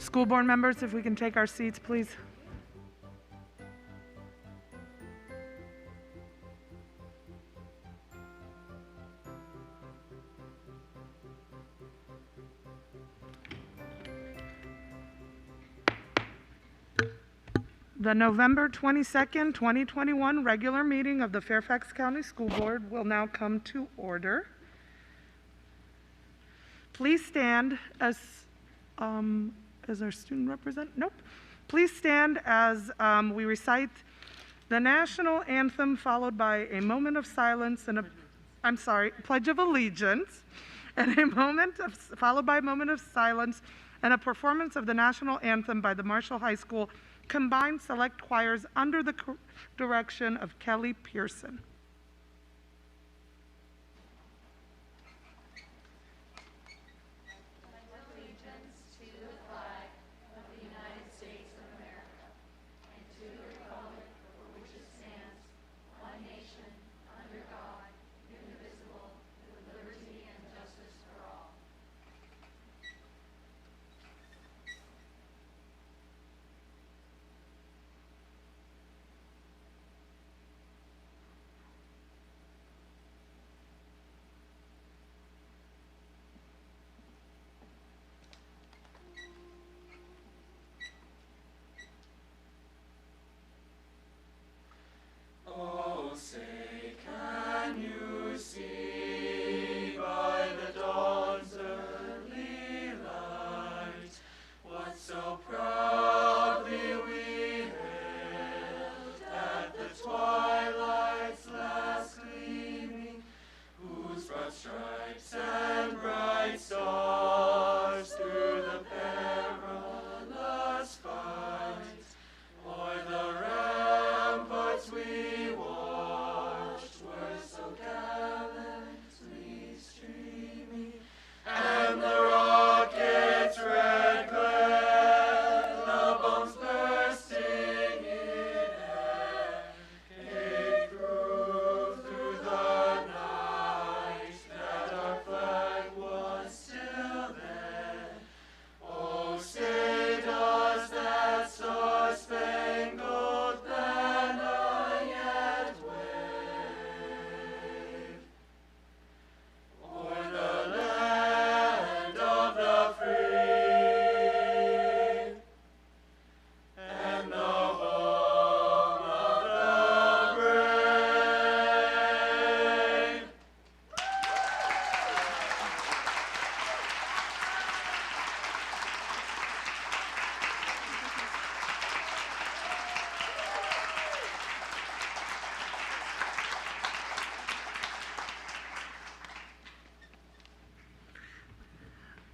School board members, if we can take our seats, please. The November 22nd, 2021 regular meeting of the Fairfax County School Board will now come to order. Please stand as our student representative. Nope. Please stand as we recite the national anthem, followed by a moment of silence and Pledge of Allegiance, and followed by a moment of silence and a performance of the national anthem by the Marshall High School Combined Select Choirs under the direction of Kelly Pearson.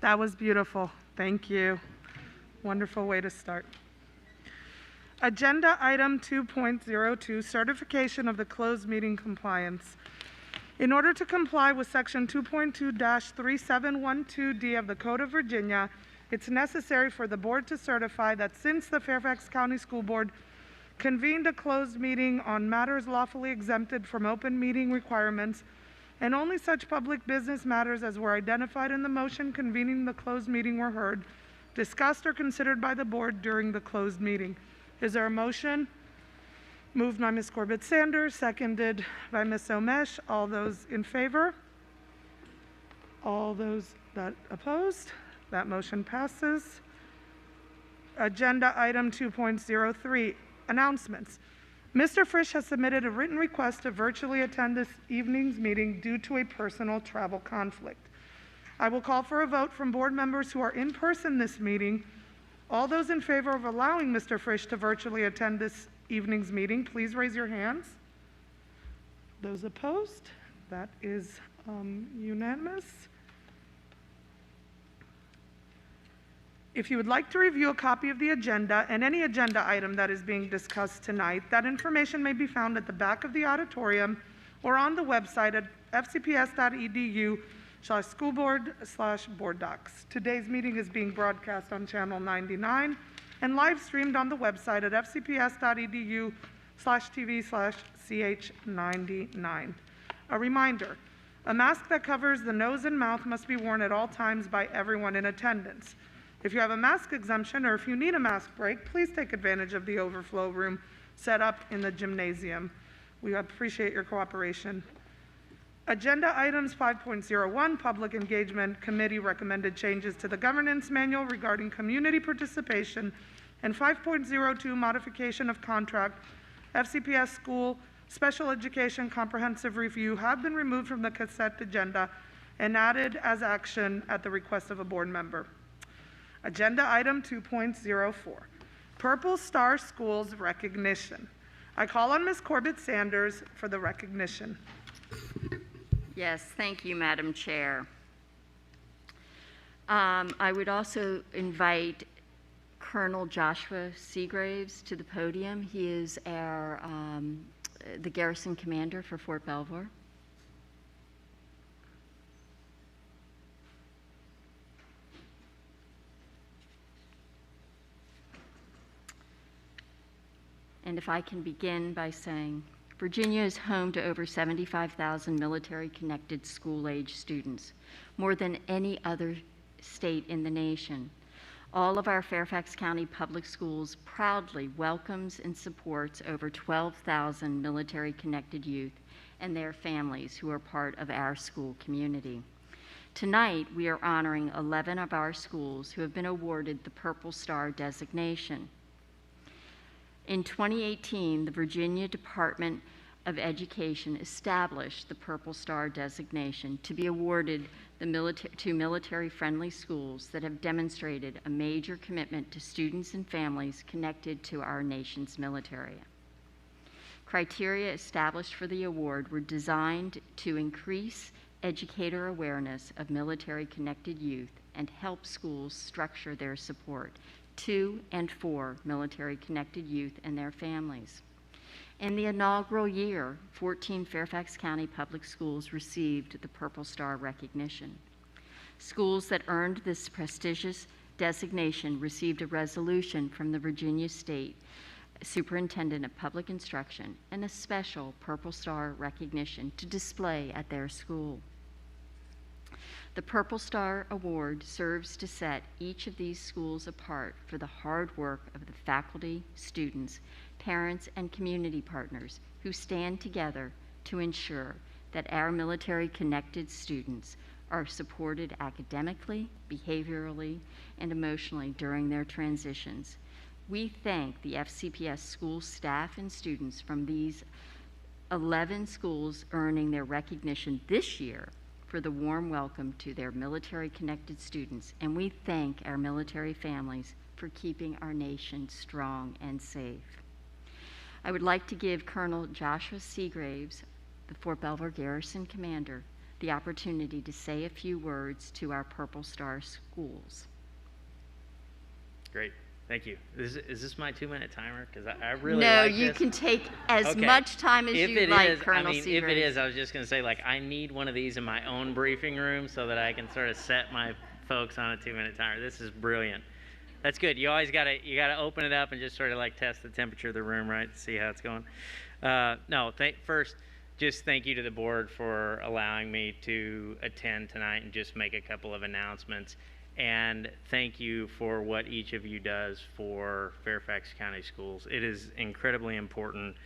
That was beautiful. Thank you. Wonderful way to start. Agenda item 2.02, certification of the closed meeting compliance. In order to comply with section 2.2-3712D of the Code of Virginia, it's necessary for the board to certify that since the Fairfax County School Board convened a closed meeting on matters lawfully exempted from open meeting requirements, and only such public business matters as were identified in the motion convening the closed meeting were heard, discussed, or considered by the board during the closed meeting. Is there a motion? Moved by Ms. Corbett-Sanders, seconded by Ms. Omesh. All those in favor? All those that opposed? That motion passes. Agenda item 2.03, announcements. Mr. Frisch has submitted a written request to virtually attend this evening's meeting due to a personal travel conflict. I will call for a vote from board members who are in person this meeting. All those in favor of allowing Mr. Frisch to virtually attend this evening's meeting, please raise your hands. Those opposed? That is unanimous. If you would like to review a copy of the agenda and any agenda item that is being discussed tonight, that information may be found at the back of the auditorium or on the website at fcps.edu/schoolboard/board docs. Today's meeting is being broadcast on channel 99 and live streamed on the website at fcps.edu/tv/ch99. A reminder, a mask that covers the nose and mouth must be worn at all times by everyone in attendance. If you have a mask exemption or if you need a mask break, please take advantage of the overflow room set up in the gymnasium. We appreciate your cooperation. Agenda items 5.01, Public Engagement Committee recommended changes to the governance manual regarding community participation, and 5.02, modification of contract, FCPS School Special Education Comprehensive Review, have been removed from the consent agenda and added as action at the request of a board member. Agenda item 2.04, Purple Star Schools recognition. I call on Ms. Corbett Sanders for the recognition. Yes, thank you, Madam Chair. I would also invite Colonel Joshua Seagraves to the podium. He is our the garrison commander for Fort Belvoir. And if I can begin by saying, Virginia is home to over 75,000 military-connected school-age students, more than any other state in the nation. All of our Fairfax County public schools proudly welcomes and supports over 12,000 military-connected youth and their families who are part of our school community. Tonight, we are honoring 11 of our schools who have been awarded the Purple Star designation. In 2018, the Virginia Department of Education established the Purple Star designation to be awarded to military-friendly schools that have demonstrated a major commitment to students and families connected to our nation's military. Criteria established for the award were designed to increase educator awareness of military-connected youth and help schools structure their support to and for military-connected youth and their families. In the inaugural year, 14 Fairfax County public schools received the Purple Star recognition. Schools that earned this prestigious designation received a resolution from the Virginia State Superintendent of Public Instruction and a special Purple Star recognition to display at their school. The Purple Star Award serves to set each of these schools apart for the hard work of the faculty, students, parents, and community partners who stand together to ensure that our military-connected students are supported academically, behaviorally, and emotionally during their transitions. We thank the FCPS school staff and students from these 11 schools earning their recognition this year for the warm welcome to their military-connected students, and we thank our military families for keeping our nation strong and safe. I would like to give Colonel Joshua Seagraves, the Fort Belvoir Garrison Commander, the opportunity to say a few words to our Purple Star schools. Great. Thank you. Is this my 2-minute timer? Because I really No, like you this. can take as much time as you like, Colonel Seagraves. If it is, I was just going to say, like, I need one of these in my own briefing room so that I can sort of set my folks on a 2-minute timer. This is brilliant. That's good. You always gotta open it up and just sort of like test the temperature of the room, right? See how it's going. First, just thank you to the board for allowing me to attend tonight and just make a couple of announcements. And thank you for what each of you does for Fairfax County Schools. It is incredibly important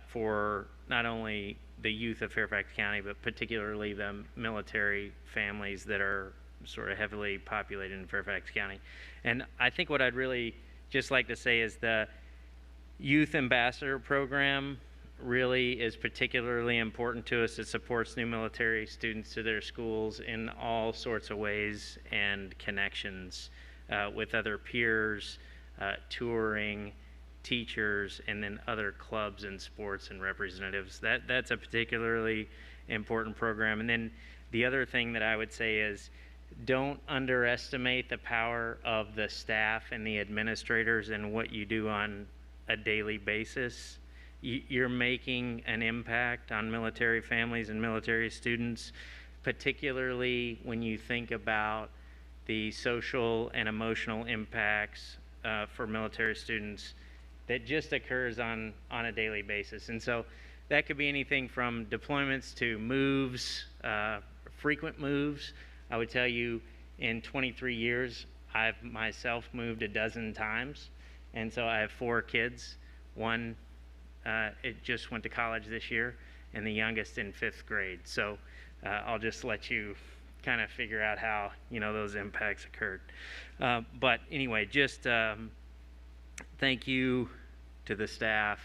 for not only the youth of Fairfax County, but particularly the military families that are sort of heavily populated in Fairfax County. And I think what I'd really just like to say is the Youth Ambassador Program really is particularly important to us. It supports new military students to their schools in all sorts of ways and connections with other peers, touring, teachers, and then other clubs and sports and representatives. That's a particularly important program. And then the other thing that I would say is don't underestimate the power of the staff and the administrators and what you do on a daily basis. You're making an impact on military families and military students, particularly when you think about the social and emotional impacts for military students that just occurs on a daily basis. And so that could be anything from deployments to moves, frequent moves. I would tell you in 23 years, I've myself moved a dozen times, and so I have 4 kids. One, it just went to college this year, and the youngest in 5th grade. So I'll just let you kind of figure out how, those impacts occurred. But anyway, just thank you to the staff.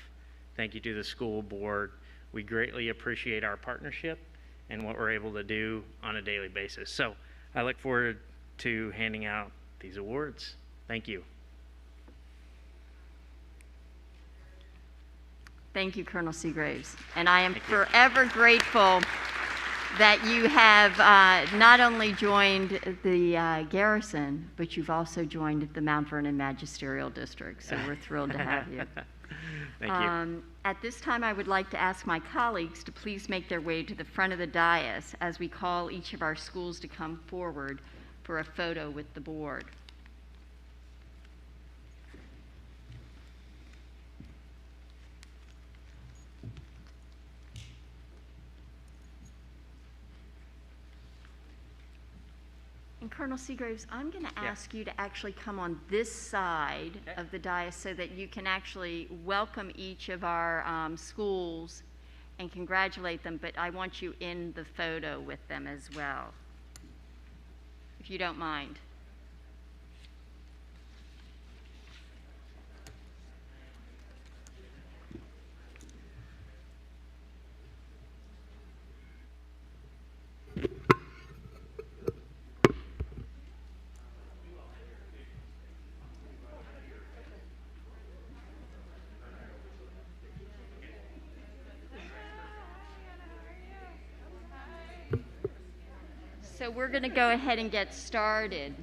Thank you to the school board. We greatly appreciate our partnership and what we're able to do on a daily basis. So I look forward to handing out these awards. Thank you. Thank you, Colonel Seagraves. And I am forever grateful that you have not only joined the garrison, but you've also joined the Mount Vernon Magisterial District. So we're thrilled to have you. Thank you. At this time, I would like to ask my colleagues to please make their way to the front of the dais as we call each of our schools to come forward for a photo with the board. And Colonel Seagraves, I'm going to ask you to actually come on this side of the dais so that you can actually welcome each of our schools and congratulate them, but I want you in the photo with them as well, if you don't mind. So we're going to go ahead and get started.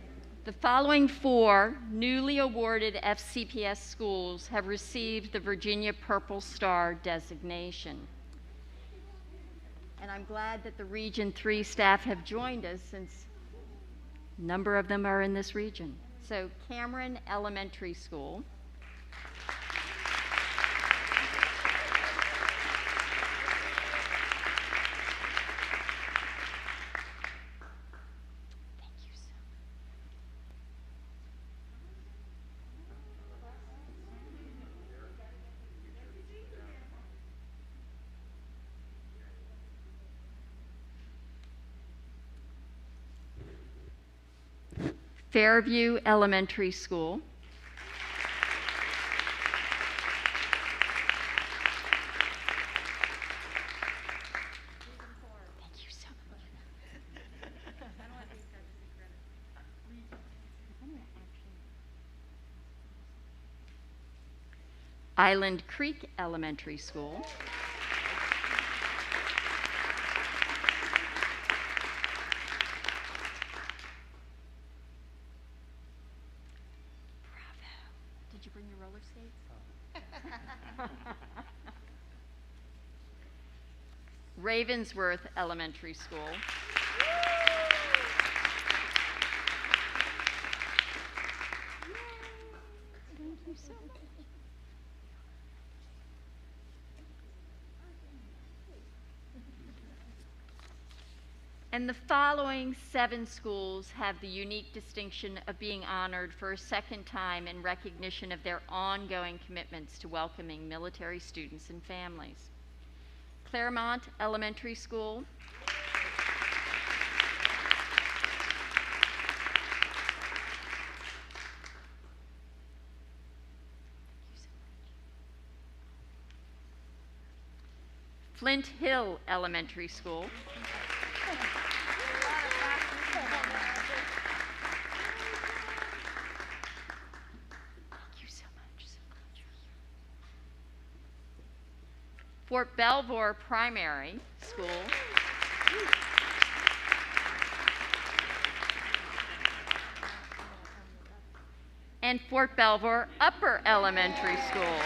The following 4 newly awarded FCPS schools have received the Virginia Purple Star designation. And I'm glad that the Region 3 staff have joined us since a number of them are in this region. So Cameron Elementary School. Fairview Elementary School. Thank you so much. Island Creek Elementary School. Did you bring your roller skates? Ravensworth Elementary School. Thank you so much. And the following 7 schools have the unique distinction of being honored for a second time in recognition of their ongoing commitments to welcoming military students and families. Claremont Elementary School. Flint Hill Elementary School. Fort Belvoir Primary School. And Fort Belvoir Upper Elementary School.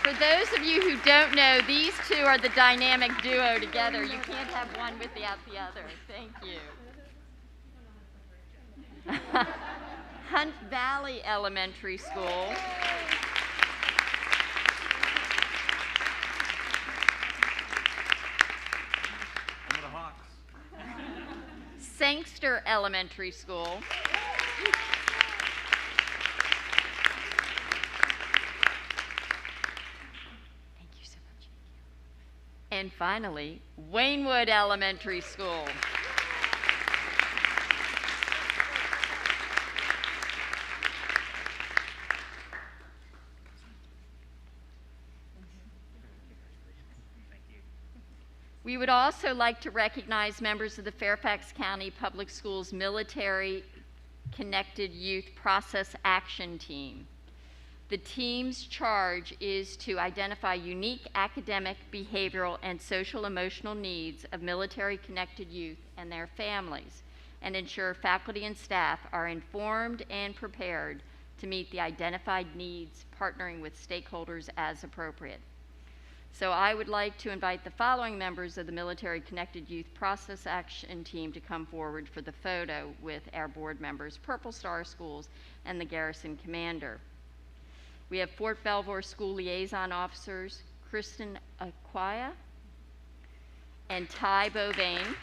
For those of you who don't know, these 2 are the dynamic duo together. You can't have one without the other. Thank you. Hunt Valley Elementary School. Sangster Elementary School. And finally, Waynewood Elementary School. We would also like to recognize members of the Fairfax County Public Schools Military Connected Youth Process Action Team. The team's charge is to identify unique academic, behavioral, and social-emotional needs of military-connected youth and their families, and ensure faculty and staff are informed and prepared to meet the identified needs, partnering with stakeholders as appropriate. So I would like to invite the following members of the Military Connected Youth Process Action Team to come forward for the photo with our board members, Purple Star Schools, and the Garrison Commander. We have Fort Belvoir School Liaison Officers, Kristen Aquia and Ty Bovain.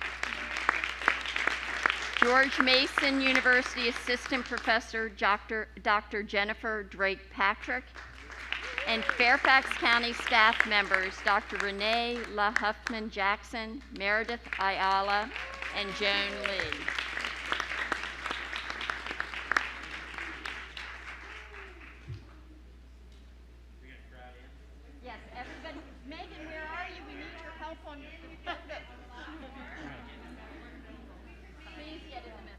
George Mason University Assistant Professor, Dr. Jennifer Drake Patrick, and Fairfax County staff members, Dr. Renee La Huffman Jackson, Meredith Ayala, and Joan Lee. Yes, everybody. Megan, where are you? We need your help on the photo. Please get in the middle.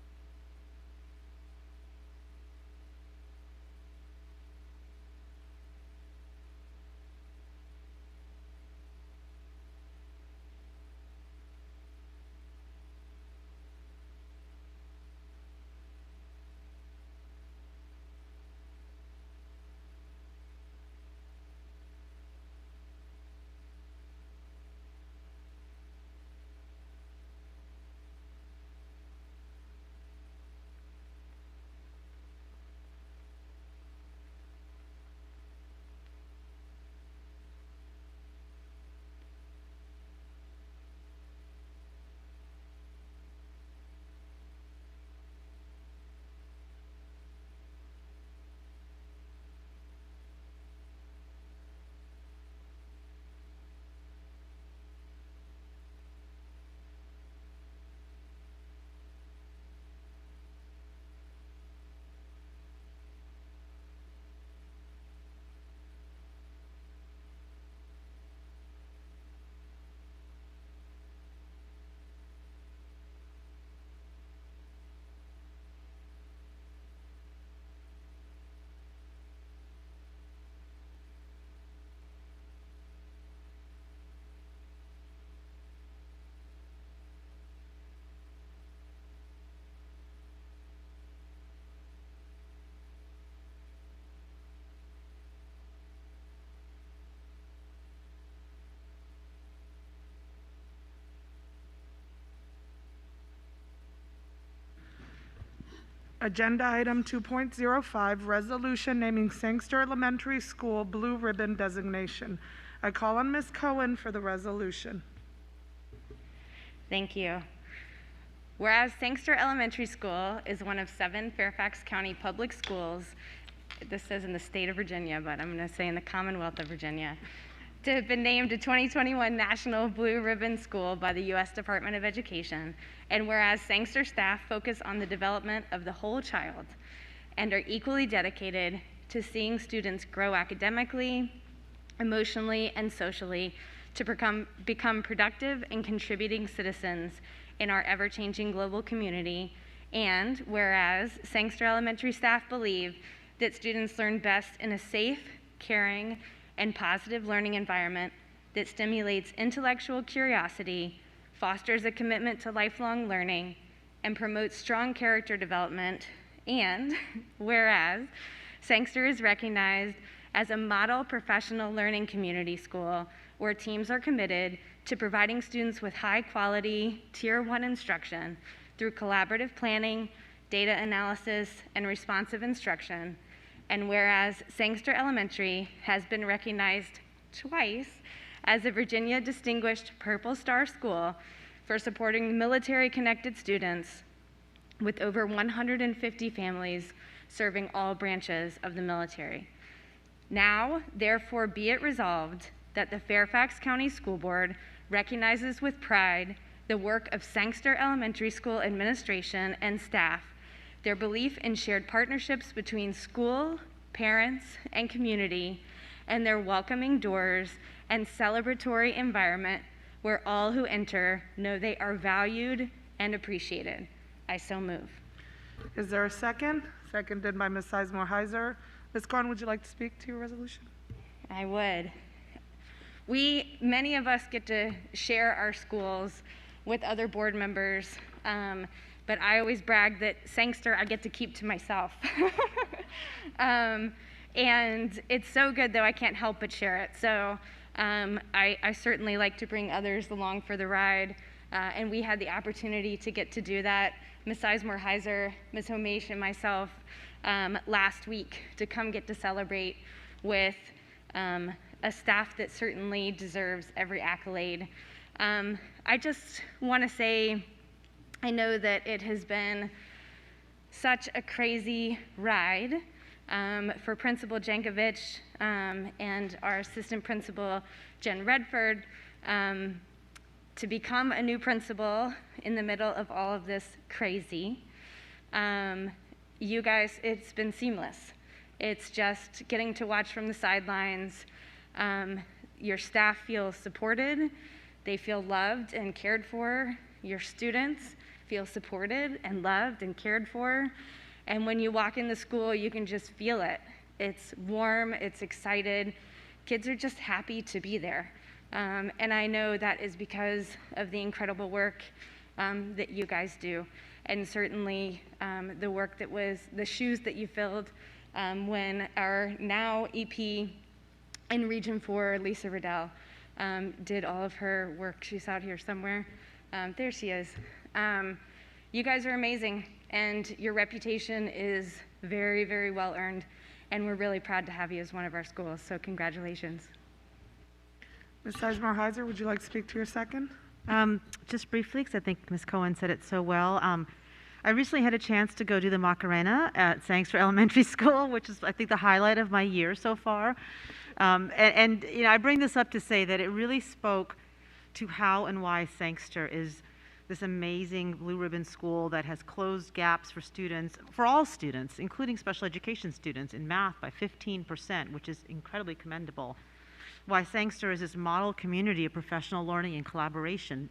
Agenda item 2.05, resolution naming Sangster Elementary School blue ribbon designation. I call on Ms. Cohen for the resolution. Thank you. Whereas Sangster Elementary School is one of 7 Fairfax County public schools, this says in the state of Virginia, but I'm going to say in the Commonwealth of Virginia, to have been named a 2021 National Blue Ribbon School by the U.S. Department of Education, and whereas Sangster staff focus on the development of the whole child and are equally dedicated to seeing students grow academically, emotionally, and socially to become productive and contributing citizens in our ever-changing global community, and whereas Sangster Elementary staff believe that students learn best in a safe, caring, and positive learning environment that stimulates intellectual curiosity, fosters a commitment to lifelong learning, and promotes strong character development, and whereas Sangster is recognized as a model professional learning community school where teams are committed to providing students with high-quality Tier 1 instruction through collaborative planning, data analysis, and responsive instruction, and whereas Sangster Elementary has been recognized twice as a Virginia Distinguished Purple Star School for supporting military-connected students with over 150 families serving all branches of the military. Now, therefore, be it resolved that the Fairfax County School Board recognizes with pride the work of Sangster Elementary School administration and staff, their belief in shared partnerships between school, parents, and community, and their welcoming doors and celebratory environment where all who enter know they are valued and appreciated. I so move. Is there a second? Seconded by Ms. Sizemore Heiser. Ms. Corn, would you like to speak to your resolution? I would. Many of us get to share our schools with other board members, but I always brag that Sangster I get to keep to myself. And it's so good, though, I can't help but share it. So I certainly like to bring others along for the ride, and we had the opportunity to get to do that, Ms. Sizemore Heiser, Ms. Homesh, and myself, last week to come get to celebrate with a staff that certainly deserves every accolade. I just want to say, I know that it has been such a crazy ride for Principal Jankovich and our assistant principal, Jen Redford, to become a new principal in the middle of all of this crazy. You guys, it's been seamless. It's just getting to watch from the sidelines. Your staff feels supported. They feel loved and cared for. Your students feel supported and loved and cared for. And when you walk in the school, you can just feel it. It's warm, it's excited. Kids are just happy to be there. And I know that is because of the incredible work that you guys do. And certainly the work that was, the shoes that you filled when our now EP in Region 4, Lisa Riddell, did all of her work. She's out here somewhere. There she is. You guys are amazing, and your reputation is very, very well earned, and we're really proud to have you as one of our schools, so congratulations. Ms. Sizemore Heiser, would you like to speak to your second? Just briefly, because I think Ms. Cohen said it so well. I recently had a chance to go do the Macarena at Sangster Elementary School, which is, I think, the highlight of my year so far. And you know, I bring this up to say that it really spoke to how and why Sangster is this amazing blue ribbon school that has closed gaps for students, for all students, including special education students in math by 15%, which is incredibly commendable. Why Sangster is this model community of professional learning and collaboration,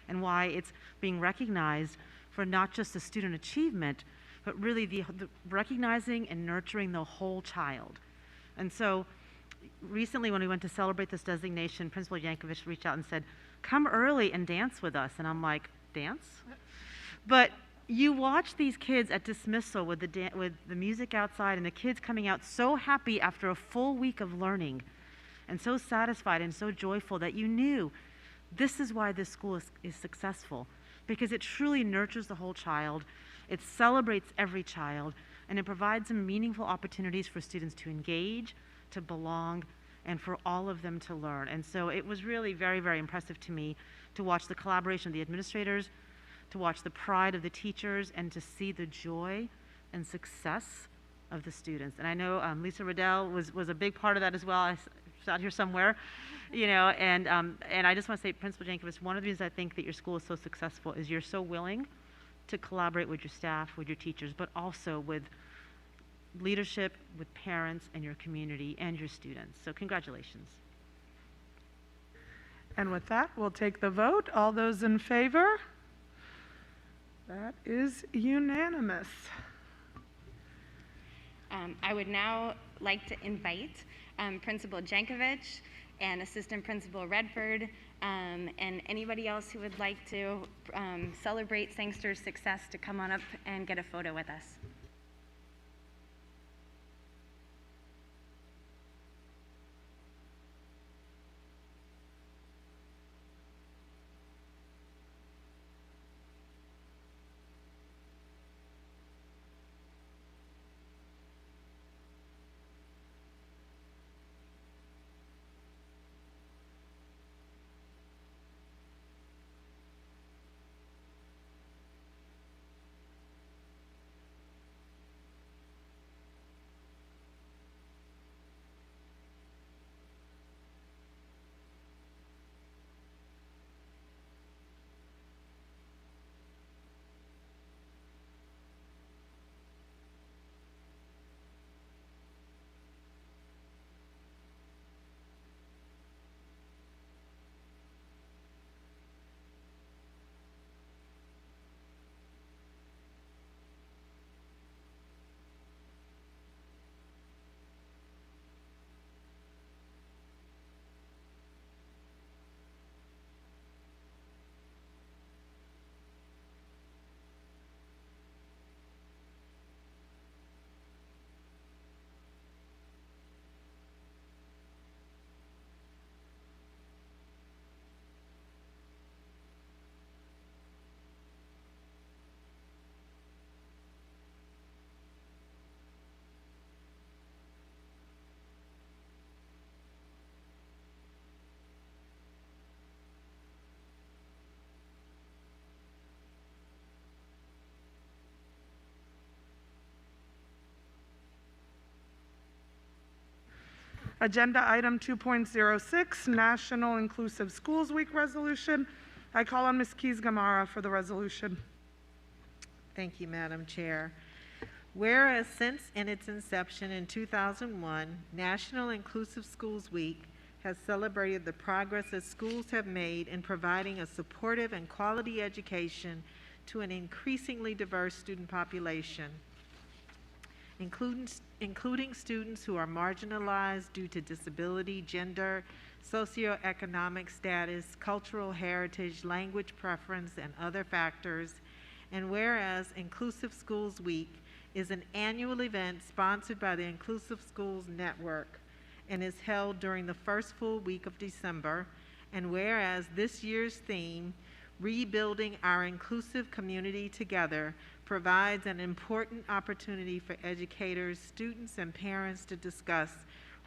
and why it's being recognized for not just the student achievement, but really the recognizing and nurturing the whole child. And so recently when we went to celebrate this designation, Principal Yankovic reached out and said, come early and dance with us. And I'm like, dance? But you watch these kids at dismissal with the music outside and the kids coming out so happy after a full week of learning and so satisfied and so joyful that you knew this is why this school is successful, because it truly nurtures the whole child, it celebrates every child, and it provides them meaningful opportunities for students to engage, to belong, and for all of them to learn. And so it was really very, very impressive to me to watch the collaboration of the administrators, to watch the pride of the teachers, and to see the joy and success of the students. And I know Lisa Riddell was a big part of that as well. She's out here somewhere, you know, and I just want to say, Principal Jankovic, one of the reasons I think that your school is so successful is you're so willing to collaborate with your staff, with your teachers, but also with leadership, with parents and your community and your students. So congratulations. And with that, we'll take the vote. All those in favor? That is unanimous. I would now like to invite Principal Jankovic and Assistant Principal Redford and anybody else who would like to celebrate Sangster's success to come on up and get a photo with us. Agenda item 2.06, National Inclusive Schools Week Resolution. I call on Ms. Keys-Gamarra for the resolution. Thank you, Madam Chair. Whereas since in its inception in 2001, National Inclusive Schools Week has celebrated the progress that schools have made in providing a supportive and quality education to an increasingly diverse student population, including students who are marginalized due to disability, gender, socioeconomic status, cultural heritage, language preference, and other factors. And whereas Inclusive Schools Week is an annual event sponsored by the Inclusive Schools Network and is held during the first full week of December, and whereas this year's theme, Rebuilding Our Inclusive Community Together, provides an important opportunity for educators, students, and parents to discuss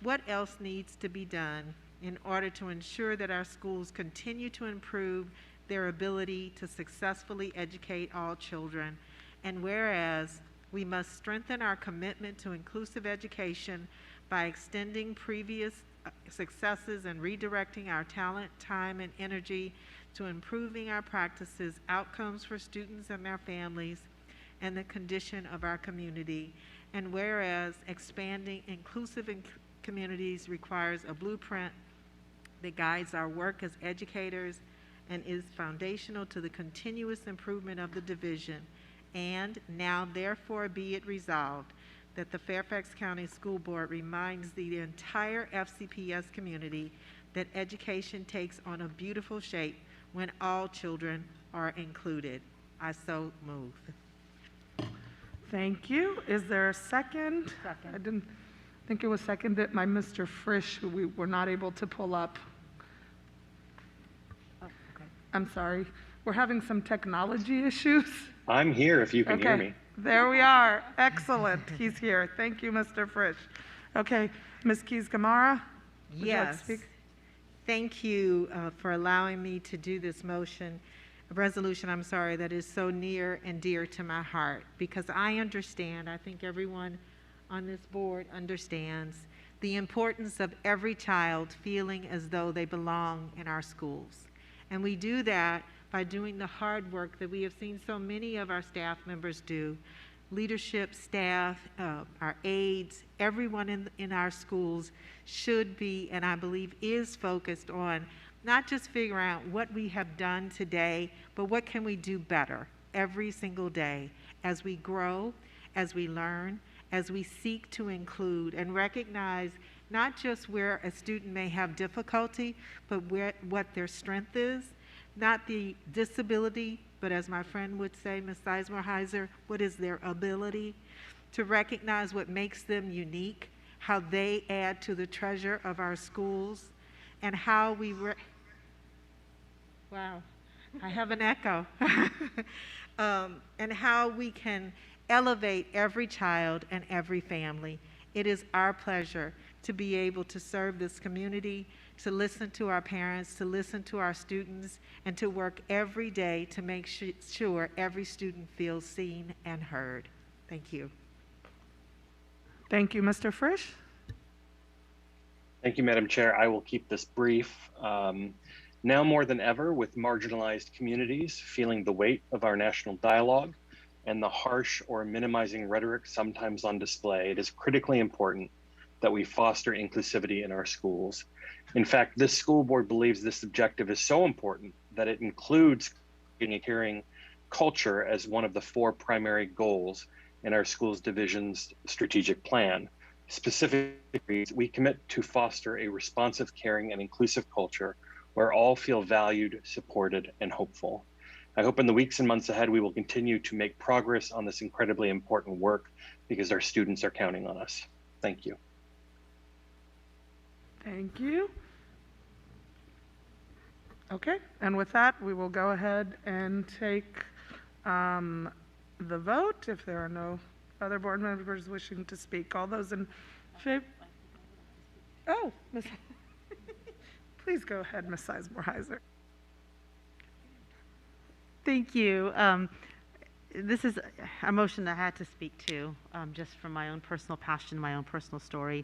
what else needs to be done in order to ensure that our schools continue to improve their ability to successfully educate all children. And whereas we must strengthen our commitment to inclusive education by extending previous successes and redirecting our talent, time, and energy to improving our practices, outcomes for students and their families, and the condition of our community. And whereas expanding inclusive communities requires a blueprint that guides our work as educators and is foundational to the continuous improvement of the division. And now therefore be it resolved that the Fairfax County School Board reminds the entire FCPS community that education takes on a beautiful shape when all children are included. I so move. Thank you. Is there a second? Second. I didn't think it was seconded by Mr. Frisch, who we were not able to pull up. Oh, okay. I'm sorry. We're having some technology issues. I'm here if you can hear me. There we are. Excellent. He's here. Thank you, Mr. Frisch. Okay, Ms. Keys-Gamarra, would you like to Yes. speak? Thank you for allowing me to do this resolution, I'm sorry, that is so near and dear to my heart, because I understand, I think everyone on this board understands the importance of every child feeling as though they belong in our schools. And we do that by doing the hard work that we have seen so many of our staff members do. Leadership, staff, our aides, everyone in our schools should be, and I believe is, focused on not just figuring out what we have done today, but what can we do better every single day as we grow, as we learn, as we seek to include and recognize not just where a student may have difficulty, but what their strength is, not the disability, but as my friend would say, Ms. Sizemore-Heiser, what is their ability, to recognize what makes them unique, how they add to the treasure of our schools, and how we, wow, I have an echo, and how we can elevate every child and every family. It is our pleasure to be able to serve this community, to listen to our parents, to listen to our students, and to work every day to make sure every student feels seen and heard. Thank you. Thank you, Mr. Frisch. Thank you, Madam Chair. I will keep this brief. Now more than ever, with marginalized communities feeling the weight of our national dialogue and the harsh or minimizing rhetoric sometimes on display, it is critically important that we foster inclusivity in our schools. In fact, this school board believes this objective is so important that it includes hearing culture as one of the 4 primary goals in our schools division's strategic plan. Specifically, we commit to foster a responsive, caring, and inclusive culture where all feel valued, supported, and hopeful. I hope in the weeks and months ahead, we will continue to make progress on this incredibly important work because our students are counting on us. Thank you. Thank you. Okay, and with that, we will go ahead and take the vote if there are no other board members wishing to speak. All those in favor? Oh, Ms. Please go ahead, Ms. Sizemore-Heiser. Thank you. This is a motion I had to speak to, just from my own personal passion, my own personal story.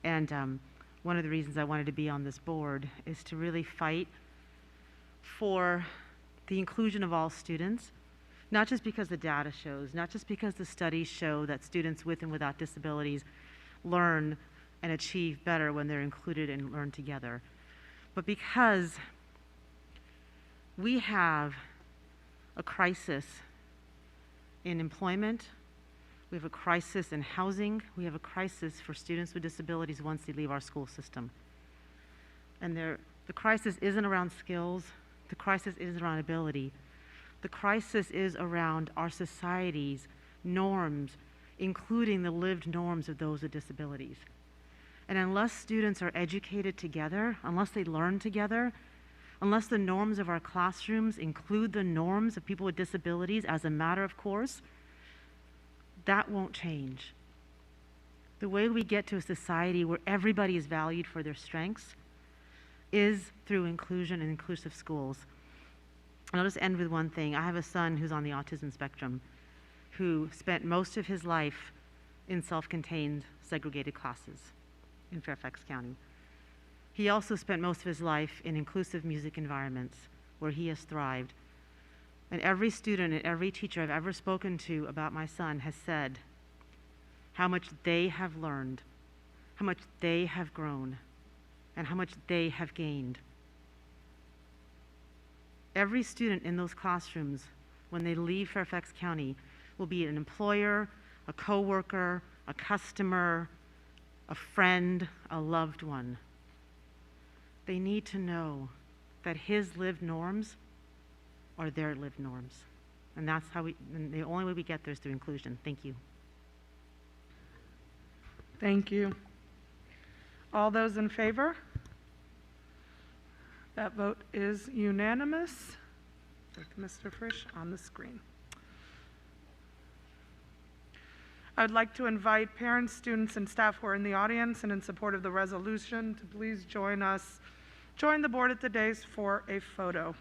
And one of the reasons I wanted to be on this board, is to really fight for the inclusion of all students, not just because the data shows, not just because the studies show that students with and without disabilities learn and achieve better when they're included and learn together, but because we have a crisis in employment, we have a crisis in housing, we have a crisis for students with disabilities once they leave our school system. And the crisis isn't around skills, the crisis isn't around ability. The crisis is around our society's norms, including the lived norms of those with disabilities. And unless students are educated together, unless they learn together, unless the norms of our classrooms include the norms of people with disabilities as a matter of course, that won't change. The way we get to a society where everybody is valued for their strengths is through inclusion and inclusive schools. And I'll just end with one thing. I have a son who's on the autism spectrum who spent most of his life in self-contained segregated classes in Fairfax County. He also spent most of his life in inclusive music environments where he has thrived. And every student and every teacher I've ever spoken to about my son has said how much they have learned, how much they have grown, and how much they have gained. Every student in those classrooms, when they leave Fairfax County, will be an employer, a coworker, a customer, a friend, a loved one. They need to know that his lived norms are their lived norms. And that's how and the only way we get there is through inclusion. Thank you. Thank you. All those in favor? That vote is unanimous with Mr. Frisch on the screen. I would like to invite parents, students, and staff who are in the audience and in support of the resolution to please join the board at the dais for a photo.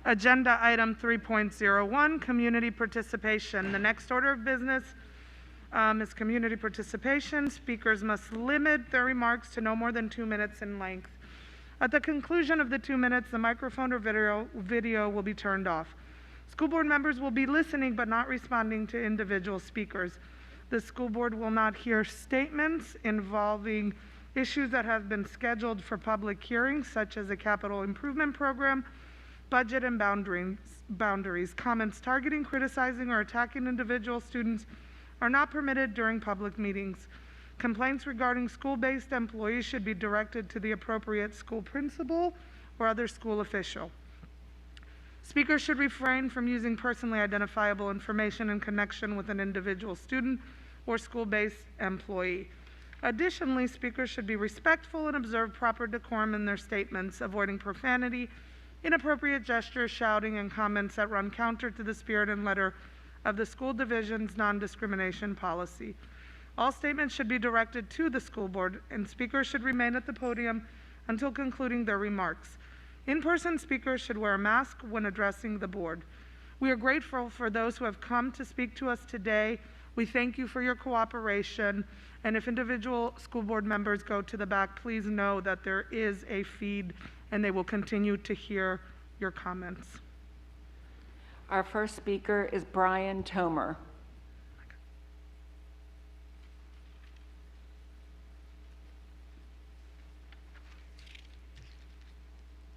Agenda item 3.01, community participation. The next order of business is community participation. Speakers must limit their remarks to no more than 2 minutes in length. At the conclusion of the 2 minutes, the microphone or video will be turned off. School board members will be listening but not responding to individual speakers. The school board will not hear statements involving issues that have been scheduled for public hearings, such as a capital improvement program, budget and boundaries. Comments targeting, criticizing, or attacking individual students are not permitted during public meetings. Complaints regarding school-based employees should be directed to the appropriate school principal or other school official. Speakers should refrain from using personally identifiable information in connection with an individual student or school-based employee. Additionally, speakers should be respectful and observe proper decorum in their statements, avoiding profanity, inappropriate gestures, shouting, and comments that run counter to the spirit and letter of the school division's non-discrimination policy. All statements should be directed to the school board, and speakers should remain at the podium until concluding their remarks. In-person speakers should wear a mask when addressing the board. We are grateful for those who have come to speak to us today. We thank you for your cooperation, and if individual school board members go to the back, please know that there is a feed and they will continue to hear your comments. Our first speaker is Brian Tomer.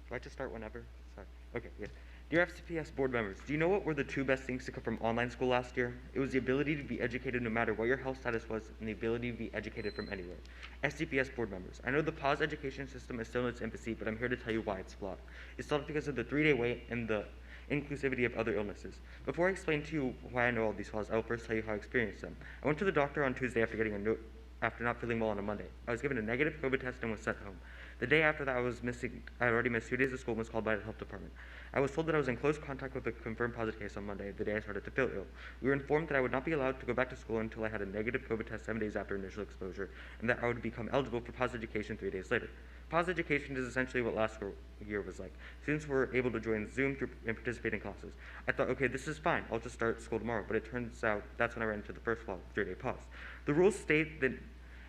Do I just start whenever? Sorry. Okay, yes. Dear FCPS board members, do you know what were the two best things to come from online school last year? It was the ability to be educated no matter what your health status was, and the ability to be educated from anywhere. FCPS board members, I know the PAUSE education system is still in its infancy, but I'm here to tell you why it's flawed. It's flawed because of the 3-day wait and the inclusivity of other illnesses. Before I explain to you why I know all these flaws, I will first tell you how I experienced them. I went to the doctor on Tuesday after getting a note after not feeling well on a Monday. I was given a negative COVID test and was sent home. The day after that, I had already missed 2 days of school and was called by the health department. I was told that I was in close contact with a confirmed positive case on Monday, the day I started to feel ill. We were informed that I would not be allowed to go back to school until I had a negative COVID test 7 days after initial exposure, and that I would become eligible for PAUSE education 3 days later. PAUSE education is essentially what last year was like. Students were able to join Zoom and participate in classes. I thought, okay, this is fine. I'll just start school tomorrow. But it turns out that's when I ran into the first flaw, 3-day pause. The rules state that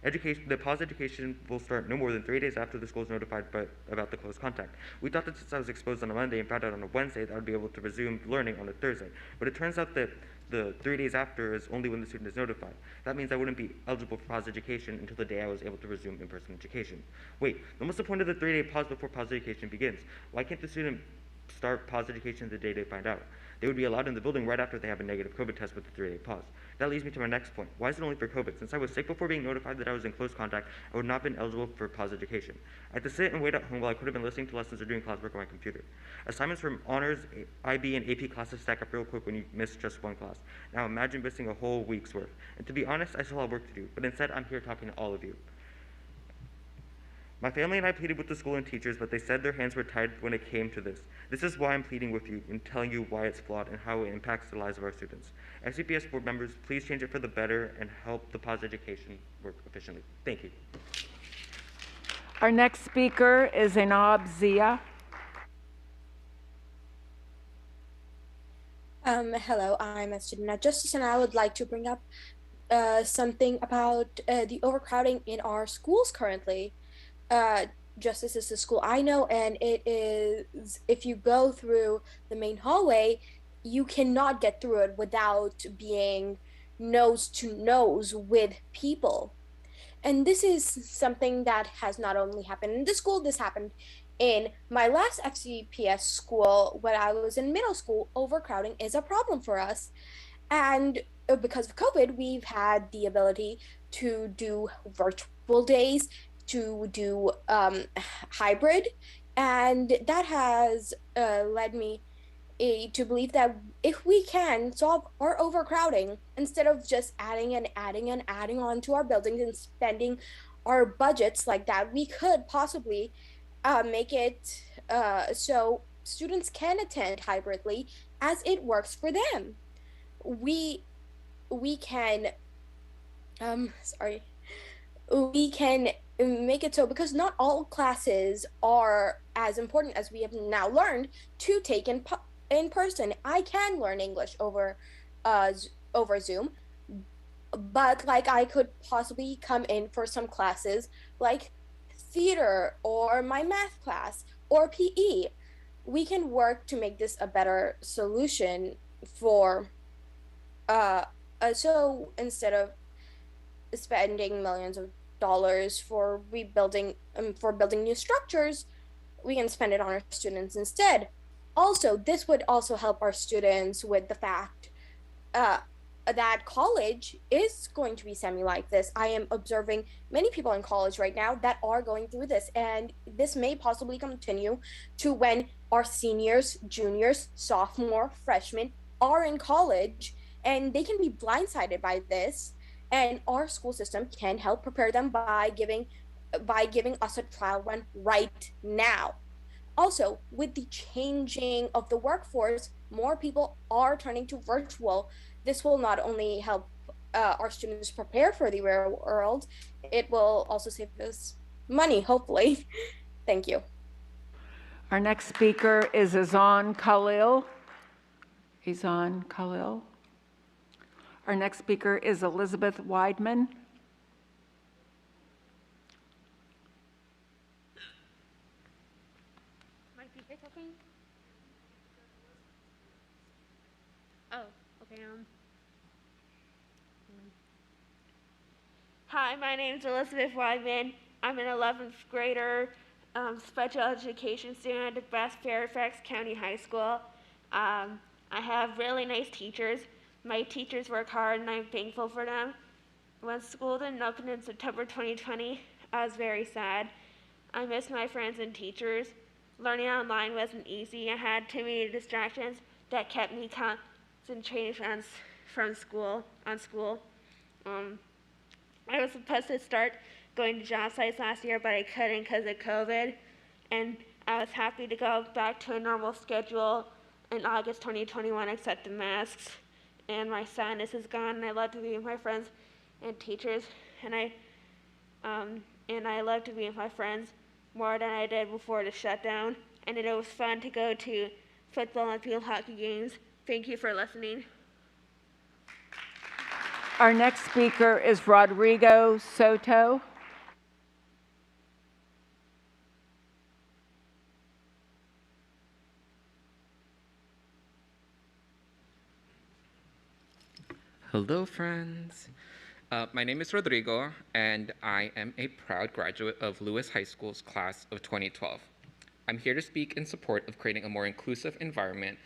the PAUSE education will start no more than 3 days after the school is notified about the close contact. We thought that since I was exposed on a Monday and found out on a Wednesday that I would be able to resume learning on a Thursday. But it turns out that the 3 days after is only when the student is notified. That means I wouldn't be eligible for PAUSE education until the day I was able to resume in-person education. Wait, then what's the point of the 3-day pause before PAUSE education begins? Why can't the student start PAUSE education the day they find out? They would be allowed in the building right after they have a negative COVID test with the 3-day pause. That leads me to my next point. Why is it only for COVID? Since I was sick before being notified that I was in close contact, I would not have been eligible for PAUSE education. I had to sit and wait at home while I could have been listening to lessons or doing classwork on my computer. Assignments from honors, IB, and AP classes stack up real quick when you miss just one class. Now imagine missing a whole week's worth. And to be honest, I still have work to do, but instead I'm here talking to all of you. My family and I pleaded with the school and teachers, but they said their hands were tied when it came to this. This is why I'm pleading with you and telling you why it's flawed and how it impacts the lives of our students. FCPS board members, please change it for the better and help the PAUSE education work efficiently. Thank you. Our next speaker is Zainab Zia. Hello, I'm a student at Justice, and I would like to bring up something about the overcrowding in our schools currently. Justice is the school I know, and it is, if you go through the main hallway, you cannot get through it without being nose to nose with people. And this is something that has not only happened in this school, this happened in my last FCPS school when I was in middle school. Overcrowding is a problem for us. And because of COVID, we've had the ability to do virtual days, to do hybrid, and that has led me to believe that if we can solve our overcrowding, instead of just adding and adding and adding on to our buildings and spending our budgets like that, we could possibly make it so students can attend hybridly as it works for them. We can make it so, because not all classes are as important as we have now learned to take in person. I can learn English over Zoom, but like I could possibly come in for some classes like theater or my math class or PE. We can work to make this a better solution for so instead of spending millions of dollars for rebuilding for building new structures, we can spend it on our students instead. Also, this would also help our students with the fact uh, that college is going to be semi like this. I am observing many people in college right now that are going through this, and this may possibly continue to when our seniors, juniors, sophomore, freshmen are in college, and they can be blindsided by this. And our school system can help prepare them by giving us a trial run right now. Also, with the changing of the workforce, more people are turning to virtual. This will not only help our students prepare for the real world, it will also save us money, hopefully. Thank you. Our next speaker is Izan Khalil. Izan Khalil. Our next speaker is Elizabeth Weidman. Oh, okay. Hi, my name is Elizabeth Weidman. I'm an 11th grader, special education student at West Fairfax County High School. I have really nice teachers. My teachers work hard, and I'm thankful for them. When school didn't open in September 2020, I was very sad. I miss my friends and teachers. Learning online wasn't easy. I had too many distractions that kept me concentrated on school. I was supposed to start going to job sites last year, but I couldn't because of COVID. And I was happy to go back to a normal schedule in August 2021, except the masks. And my sadness is gone, and I love to be with my friends and teachers. And I love to be with my friends more than I did before the shutdown. And it was fun to go to football and field hockey games. Thank you for listening. Our next speaker is Rodrigo Soto. Hello, friends. My name is Rodrigo, and I am a proud graduate of Lewis High School's class of 2012. I'm here to speak in support of creating a more inclusive environment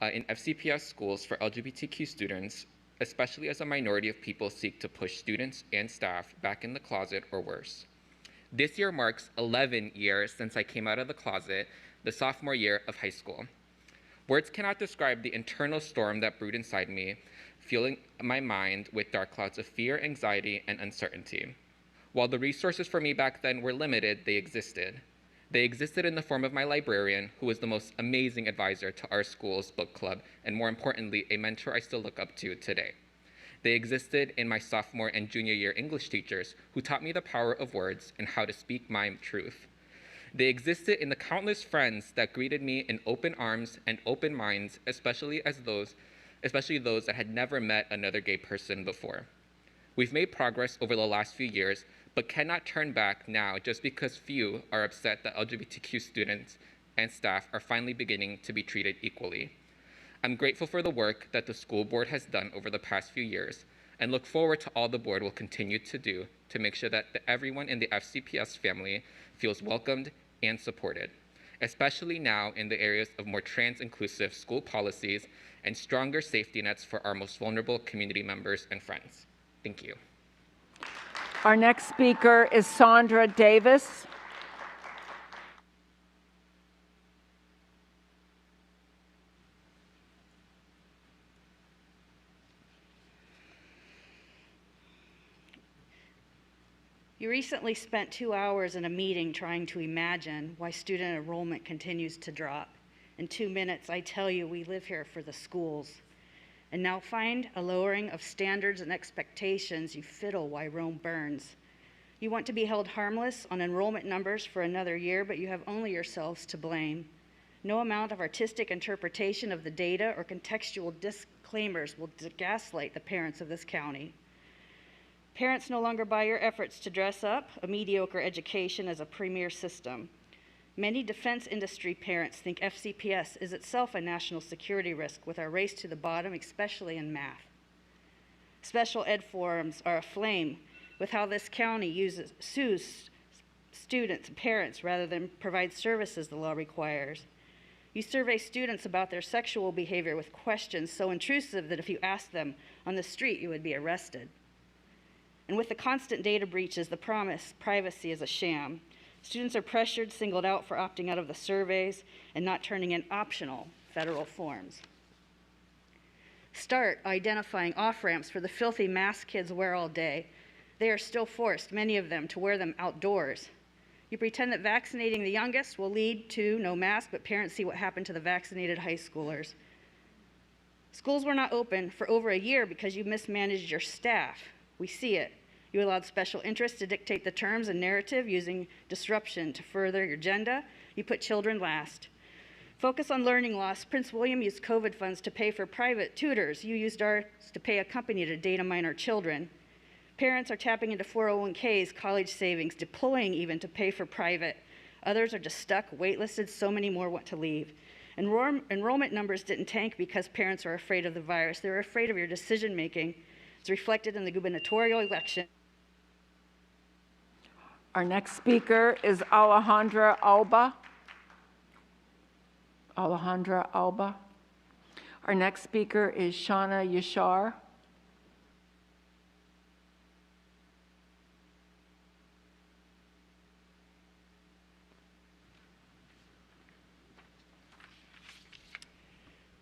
in FCPS schools for LGBTQ students, especially as a minority of people seek to push students and staff back in the closet or worse. This year marks 11 years since I came out of the closet, the sophomore year of high school. Words cannot describe the internal storm that brewed inside me, filling my mind with dark clouds of fear, anxiety, and uncertainty. While the resources for me back then were limited, they existed. They existed in the form of my librarian, who was the most amazing advisor to our school's book club, and more importantly, a mentor I still look up to today. They existed in my sophomore and junior year English teachers, who taught me the power of words and how to speak my truth. They existed in the countless friends that greeted me in open arms and open minds, especially those that had never met another gay person before. We've made progress over the last few years, but cannot turn back now just because few are upset that LGBTQ students and staff are finally beginning to be treated equally. I'm grateful for the work that the school board has done over the past few years, and look forward to all the board will continue to do to make sure that everyone in the FCPS family feels welcomed and supported, especially now in the areas of more trans-inclusive school policies and stronger safety nets for our most vulnerable community members and friends. Thank you. Our next speaker is Sandra Davis. You recently spent 2 hours in a meeting trying to imagine why student enrollment continues to drop. In 2 minutes, I tell you we live here for the schools. And now find a lowering of standards and expectations, you fiddle while Rome burns. You want to be held harmless on enrollment numbers for another year, but you have only yourselves to blame. No amount of artistic interpretation of the data or contextual disclaimers will gaslight the parents of this county. Parents no longer buy your efforts to dress up a mediocre education as a premier system. Many defense industry parents think FCPS is itself a national security risk with our race to the bottom, especially in math. Special ed forums are aflame with how this county sues students and parents rather than provide services the law requires. You survey students about their sexual behavior with questions so intrusive that if you asked them on the street, you would be arrested. And with the constant data breaches, the promise privacy is a sham. Students are pressured, singled out for opting out of the surveys and not turning in optional federal forms. Start identifying off-ramps for the filthy masks kids wear all day. They are still forced, many of them, to wear them outdoors. You pretend that vaccinating the youngest will lead to no mask, but parents see what happened to the vaccinated high schoolers. Schools were not open for over a year because you mismanaged your staff. We see it. You allowed special interests to dictate the terms and narrative using disruption to further your agenda. You put children last. Focus on learning loss. Prince William used COVID funds to pay for private tutors. You used ours to pay a company to data mine our children. Parents are tapping into 401ks, college savings, deploying even to pay for private. Others are just stuck, waitlisted, so many more want to leave. Enrollment numbers didn't tank because parents are afraid of the virus. They're afraid of your decision making. It's reflected in the gubernatorial election. Our next speaker is Alejandra Alba. Alejandra Alba. Our next speaker is Shauna Yashar.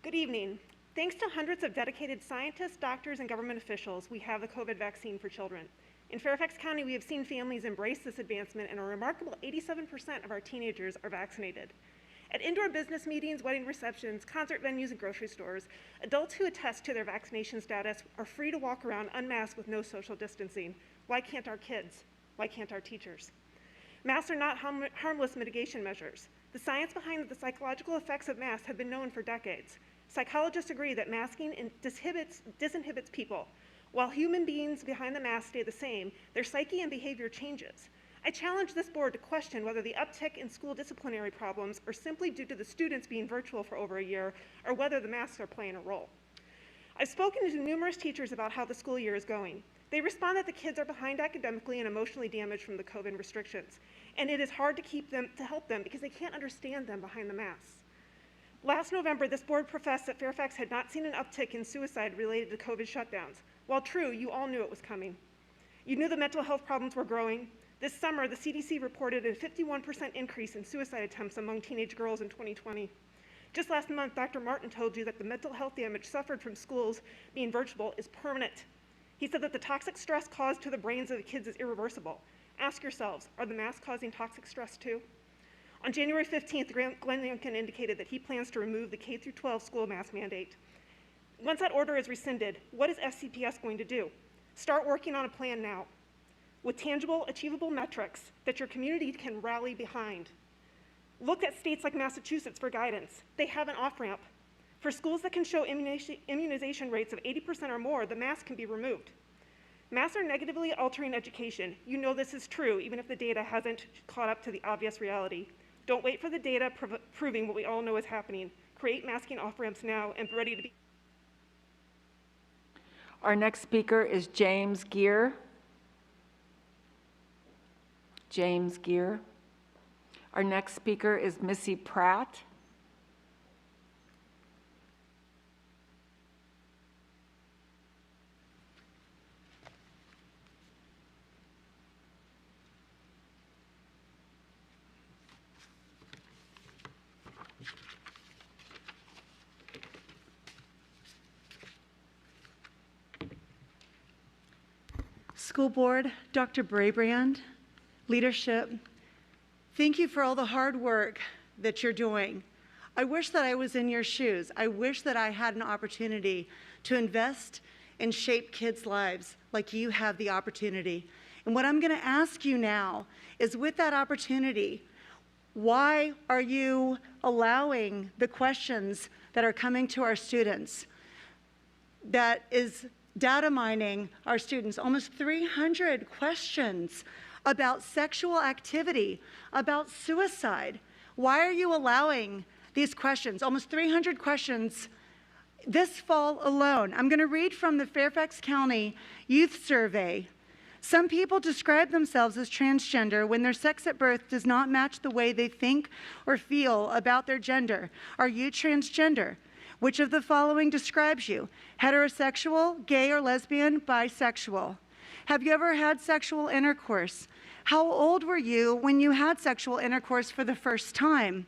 Good evening. Thanks to hundreds of dedicated scientists, doctors, and government officials, we have the COVID vaccine for children. In Fairfax County, we have seen families embrace this advancement, and a remarkable 87% of our teenagers are vaccinated. At indoor business meetings, wedding receptions, concert venues, and grocery stores, adults who attest to their vaccination status are free to walk around unmasked with no social distancing. Why can't our kids? Why can't our teachers? Masks are not harmless mitigation measures. The science behind the psychological effects of masks have been known for decades. Psychologists agree that masking disinhibits people. While human beings behind the mask stay the same, their psyche and behavior changes. I challenge this board to question whether the uptick in school disciplinary problems are simply due to the students being virtual for over a year, or whether the masks are playing a role. I've spoken to numerous teachers about how the school year is going. They respond that the kids are behind academically and emotionally damaged from the COVID restrictions, and it is hard to help them because they can't understand them behind the masks. Last November, this board professed that Fairfax had not seen an uptick in suicide related to COVID shutdowns. While true, you all knew it was coming. You knew the mental health problems were growing. This summer, the CDC reported a 51% increase in suicide attempts among teenage girls in 2020. Just last month, Dr. Martin told you that the mental health damage suffered from schools being virtual is permanent. He said that the toxic stress caused to the brains of the kids is irreversible. Ask yourselves, are the masks causing toxic stress too? On January 15th, Glenn Youngkin indicated that he plans to remove the K-12 school mask mandate. Once that order is rescinded, what is FCPS going to do? Start working on a plan now, with tangible, achievable metrics that your community can rally behind. Look at states like Massachusetts for guidance. They have an off-ramp. For schools that can show immunization rates of 80% or more, the mask can be removed. Masks are negatively altering education. You know this is true, even if the data hasn't caught up to the obvious reality. Don't wait for the data proving what we all know is happening. Create masking off-ramps now and be ready to be. Our next speaker is James Gear. James Gear. Our next speaker is Missy Pratt. School Board, Dr. Brabrand, leadership, thank you for all the hard work that you're doing. I wish that I was in your shoes. I wish that I had an opportunity to invest and shape kids' lives like you have the opportunity. And what I'm going to ask you now is, with that opportunity, why are you allowing the questions that are coming to our students that is data mining our students, almost 300 questions about sexual activity, about suicide. Why are you allowing these questions? Almost 300 questions this fall alone. I'm going to read from the Fairfax County Youth Survey. Some people describe themselves as transgender when their sex at birth does not match the way they think or feel about their gender. Are you transgender? Which of the following describes you? Heterosexual, gay or lesbian, bisexual? Have you ever had sexual intercourse? How old were you when you had sexual intercourse for the first time?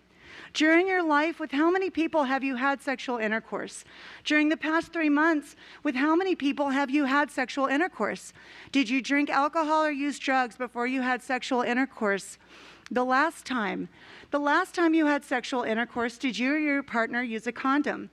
During your life, with how many people have you had sexual intercourse? During the past 3 months, with how many people have you had sexual intercourse? Did you drink alcohol or use drugs before you had sexual intercourse? The last time you had sexual intercourse, did you or your partner use a condom?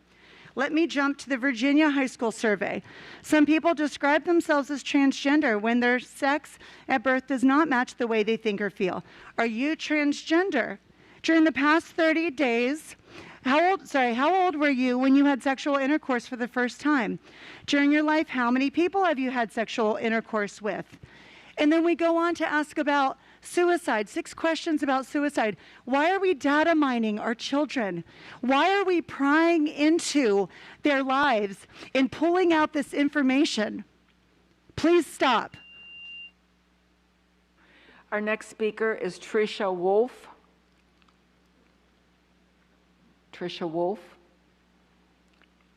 Let me jump to the Virginia High School survey. Some people describe themselves as transgender when their sex at birth does not match the way they think or feel. Are you transgender? During the past 30 days, how old were you when you had sexual intercourse for the first time? During your life, how many people have you had sexual intercourse with? And then we go on to ask about suicide, 6 questions about suicide. Why are we data mining our children? Why are we prying into their lives and pulling out this information? Please stop. Our next speaker is Tricia Wolf. Tricia Wolf.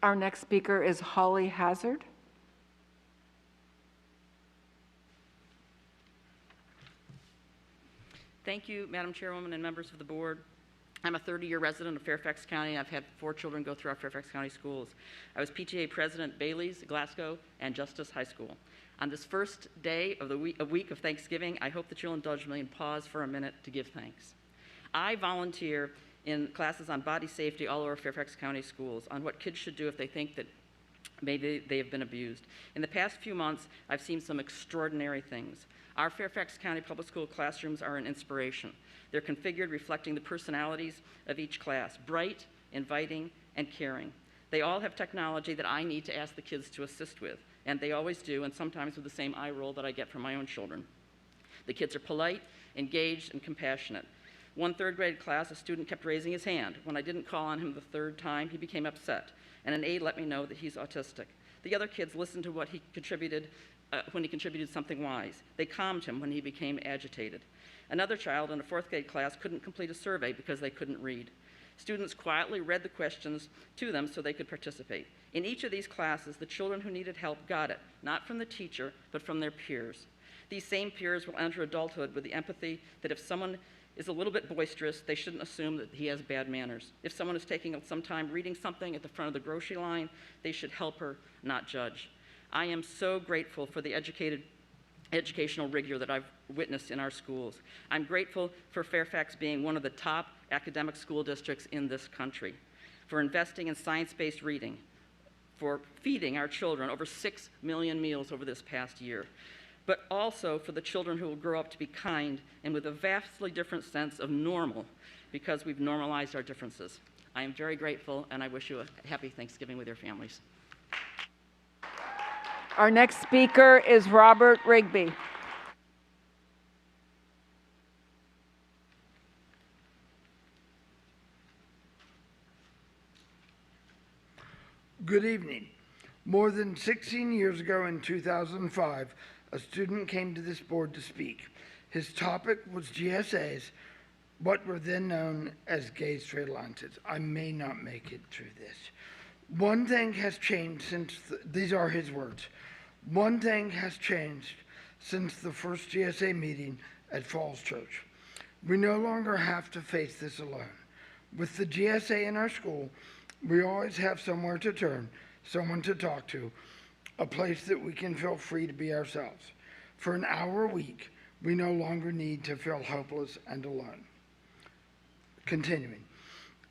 Our next speaker is Holly Hazard. Thank you, Madam Chairwoman and members of the board. I'm a 30-year resident of Fairfax County. I've had 4 children go through our Fairfax County schools. I was PTA president at Bailey's, Glasgow, and Justice High School. On this first day of the week of Thanksgiving, I hope that you'll indulge me and pause for a minute to give thanks. I volunteer in classes on body safety all over Fairfax County schools, on what kids should do if they think that maybe they have been abused. In the past few months, I've seen some extraordinary things. Our Fairfax County public school classrooms are an inspiration. They're configured reflecting the personalities of each class, bright, inviting, and caring. They all have technology that I need to ask the kids to assist with, and they always do, and sometimes with the same eye roll that I get from my own children. The kids are polite, engaged, and compassionate. One 3rd grade class, a student kept raising his hand. When I didn't call on him the 3rd time, he became upset, and an aide let me know that he's autistic. The other kids listened to what he contributed when he contributed something wise. They calmed him when he became agitated. Another child in a 4th grade class couldn't complete a survey because they couldn't read. Students quietly read the questions to them so they could participate. In each of these classes, the children who needed help got it, not from the teacher, but from their peers. These same peers will enter adulthood with the empathy that if someone is a little bit boisterous, they shouldn't assume that he has bad manners. If someone is taking some time reading something at the front of the grocery line, they should help her, not judge. I am so grateful for the educational rigor that I've witnessed in our schools. I'm grateful for Fairfax being one of the top academic school districts in this country, for investing in science-based reading, for feeding our children over 6 million meals over this past year, but also for the children who will grow up to be kind and with a vastly different sense of normal because we've normalized our differences. I am very grateful, and I wish you a happy Thanksgiving with your families. Our next speaker is Robert Rigby. Good evening. More than 16 years ago in 2005, a student came to this board to speak. His topic was GSAs, what were then known as gay straight alliances. I may not make it through this. One thing has changed since, these are his words, one thing has changed since the first GSA meeting at Falls Church. We no longer have to face this alone. With the GSA in our school, we always have somewhere to turn, someone to talk to, a place that we can feel free to be ourselves. For an hour a week, we no longer need to feel hopeless and alone. Continuing,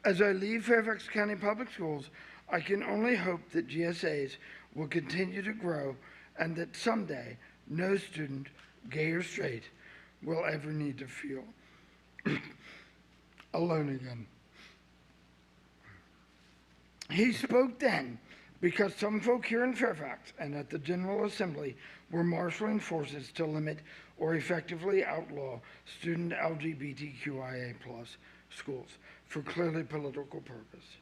as I leave Fairfax County Public Schools, I can only hope that GSAs will continue to grow and that someday no student, gay or straight, will ever need to feel alone again. He spoke then Because some folk here in Fairfax and at the General Assembly were marshaling forces to limit or effectively outlaw student LGBTQIA+ schools for clearly political purpose.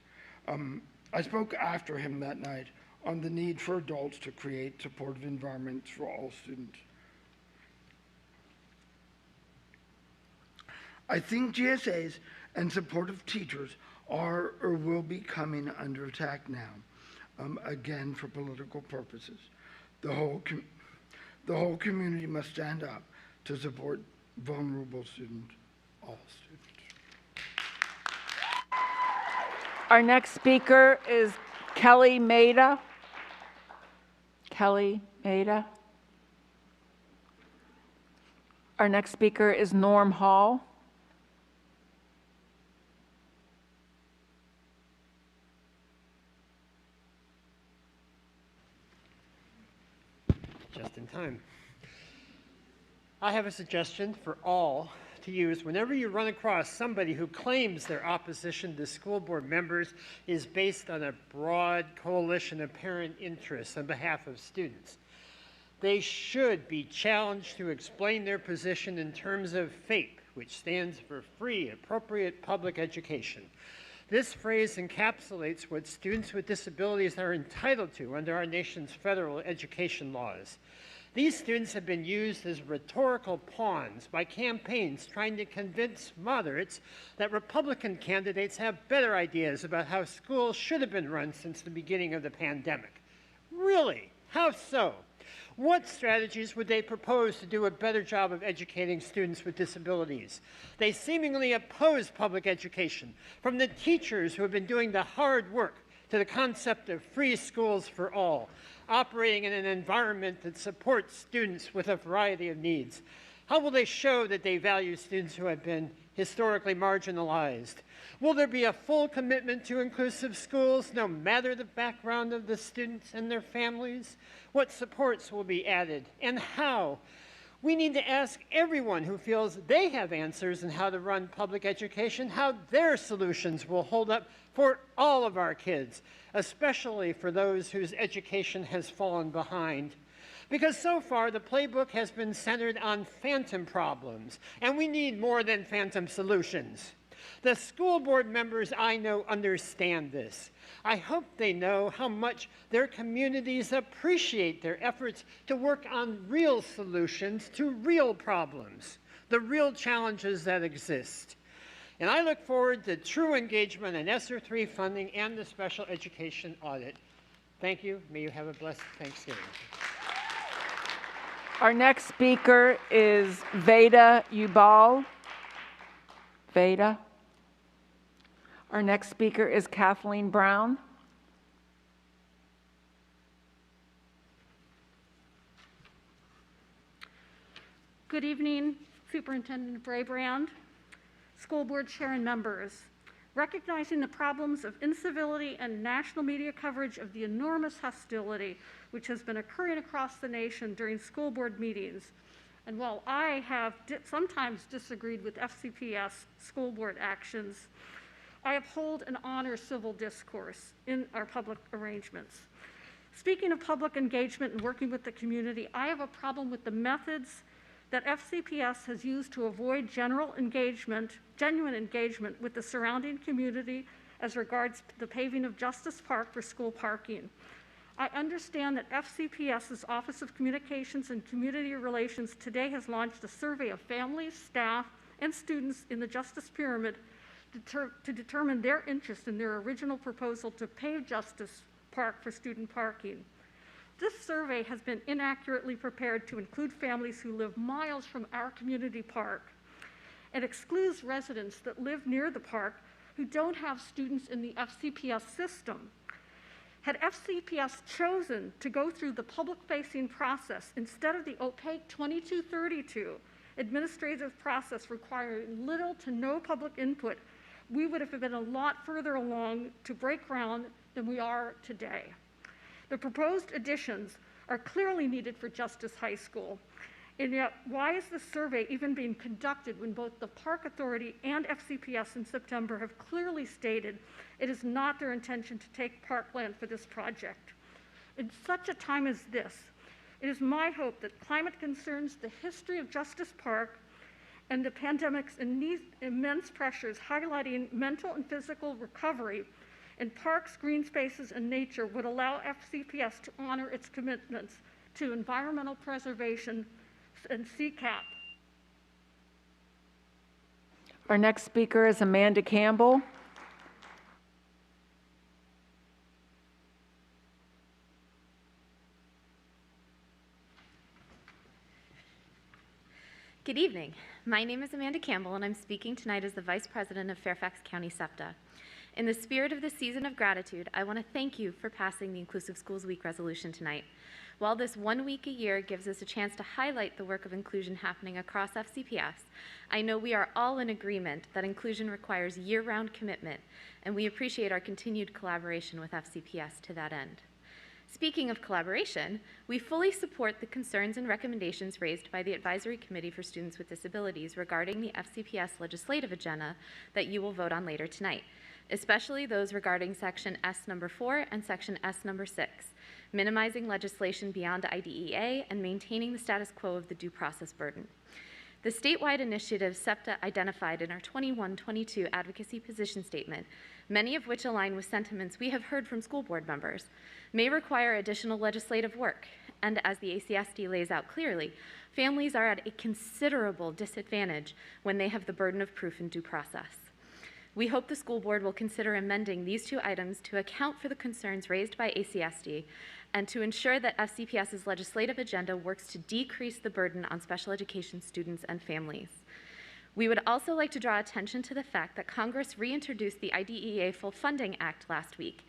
I spoke after him that night on the need for adults to create supportive environments for all students. I think GSAs and supportive teachers are or will be coming under attack now, again for political purposes. The whole community must stand up to support vulnerable students, all students. Our next speaker is Kelly Maida. Kelly Maida. Our next speaker is Norm Hall. Just in time. I have a suggestion for all to use whenever you run across somebody who claims their opposition to school board members is based on a broad coalition of parent interests on behalf of students. They should be challenged to explain their position in terms of FAPE, which stands for Free Appropriate Public Education. This phrase encapsulates what students with disabilities are entitled to under our nation's federal education laws. These students have been used as rhetorical pawns by campaigns trying to convince moderates that Republican candidates have better ideas about how schools should have been run since the beginning of the pandemic. Really? How so? What strategies would they propose to do a better job of educating students with disabilities? They seemingly oppose public education, from the teachers who have been doing the hard work to the concept of free schools for all, operating in an environment that supports students with a variety of needs. How will they show that they value students who have been historically marginalized? Will there be a full commitment to inclusive schools, no matter the background of the students and their families? What supports will be added, and how? We need to ask everyone who feels they have answers on how to run public education, how their solutions will hold up for all of our kids, especially for those whose education has fallen behind. Because so far, the playbook has been centered on phantom problems, and we need more than phantom solutions. The school board members I know understand this. I hope they know how much their communities appreciate their efforts to work on real solutions to real problems, the real challenges that exist. And I look forward to true engagement in ESSER 3 funding and the special education audit. Thank you. May you have a blessed Thanksgiving. Our next speaker is Veda Ubal. Veda. Our next speaker is Kathleen Brown. Good evening, Superintendent Brabrand, school board chair and members. Recognizing the problems of incivility and national media coverage of the enormous hostility which has been occurring across the nation during school board meetings, and while I have sometimes disagreed with FCPS school board actions, I uphold and honor civil discourse in our public arrangements. Speaking of public engagement and working with the community, I have a problem with the methods that FCPS has used to avoid genuine engagement with the surrounding community as regards the paving of Justice Park for school parking. I understand that FCPS's Office of Communications and Community Relations today has launched a survey of families, staff, and students in the Justice Pyramid to determine their interest in their original proposal to pave Justice Park for student parking. This survey has been inaccurately prepared to include families who live miles from our community park and excludes residents that live near the park who don't have students in the FCPS system. Had FCPS chosen to go through the public-facing process instead of the opaque 2232 administrative process requiring little to no public input, we would have been a lot further along to break ground than we are today. The proposed additions are clearly needed for Justice High School, And yet, why is this survey even being conducted when both the Park Authority and FCPS in September have clearly stated it is not their intention to take parkland for this project? In such a time as this, it is my hope that climate concerns, the history of Justice Park, and the pandemic's immense pressures highlighting mental and physical recovery in parks, green spaces, and nature would allow FCPS to honor its commitments to environmental preservation and CCAP. Our next speaker is Amanda Campbell. Good evening. My name is Amanda Campbell, and I'm speaking tonight as the Vice President of Fairfax County SEPTA. In the spirit of the season of gratitude, I want to thank you for passing the Inclusive Schools Week resolution tonight. While this 1 week a year gives us a chance to highlight the work of inclusion happening across FCPS, I know we are all in agreement that inclusion requires year-round commitment, and we appreciate our continued collaboration with FCPS to that end. Speaking of collaboration, we fully support the concerns and recommendations raised by the Advisory Committee for Students with Disabilities regarding the FCPS legislative agenda that you will vote on later tonight, especially those regarding Section S number 4 and Section S number 6, minimizing legislation beyond IDEA and maintaining the status quo of the due process burden. The statewide initiatives SEPTA identified in our 21-22 advocacy position statement, many of which align with sentiments we have heard from school board members, may require additional legislative work, and as the ACSD lays out clearly, families are at a considerable disadvantage when they have the burden of proof in due process. We hope the school board will consider amending these two items to account for the concerns raised by ACSD and to ensure that FCPS's legislative agenda works to decrease the burden on special education students and families. We would also like to draw attention to the fact that Congress reintroduced the IDEA Full Funding Act last week.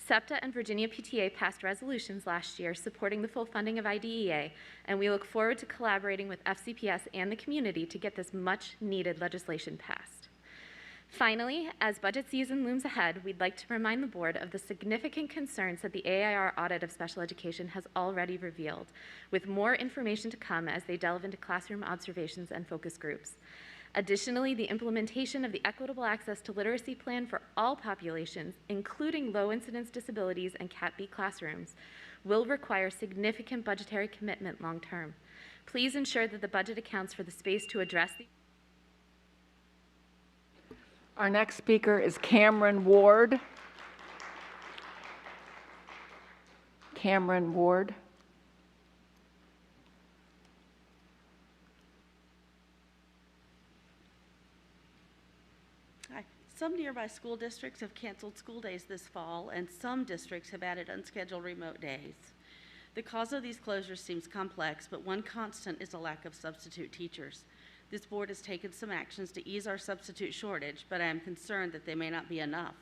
SEPTA and Virginia PTA passed resolutions last year supporting the full funding of IDEA, and we look forward to collaborating with FCPS and the community to get this much-needed legislation passed. Finally, as budget season looms ahead, we'd like to remind the board of the significant concerns that the AIR audit of special education has already revealed, with more information to come as they delve into classroom observations and focus groups. Additionally, the implementation of the Equitable Access to Literacy Plan for all populations, including low-incidence disabilities and Cat B classrooms, will require significant budgetary commitment long-term. Please ensure that the budget accounts for the space to address the Our next speaker is Cameron Ward. Cameron Ward. Hi. Some nearby school districts have canceled school days this fall, and some districts have added unscheduled remote days. The cause of these closures seems complex, but one constant is a lack of substitute teachers. This board has taken some actions to ease our substitute shortage, but I am concerned that they may not be enough.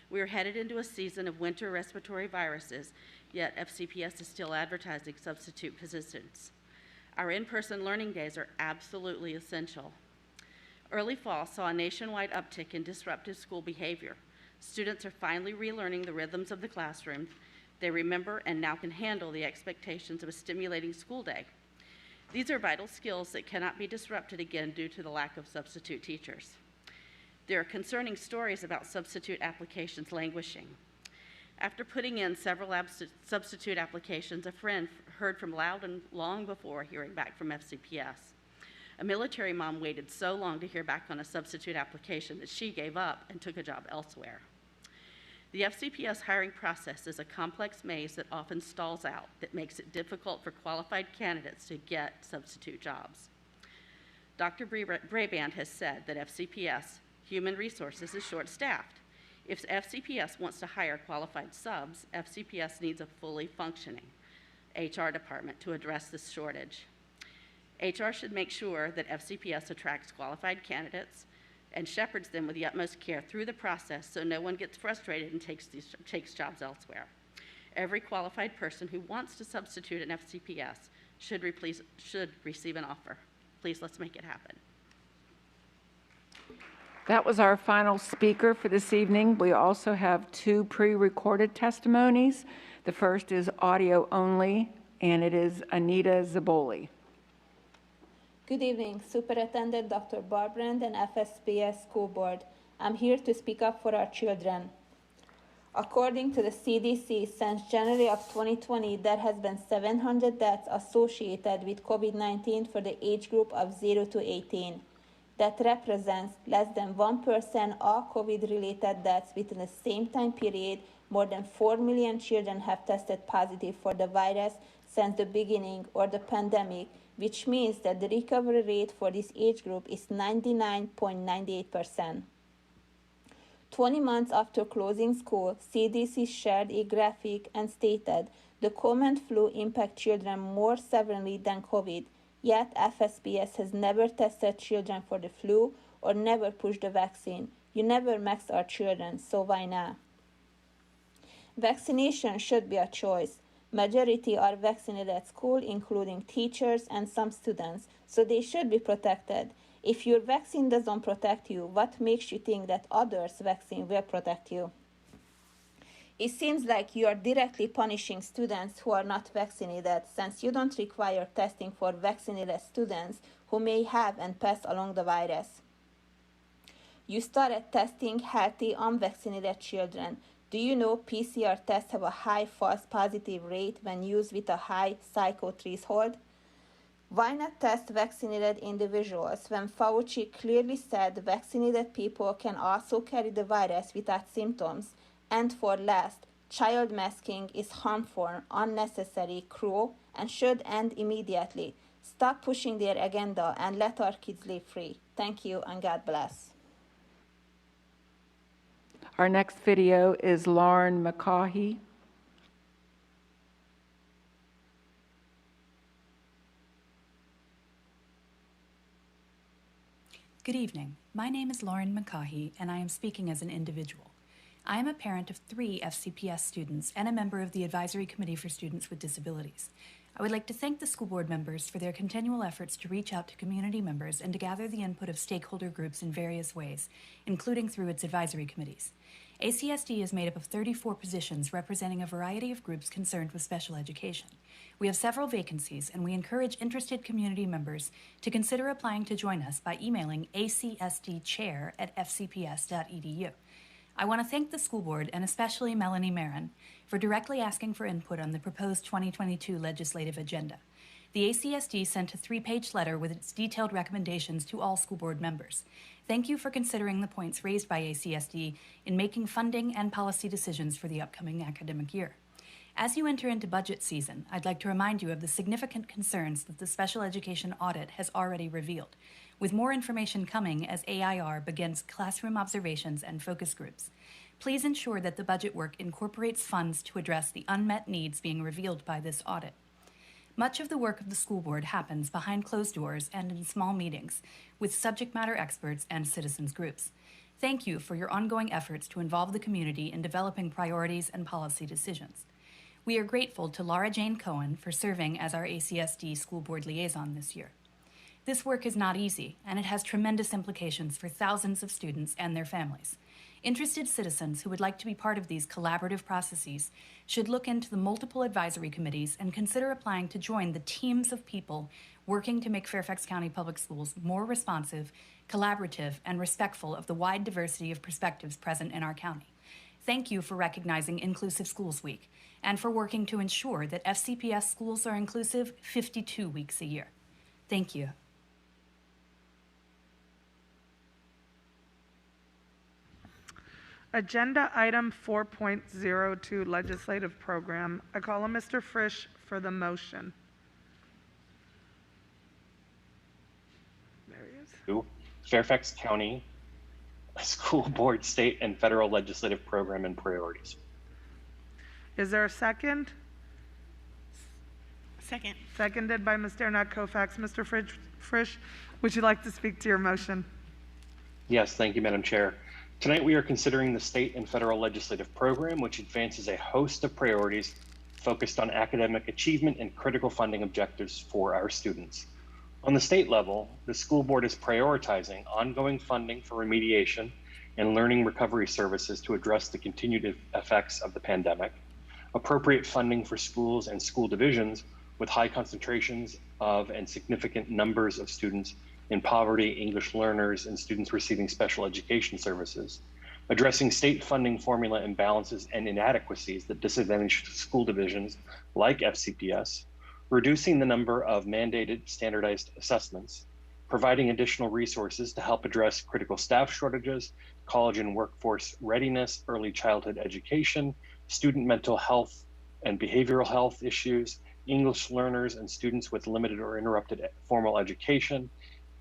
We are headed into a season of winter respiratory viruses, yet FCPS is still advertising substitute positions. Our in-person learning days are absolutely essential. Early fall saw a nationwide uptick in disruptive school behavior. Students are finally relearning the rhythms of the classroom. They remember and now can handle the expectations of a stimulating school day. These are vital skills that cannot be disrupted again due to the lack of substitute teachers. There are concerning stories about substitute applications languishing. After putting in several substitute applications, a friend heard from Loudon long before hearing back from FCPS. A military mom waited so long to hear back on a substitute application that she gave up and took a job elsewhere. The FCPS hiring process is a complex maze that often stalls out, that makes it difficult for qualified candidates to get substitute jobs. Dr. Braband has said that FCPS Human Resources is short-staffed. If FCPS wants to hire qualified subs, FCPS needs a fully functioning HR department to address this shortage. HR should make sure that FCPS attracts qualified candidates and shepherds them with the utmost care through the process so no one gets frustrated and takes jobs elsewhere. Every qualified person who wants to substitute an FCPS should receive an offer. Please, let's make it happen. That was our final speaker for this evening. We also have two pre-recorded testimonies. The first is audio only, and it is Anita Zaboli. Good evening, Superintendent Dr. Barbrand and FSPS School Board. I'm here to speak up for our children. According to the CDC, since January of 2020, there has been 700 deaths associated with COVID-19 for the age group of 0 to 18. That represents less than 1% all COVID-related deaths within the same time period. More than 4 million children have tested positive for the virus since the beginning of the pandemic, which means that the recovery rate for this age group is 99.98%. 20 months after closing school, CDC shared a graphic and stated the common flu impacts children more severely than COVID, yet FSPS has never tested children for the flu or never pushed the vaccine. You never max our children, so why now? Vaccination should be a choice. Majority are vaccinated at school, including teachers and some students, so they should be protected. If your vaccine doesn't protect you, what makes you think that others' vaccine will protect you? It seems like you are directly punishing students who are not vaccinated, since you don't require testing for vaccinated students who may have and pass along the virus. You started testing healthy, unvaccinated children. Do you know PCR tests have a high false positive rate when used with a high psycho threshold? Why not test vaccinated individuals when Fauci clearly said vaccinated people can also carry the virus without symptoms? And for last, child masking is harmful, unnecessary, cruel, and should end immediately. Stop pushing their agenda and let our kids live free. Thank you and God bless. Our next video is Lauren McCaughey. Good evening. My name is Lauren McCaughey, and I am speaking as an individual. I am a parent of 3 FCPS students and a member of the Advisory Committee for Students with Disabilities. I would like to thank the school board members for their continual efforts to reach out to community members and to gather the input of stakeholder groups in various ways, including through its advisory committees. ACSD is made up of 34 positions representing a variety of groups concerned with special education. We have several vacancies, and we encourage interested community members to consider applying to join us by emailing acsdchair@fcps.edu. I want to thank the school board, and especially Melanie Marin, for directly asking for input on the proposed 2022 legislative agenda. The ACSD sent a 3-page letter with its detailed recommendations to all school board members. Thank you for considering the points raised by ACSD in making funding and policy decisions for the upcoming academic year. As you enter into budget season, I'd like to remind you of the significant concerns that the special education audit has already revealed, with more information coming as AIR begins classroom observations and focus groups. Please ensure that the budget work incorporates funds to address the unmet needs being revealed by this audit. Much of the work of the school board happens behind closed doors and in small meetings with subject matter experts and citizens groups. Thank you for your ongoing efforts to involve the community in developing priorities and policy decisions. We are grateful to Laura Jane Cohen for serving as our ACSD school board liaison this year. This work is not easy, and it has tremendous implications for thousands of students and their families. Interested citizens who would like to be part of these collaborative processes should look into the multiple advisory committees and consider applying to join the teams of people working to make Fairfax County Public Schools more responsive, collaborative, and respectful of the wide diversity of perspectives present in our county. Thank you for recognizing Inclusive Schools Week and for working to ensure that FCPS schools are inclusive 52 weeks a year. Thank you. Agenda item 4.02 legislative program. I call on Mr. Frisch for the motion. There he is. Fairfax County School Board state and federal legislative program and priorities. Is there a second? Second. Seconded by Ms. Dernak Kofax. Mr. Frisch, would you like to speak to your motion? Yes, thank you, Madam Chair. Tonight we are considering the state and federal legislative program, which advances a host of priorities focused on academic achievement and critical funding objectives for our students. On the state level, the school board is prioritizing ongoing funding for remediation and learning recovery services to address the continued effects of the pandemic, appropriate funding for schools and school divisions with high concentrations of and significant numbers of students in poverty, English learners, and students receiving special education services, addressing state funding formula imbalances and inadequacies that disadvantage school divisions like FCPS, reducing the number of mandated standardized assessments, providing additional resources to help address critical staff shortages, college and workforce readiness, early childhood education, student mental health and behavioral health issues, English learners and students with limited or interrupted formal education.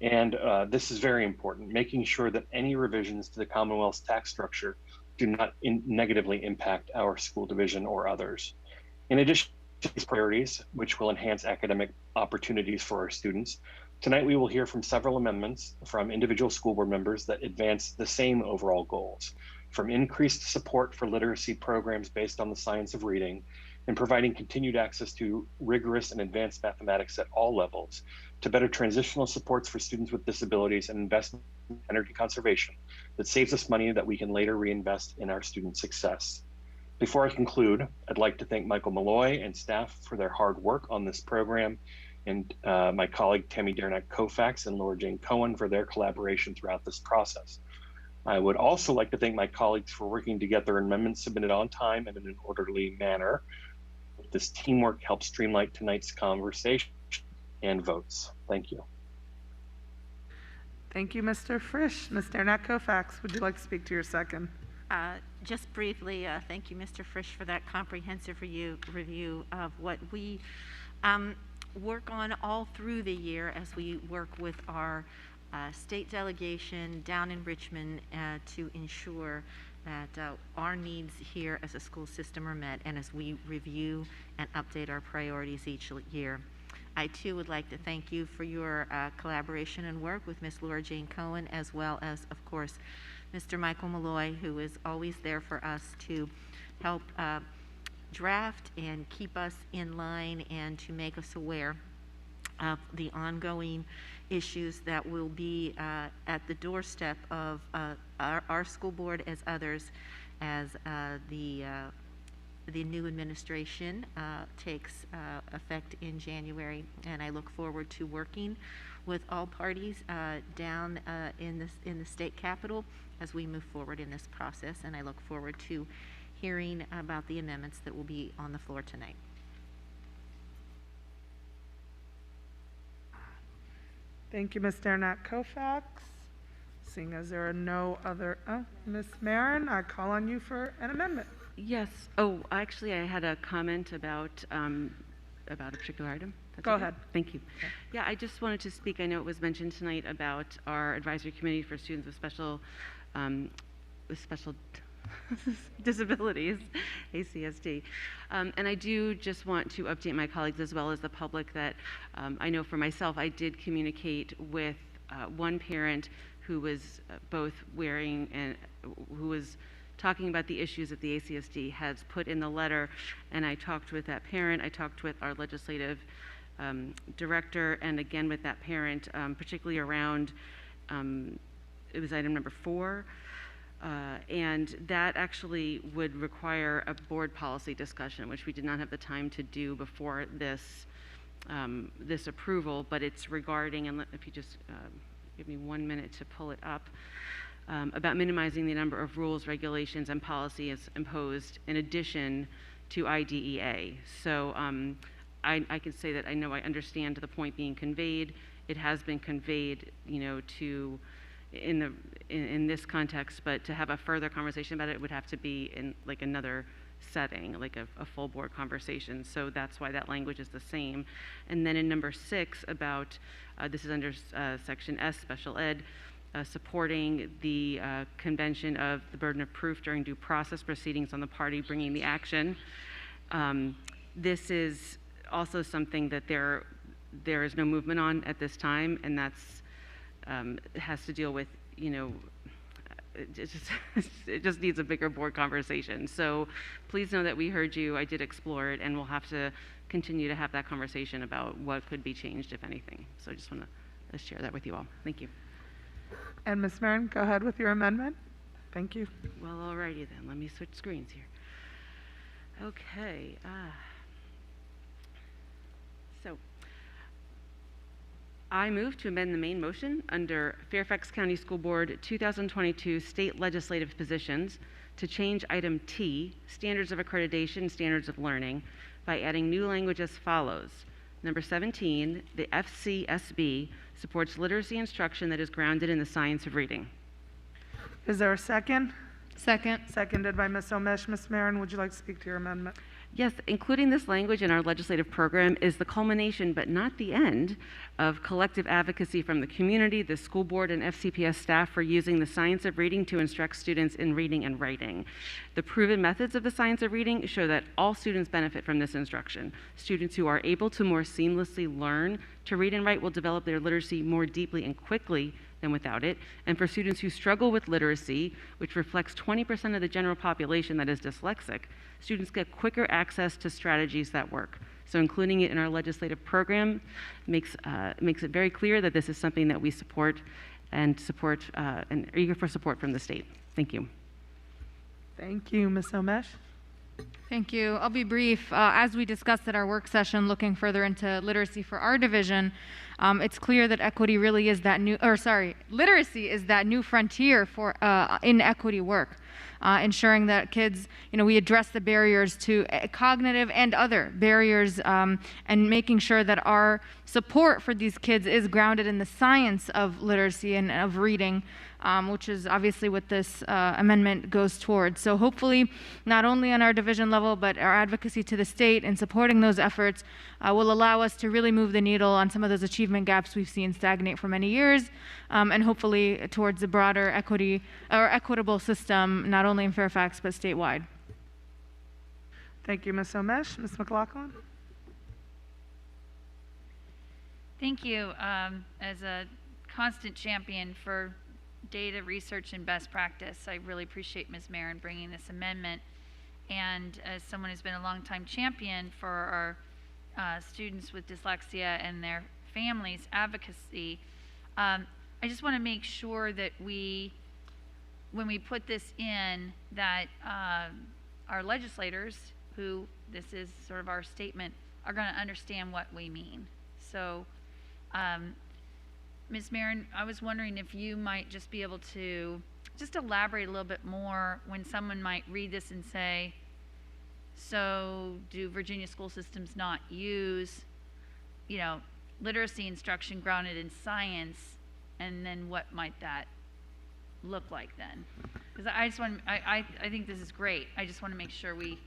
And this is very important, making sure that any revisions to the Commonwealth's tax structure do not negatively impact our school division or others. In addition to these priorities, which will enhance academic opportunities for our students, tonight we will hear from several amendments from individual school board members that advance the same overall goals, from increased support for literacy programs based on the science of reading, and providing continued access to rigorous and advanced mathematics at all levels, to better transitional supports for students with disabilities and investment in energy conservation that saves us money that we can later reinvest in our student success. Before I conclude, I'd like to thank Michael Malloy and staff for their hard work on this program, and my colleague Tammy Dernack-Koufax and Laura Jane Cohen for their collaboration throughout this process. I would also like to thank my colleagues for working to get their amendments submitted on time and in an orderly manner. This teamwork helps streamline tonight's conversation and votes. Thank you. Thank you, Mr. Frisch. Ms. Dernack-Koufax, would you like to speak to your second? Just briefly, thank you, Mr. Frisch, for that comprehensive review of what we work on all through the year as we work with our state delegation down in Richmond to ensure that our needs here as a school system are met, and as we review and update our priorities each year. I too would like to thank you for your collaboration and work with Ms. Laura Jane Cohen, as well as, of course, Mr. Michael Malloy, who is always there for us to help draft and keep us in line and to make us aware of the ongoing issues that will be at the doorstep of our school board as others, as the new administration takes effect in January. And I look forward to working with all parties down in the state capitol as we move forward in this process. And I look forward to hearing about the amendments that will be on the floor tonight. Thank you, Ms. Dernack-Koufax. Seeing as there are no other, Ms. Marin, I call on you for an amendment. Yes. Oh, actually, I had a comment about a particular item. That's Go okay? ahead. Thank you. Okay. Yeah, I just wanted to speak. I know it was mentioned tonight about our advisory committee for students with special disabilities, ACSD. And I do just want to update my colleagues as well as the public that I know for myself, I did communicate with one parent who was both wearing and who was talking about the issues that the ACSD has put in the letter. And I talked with that parent. I talked with our legislative director, and again with that parent, particularly around, it was item number 4. And that actually would require a board policy discussion, which we did not have the time to do before this this approval, but it's regarding, and if you just give me 1 minute to pull it up, about minimizing the number of rules, regulations, and policies imposed in addition to IDEA. So I can say that I know I understand the point being conveyed. It has been conveyed, you know, to in this context, but to have a further conversation about it would have to be in like another setting, like a full board conversation. So that's why that language is the same. And then in number 6 about, this is under section S, special ed, supporting the convention of the burden of proof during due process proceedings on the party bringing the action. This is also something that there is no movement on at this time, and that's it has to deal with, you know, it just needs a bigger board conversation. So please know that we heard you. I did explore it, and we'll have to continue to have that conversation about what could be changed, if anything. So I just want to share that with you all. Thank you. And Ms. Marin, go ahead with your amendment. Thank you. Well, alrighty then. Let me switch screens here. Okay. I move to amend the main motion under Fairfax County School Board 2022 state legislative positions to change item T, standards of accreditation, standards of learning, by adding new language as follows. Number 17, the FCSB supports literacy instruction that is grounded in the science of reading. Is there a second? Second. Seconded by Ms. Omesh. Ms. Marin, would you like to speak to your amendment? Yes, including this language in our legislative program is the culmination, but not the end, of collective advocacy from the community, the school board, and FCPS staff for using the science of reading to instruct students in reading and writing. The proven methods of the science of reading show that all students benefit from this instruction. Students who are able to more seamlessly learn to read and write will develop their literacy more deeply and quickly than without it. And for students who struggle with literacy, which reflects 20% of the general population that is dyslexic, students get quicker access to strategies that work. So including it in our legislative program makes it very clear that this is something that we support and are eager for support from the state. Thank you. Thank you, Ms. Omesh. Thank you. I'll be brief. As we discussed at our work session looking further into literacy for our division, it's clear that literacy is that new frontier for in equity work. Ensuring that kids, we address the barriers to cognitive and other barriers, and making sure that our support for these kids is grounded in the science of literacy and of reading, which is obviously what this amendment goes towards. So hopefully, not only on our division level, but our advocacy to the state in supporting those efforts will allow us to really move the needle on some of those achievement gaps we've seen stagnate for many years, and hopefully towards a broader equitable system, not only in Fairfax, but statewide. Thank you, Ms. Omesh. Ms. McLaughlin? Thank you. As a constant champion for data research and best practice, I really appreciate Ms. Marin bringing this amendment. And as someone who's been a longtime champion for our students with dyslexia and their families' advocacy, I just want to make sure that when we put this in, that our legislators, who this is sort of our statement, are going to understand what we mean. So, Ms. Marin, I was wondering if you might just be able to just elaborate a little bit more when someone might read this and say, so do Virginia school systems not use, literacy instruction grounded in science, and then what might that look like then? Because I think this is great. I just want to make sure we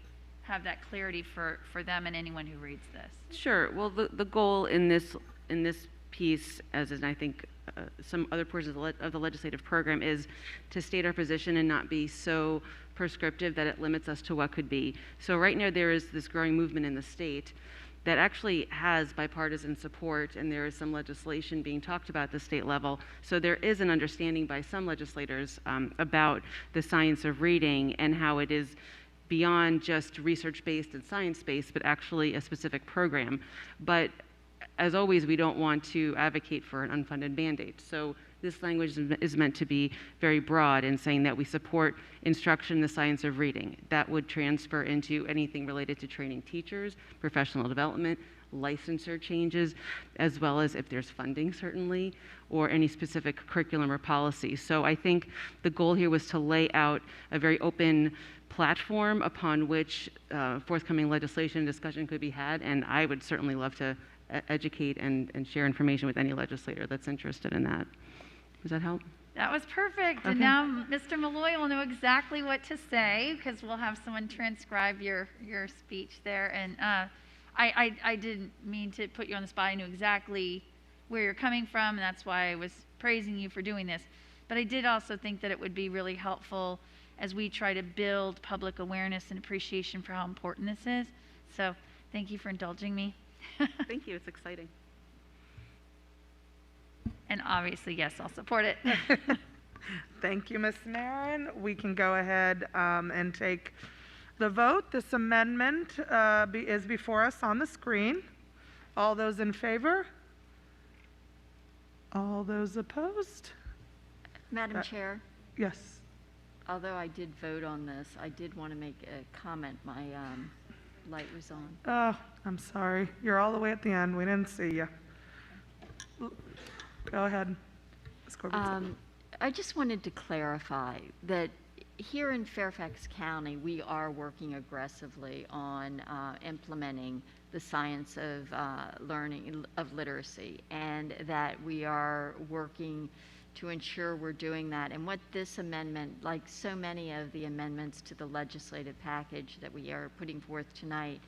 have that clarity for them and anyone who reads this. Sure. Well, the goal in this piece, as in I think some other portions of the legislative program, is to state our position and not be so prescriptive that it limits us to what could be. So right now there is this growing movement in the state that actually has bipartisan support, and there is some legislation being talked about at the state level. So there is an understanding by some legislators about the science of reading and how it is beyond just research-based and science-based, but actually a specific program. But as always, we don't want to advocate for an unfunded mandate. So this language is meant to be very broad in saying that we support instruction in the science of reading. That would transfer into anything related to training teachers, professional development, licensure changes, as well as if there's funding, certainly, or any specific curriculum or policy. So I think the goal here was to lay out a very open platform upon which forthcoming legislation and discussion could be had, and I would certainly love to educate and share information with any legislator that's interested in that. Does that help? That was perfect. Okay. And now Mr. Malloy will know exactly what to say, because we'll have someone transcribe your speech there. And I didn't mean to put you on the spot. I knew exactly where you're coming from, and that's why I was praising you for doing this. But I did also think that it would be really helpful as we try to build public awareness and appreciation for how important this is. So thank you for indulging me. Thank you. It's exciting. And obviously, yes, I'll support it. Thank you, Ms. Marin. We can go ahead and take the vote. This amendment is before us on the screen. All those in favor? All those opposed? Madam Chair, Yes. although I did vote on this, I did want to make a comment. My light was on. Oh, I'm sorry. You're all the way at the end. We didn't see you. Go ahead, Ms. Corbett. I just wanted to clarify that here in Fairfax County, we are working aggressively on implementing the science of learning, of literacy, and that we are working to ensure we're doing that. And what this amendment, like so many of the amendments to the legislative package that we are putting forth tonight,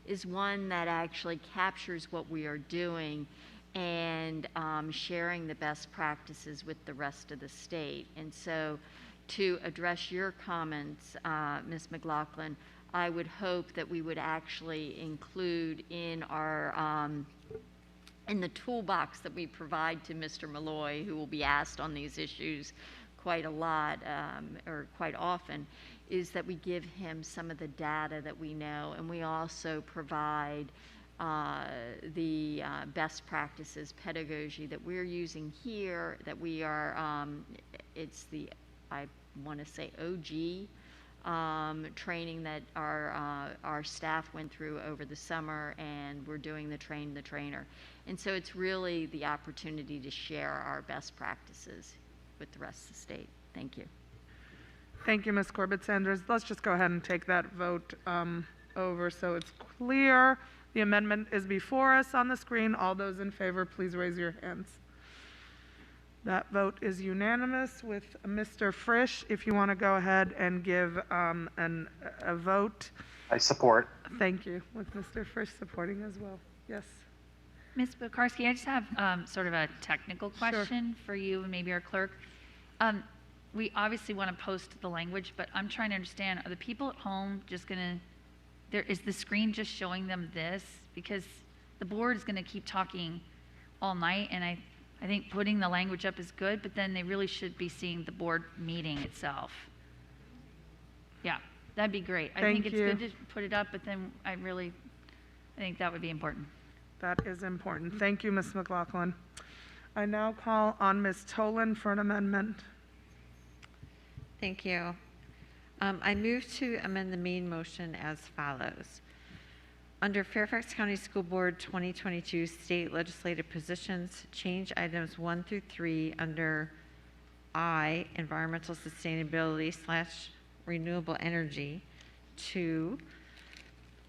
is one that actually captures what we are doing and sharing the best practices with the rest of the state. And so to address your comments, Ms. McLaughlin, I would hope that we would actually include in our in the toolbox that we provide to Mr. Malloy, who will be asked on these issues quite a lot or quite often, is that we give him some of the data that we know, and we also provide the best practices pedagogy that we're using here, that we are, it's the, I want to say OG training that our staff went through over the summer, and we're doing the train the trainer. And so it's really the opportunity to share our best practices with the rest of the state. Thank you. Thank you, Ms. Corbett Sanders. Let's just go ahead and take that vote over so it's clear. The amendment is before us on the screen. All those in favor, please raise your hands. That vote is unanimous with Mr. Frisch. If you want to go ahead and give a vote. I support. Thank you, with Mr. Frisch supporting as well. Yes. Ms. Bukarski, I just have sort of a technical question for you and maybe our clerk. We obviously want to post the language, but I'm trying to understand, are the people at home just going to, is the screen just showing them this? Because the board is going to keep talking all night, and I think putting the language up is good, but then they really should be seeing the board meeting itself. Yeah, that'd be great. I think it's good to put it up, but then I think that would be important. That is important. Thank you, Ms. McLaughlin. I now call on Ms. Tolan for an amendment. Thank you. I move to amend the main motion as follows. Under Fairfax County School Board 2022 state legislative positions, change items 1 through 3 under I, environmental sustainability / renewable energy, to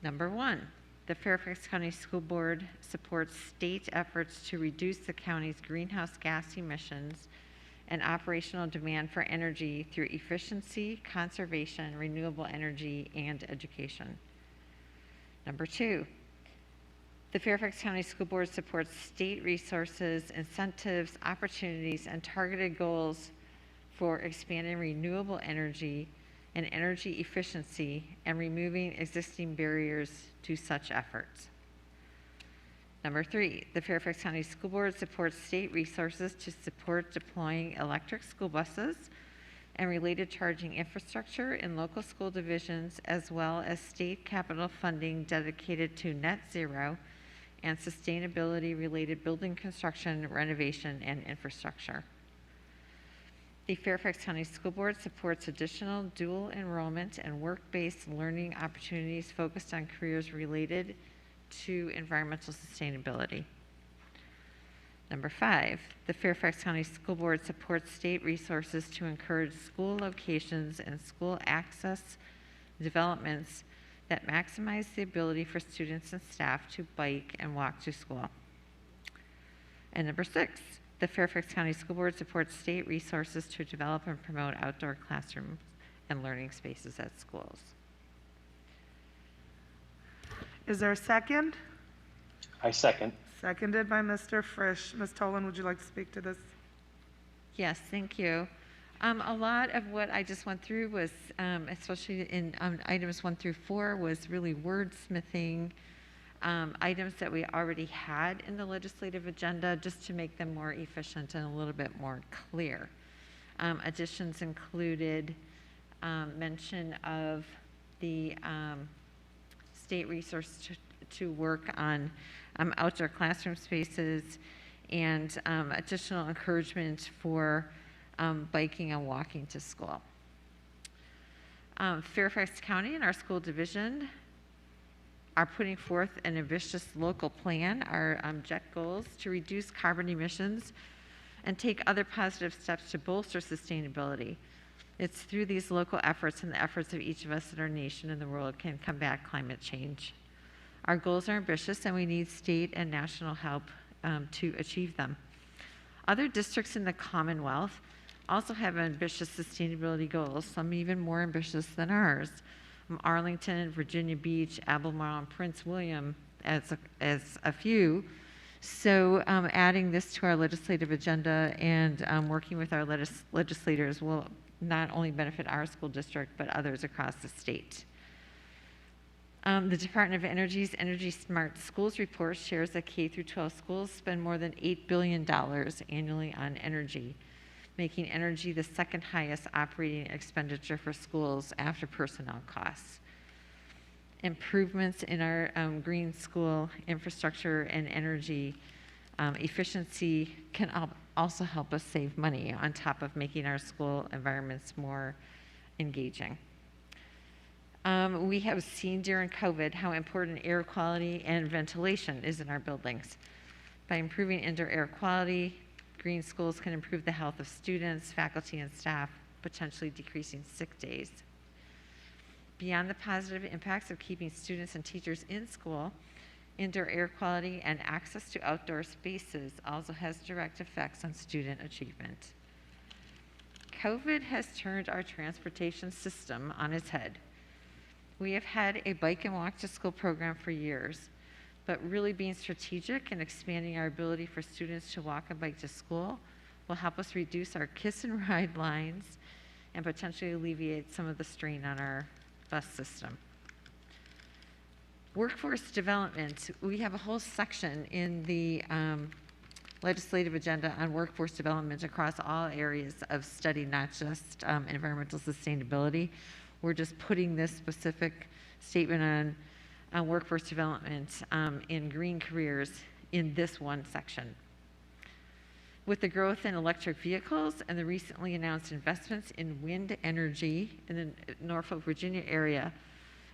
number 1. The Fairfax County School Board supports state efforts to reduce the county's greenhouse gas emissions and operational demand for energy through efficiency, conservation, renewable energy, and education. Number 2, the Fairfax County School Board supports state resources, incentives, opportunities, and targeted goals for expanding renewable energy and energy efficiency and removing existing barriers to such efforts. Number 3, the Fairfax County School Board supports state resources to support deploying electric school buses and related charging infrastructure in local school divisions, as well as state capital funding dedicated to net zero and sustainability-related building construction, renovation, and infrastructure. The Fairfax County School Board supports additional dual enrollment and work-based learning opportunities focused on careers related to environmental sustainability. Number 5, the Fairfax County School Board supports state resources to encourage school locations and school access developments that maximize the ability for students and staff to bike and walk to school. And number 6, the Fairfax County School Board supports state resources to develop and promote outdoor classrooms and learning spaces at schools. Is there a second? I second. Seconded by Mr. Frisch. Ms. Tolan, would you like to speak to this? Yes, thank you. A lot of what I just went through was, especially in items 1 through 4, was really wordsmithing items that we already had in the legislative agenda just to make them more efficient and a little bit more clear. Additions included mention of the state resource to work on outdoor classroom spaces and additional encouragement for biking and walking to school. Fairfax County and our school division are putting forth an ambitious local plan, our JET goals, to reduce carbon emissions and take other positive steps to bolster sustainability. It's through these local efforts and the efforts of each of us that our nation and the world can combat climate change. Our goals are ambitious and we need state and national help to achieve them. Other districts in the Commonwealth also have ambitious sustainability goals, some even more ambitious than ours. Arlington, Virginia Beach, Albemarle, and Prince William as a few. So adding this to our legislative agenda and working with our legislators will not only benefit our school district, but others across the state. The Department of Energy's Energy Smart Schools report shares that K-12 schools spend more than $8 billion annually on energy, making energy the second highest operating expenditure for schools after personnel costs. Improvements in our green school infrastructure and energy efficiency can also help us save money on top of making our school environments more engaging. We have seen during COVID how important air quality and ventilation is in our buildings. By improving indoor air quality, green schools can improve the health of students, faculty, and staff, potentially decreasing sick days. Beyond the positive impacts of keeping students and teachers in school, indoor air quality and access to outdoor spaces also has direct effects on student achievement. COVID has turned our transportation system on its head. We have had a bike and walk to school program for years, but really being strategic and expanding our ability for students to walk and bike to school will help us reduce our kiss and ride lines and potentially alleviate some of the strain on our bus system. Workforce development, we have a whole section in the legislative agenda on workforce development across all areas of study, not just environmental sustainability. We're just putting this specific statement on workforce development in green careers in this one section. With the growth in electric vehicles and the recently announced investments in wind energy in the Norfolk, Virginia area,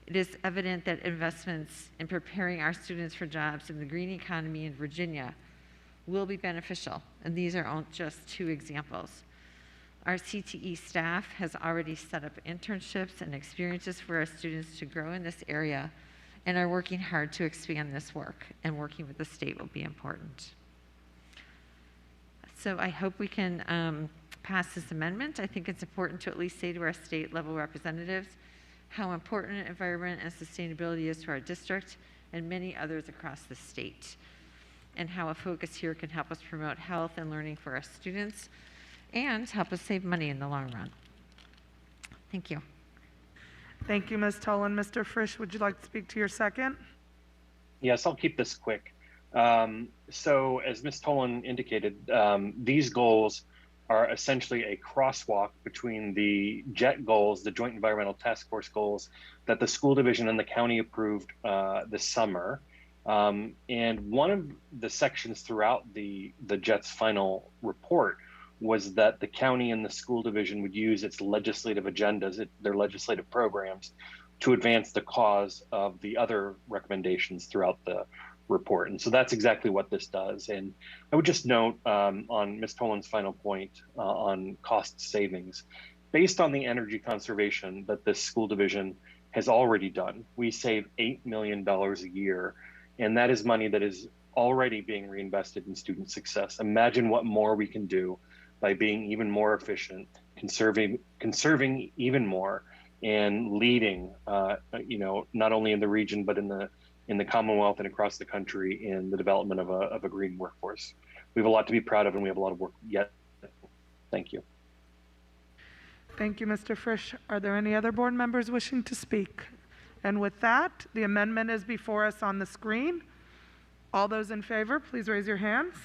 it is evident that investments in preparing our students for jobs in the green economy in Virginia will be beneficial, and these are just two examples. Our CTE staff has already set up internships and experiences for our students to grow in this area and are working hard to expand this work, and working with the state will be important. So I hope we can pass this amendment. I think it's important to at least say to our state level representatives how important environment and sustainability is to our district and many others across the state, and how a focus here can help us promote health and learning for our students and help us save money in the long run. Thank you. Thank you, Ms. Tolan. Mr. Frisch, would you like to speak to your second? Yes, I'll keep this quick. So as Ms. Tolan indicated, these goals are essentially a crosswalk between the JET goals, the Joint Environmental Task Force goals, that the school division and the county approved this summer. And one of the sections throughout the JET's final report was that the county and the school division would use its legislative agendas, their legislative programs, to advance the cause of the other recommendations throughout the report. And so that's exactly what this does. And I would just note on Ms. Tolan's final point on cost savings, based on the energy conservation that this school division has already done, we save $8 million a year. And that is money that is already being reinvested in student success. Imagine what more we can do by being even more efficient, conserving even more, and leading, not only in the region, but in the Commonwealth and across the country in the development of a green workforce. We have a lot to be proud of, and we have a lot of work yet. Thank you. Thank you, Mr. Frisch. Are there any other board members wishing to speak? And with that, the amendment is before us on the screen. All those in favor, please raise your hands.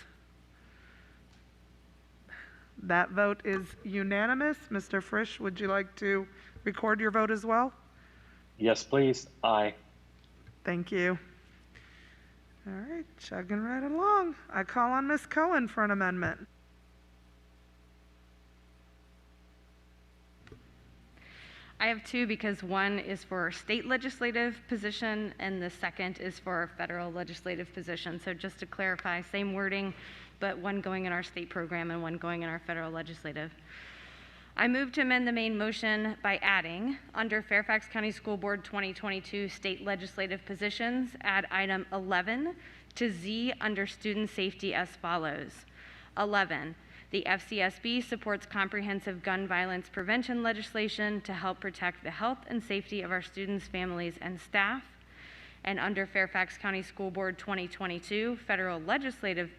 That vote is unanimous. Mr. Frisch, would you like to record your vote as well? Yes, please. Aye. Thank you. All right, chugging right along. I call on Ms. Cohen for an amendment. I have two, because one is for state legislative position and the second is for federal legislative position. So just to clarify, same wording, but one going in our state program and one going in our federal legislative. I move to amend the main motion by adding, under Fairfax County School Board 2022 state legislative positions, add item 11 to Z under student safety as follows. 11, the FCSB supports comprehensive gun violence prevention legislation to help protect the health and safety of our students, families, and staff. And under Fairfax County School Board 2022 federal legislative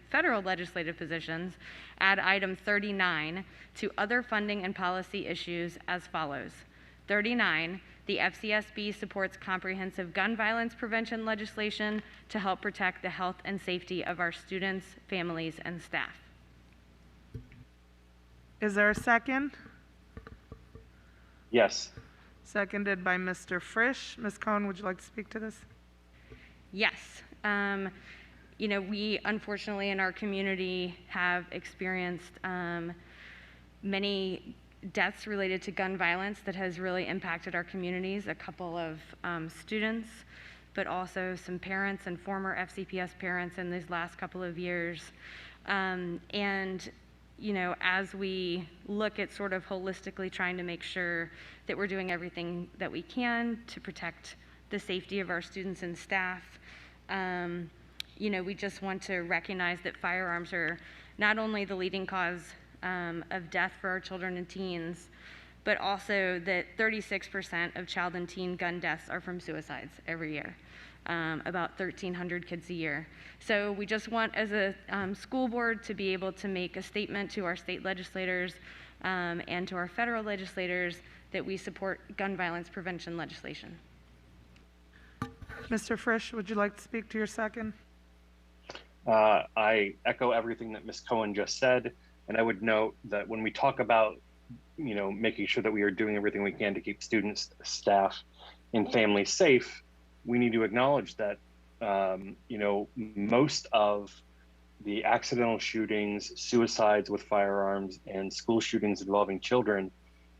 positions, add item 39 to other funding and policy issues as follows. 39, the FCSB supports comprehensive gun violence prevention legislation to help protect the health and safety of our students, families, and staff. Is there a second? Yes. Seconded by Mr. Frisch. Ms. Cohen, would you like to speak to this? Yes. You know, we unfortunately in our community have experienced many deaths related to gun violence that has really impacted our communities. A couple of students, but also some parents and former FCPS parents in these last couple of years. And you know, as we look at sort of holistically trying to make sure that we're doing everything that we can to protect the safety of our students and staff, you know, we just want to recognize that firearms are not only the leading cause of death for our children and teens, but also that 36% of child and teen gun deaths are from suicides every year. About 1,300 kids a year. So we just want, as a school board, to be able to make a statement to our state legislators and to our federal legislators that we support gun violence prevention legislation. Mr. Frisch, would you like to speak to your second? I echo everything that Ms. Cohen just said, and I would note that when we talk about, you know, making sure that we are doing everything we can to keep students, staff, and families safe, we need to acknowledge that, you know, most of the accidental shootings, suicides with firearms, and school shootings involving children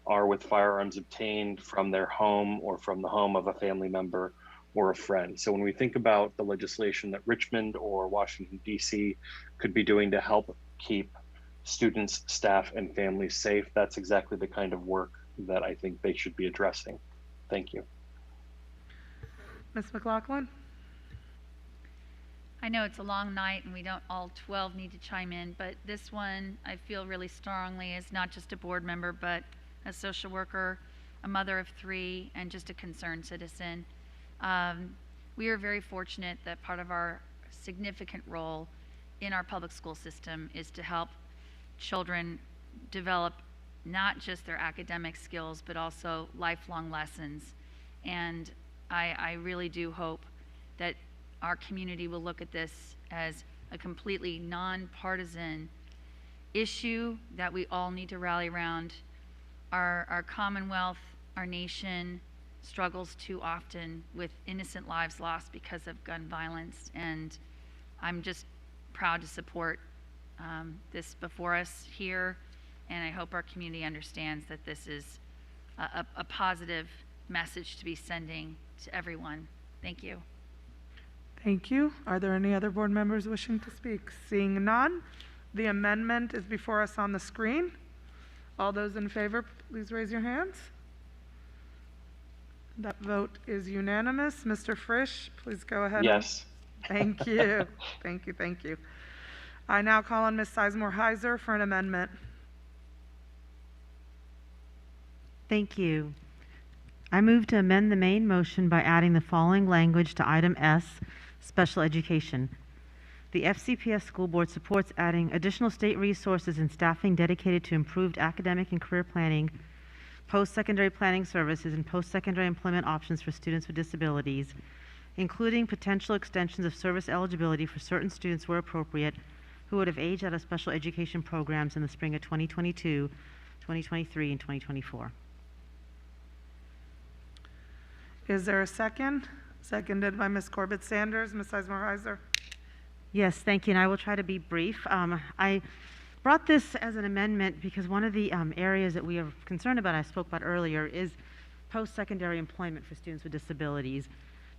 are with firearms obtained from their home or from the home of a family member or a friend. So when we think about the legislation that Richmond or Washington, D.C. could be doing to help keep students, staff, and families safe, that's exactly the kind of work that I think they should be addressing. Thank you. Ms. McLaughlin? I know it's a long night and we don't all 12 need to chime in, but this one I feel really strongly as not just a board member, but a social worker, a mother of 3, and just a concerned citizen. We are very fortunate that part of our significant role in our public school system is to help children develop not just their academic skills, but also lifelong lessons. And I really do hope that our community will look at this as a completely nonpartisan issue that we all need to rally around. Our Commonwealth, our nation struggles too often with innocent lives lost because of gun violence, and I'm just proud to support this before us here, and I hope our community understands that this is a positive message to be sending to everyone. Thank you. Thank you. Are there any other board members wishing to speak? Seeing none, the amendment is before us on the screen. All those in favor, please raise your hands. That vote is unanimous. Mr. Frisch, please go ahead. Yes. Thank you. Thank you. Thank you. I now call on Ms. Sizemore-Heiser for an amendment. Thank you. I move to amend the main motion by adding the following language to item S, special education. The FCPS School Board supports adding additional state resources and staffing dedicated to improved academic and career planning, post-secondary planning services, and post-secondary employment options for students with disabilities, including potential extensions of service eligibility for certain students where appropriate who would have aged out of special education programs in the spring of 2022, 2023, and 2024. Is there a second? Seconded by Ms. Corbett Sanders. Ms. Sizemore-Heiser. Yes, thank you, and I will try to be brief. I brought this as an amendment because one of the areas that we are concerned about, I spoke about earlier, is post-secondary employment for students with disabilities.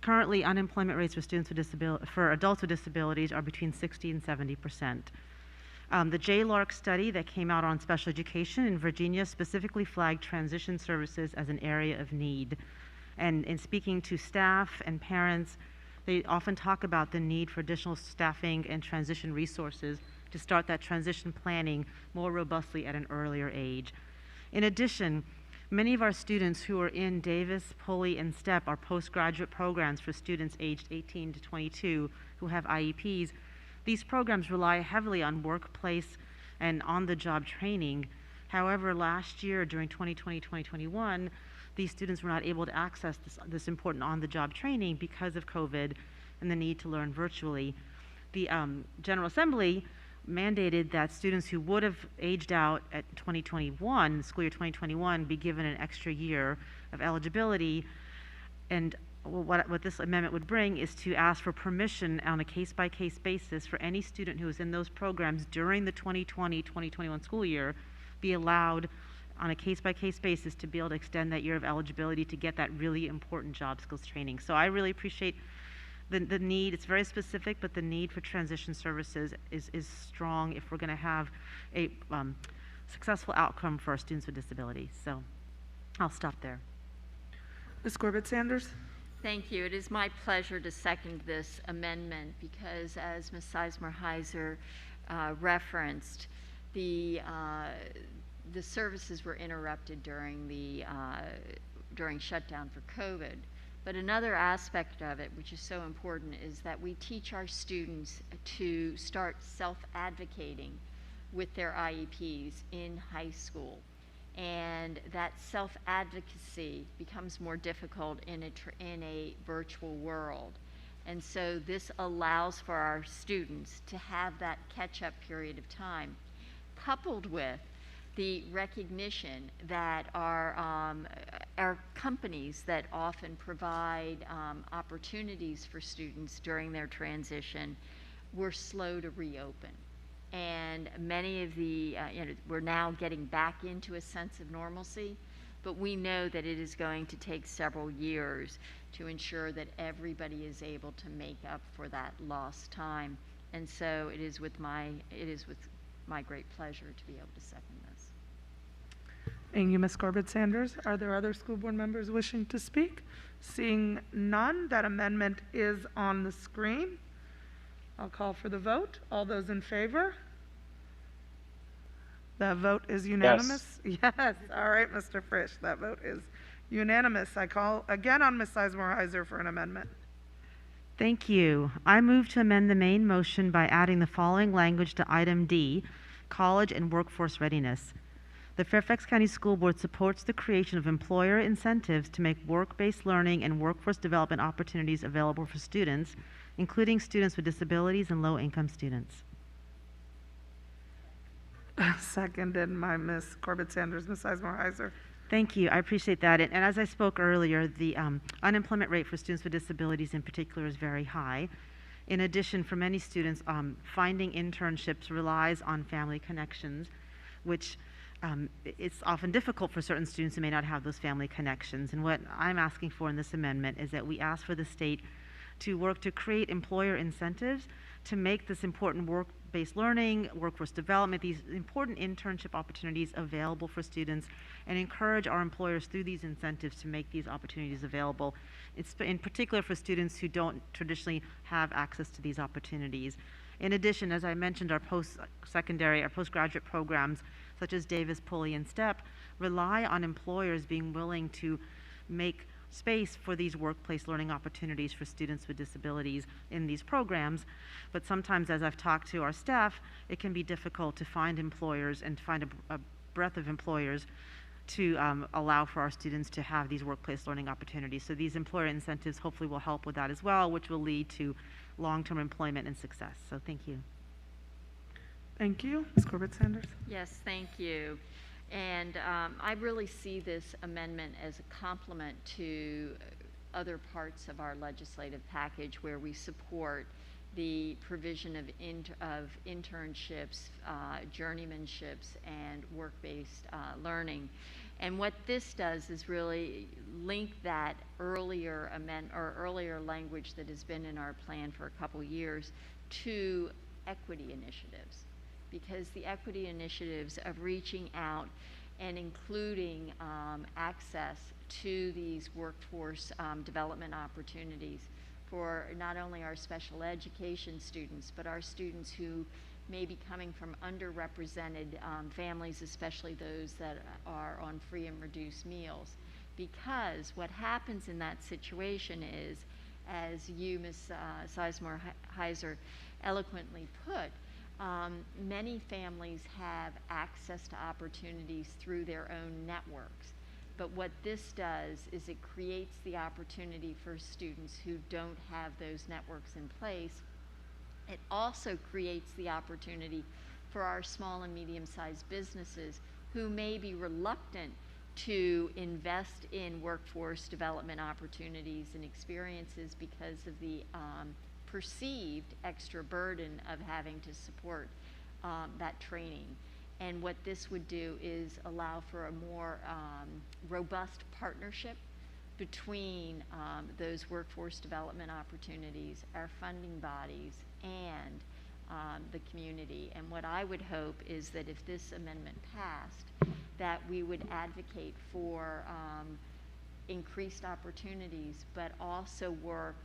Currently, unemployment rates for adults with disabilities are between 60 and 70%. The JLARC study that came out on special education in Virginia specifically flagged transition services as an area of need. And in speaking to staff and parents, they often talk about the need for additional staffing and transition resources to start that transition planning more robustly at an earlier age. In addition, many of our students who are in Davis, Pulley, and STEP are postgraduate programs for students aged 18 to 22 who have IEPs. These programs rely heavily on workplace and on-the-job training. However, last year during 2020-2021, these students were not able to access this important on-the-job training because of COVID and the need to learn virtually. The General Assembly mandated that students who would have aged out at 2021, school year 2021, be given an extra year of eligibility. And what this amendment would bring is to ask for permission on a case-by-case basis for any student who is in those programs during the 2020-2021 school year be allowed on a case-by-case basis to be able to extend that year of eligibility to get that really important job skills training. So I really appreciate the need. It's very specific, but the need for transition services is strong if we're going to have a successful outcome for our students with disabilities. So I'll stop there. Ms. Corbett-Sanders. Thank you. It is my pleasure to second this amendment because, as Ms. Sizemore-Heiser referenced, the services were interrupted during shutdown for COVID. But another aspect of it, which is so important, is that we teach our students to start self-advocating with their IEPs in high school. And that self-advocacy becomes more difficult in a virtual world. And so this allows for our students to have that catch-up period of time, coupled with the recognition that our companies that often provide opportunities for students during their transition were slow to reopen. And many of the, we're now getting back into a sense of normalcy, but we know that it is going to take several years to ensure that everybody is able to make up for that lost time. And so it is with my great pleasure to be able to second this. Thank you, Ms. Corbett-Sanders. Are there other school board members wishing to speak? Seeing none, that amendment is on the screen. I'll call for the vote. All those in favor? That vote is unanimous? Yes. All right, Mr. Frisch, that vote is unanimous. I call again on Ms. Sizemore-Heiser for an amendment. Thank you. I move to amend the main motion by adding the following language to item D, college and workforce readiness. The Fairfax County School Board supports the creation of employer incentives to make work-based learning and workforce development opportunities available for students, including students with disabilities and low-income students. Seconded by Ms. Corbett-Sanders. Ms. Sizemore-Heiser. Thank you. I appreciate that. And as I spoke earlier, the unemployment rate for students with disabilities in particular is very high. In addition, for many students, finding internships relies on family connections, which it's often difficult for certain students who may not have those family connections. And what I'm asking for in this amendment is that we ask for the state to work to create employer incentives to make this important work-based learning, workforce development, these important internship opportunities available for students, and encourage our employers through these incentives to make these opportunities available. It's in particular for students who don't traditionally have access to these opportunities. In addition, as I mentioned, our post-secondary, our postgraduate programs, such as Davis, Pulley, and STEP, rely on employers being willing to make space for these workplace learning opportunities for students with disabilities in these programs. But sometimes, as I've talked to our staff, it can be difficult to find employers and to find a breadth of employers to allow for our students to have these workplace learning opportunities. So these employer incentives hopefully will help with that as well, which will lead to long-term employment and success. So thank you. Thank you. Ms. Corbett-Sanders. Yes, thank you. And I really see this amendment as a complement to other parts of our legislative package where we support the provision of internships, journeymanships, and work-based learning. And what this does is really link that earlier language that has been in our plan for a couple years to equity initiatives. because the equity initiatives of reaching out and including access to these workforce development opportunities for not only our special education students, but our students who may be coming from underrepresented families, especially those that are on free and reduced meals. Because what happens in that situation is, as you, Ms. Sizemore-Heiser, eloquently put, many families have access to opportunities through their own networks. But what this does is it creates the opportunity for students who don't have those networks in place. It also creates the opportunity for our small and medium-sized businesses who may be reluctant to invest in workforce development opportunities and experiences because of the perceived extra burden of having to support that training. And what this would do is allow for a more robust partnership between those workforce development opportunities, our funding bodies, and the community. And what I would hope is that if this amendment passed, that we would advocate for increased opportunities, but also work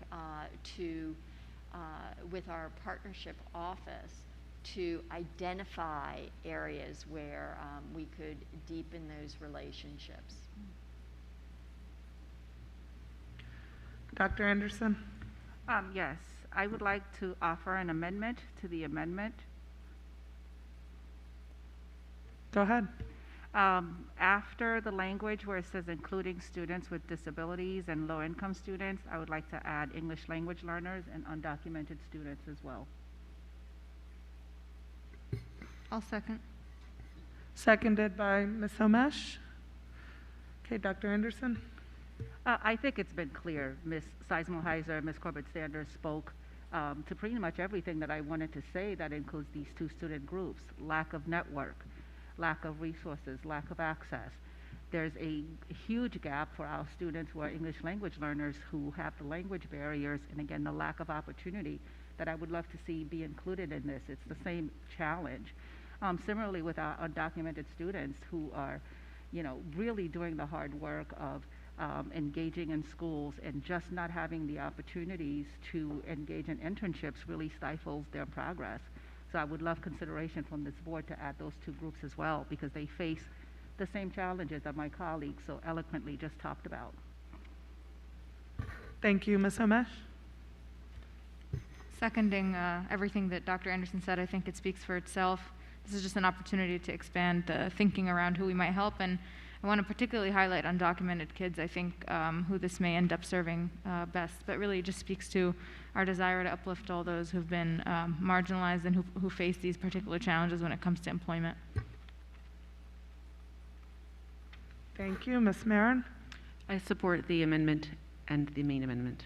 with our partnership office to identify areas where we could deepen those relationships. Dr. Anderson? Yes, I would like to offer an amendment to the amendment. Go ahead. After the language where it says including students with disabilities and low-income students, I would like to add English language learners and undocumented students as well. I'll second. Seconded by Ms. Homesh. Okay, Dr. Anderson? I think it's been clear. Ms. Sizemore-Heiser, Ms. Corbett-Sanders spoke to pretty much everything that I wanted to say that includes these two student groups: lack of network, lack of resources, lack of access. There's a huge gap for our students who are English language learners who have the language barriers and, again, the lack of opportunity that I would love to see be included in this. It's the same challenge. Similarly with our undocumented students who are, really doing the hard work of engaging in schools and just not having the opportunities to engage in internships really stifles their progress. So I would love consideration from this board to add those two groups as well, because they face the same challenges that my colleagues so eloquently just talked about. Thank you, Ms. Homesh. Seconding everything that Dr. Anderson said, I think it speaks for itself. This is just an opportunity to expand the thinking around who we might help, and I want to particularly highlight undocumented kids, I think, who this may end up serving best, but really it just speaks to our desire to uplift all those who've been marginalized and who face these particular challenges when it comes to employment. Thank you. Ms. Marin? I support the amendment and the main amendment.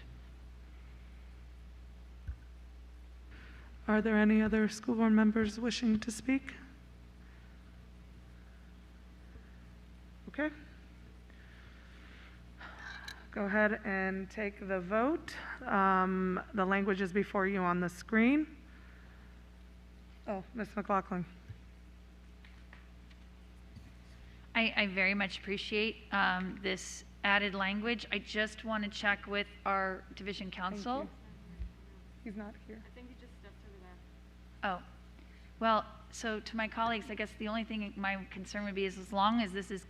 Are there any other school board members wishing to speak? Okay. Go ahead and take the vote. The language is before you on the screen. Oh, Ms. McLaughlin. I very much appreciate this added language. I just want to check with our division counsel. He's not here. I think he just stepped over there. Oh, well, so to my colleagues, I guess the only thing my concern would be is as long as this is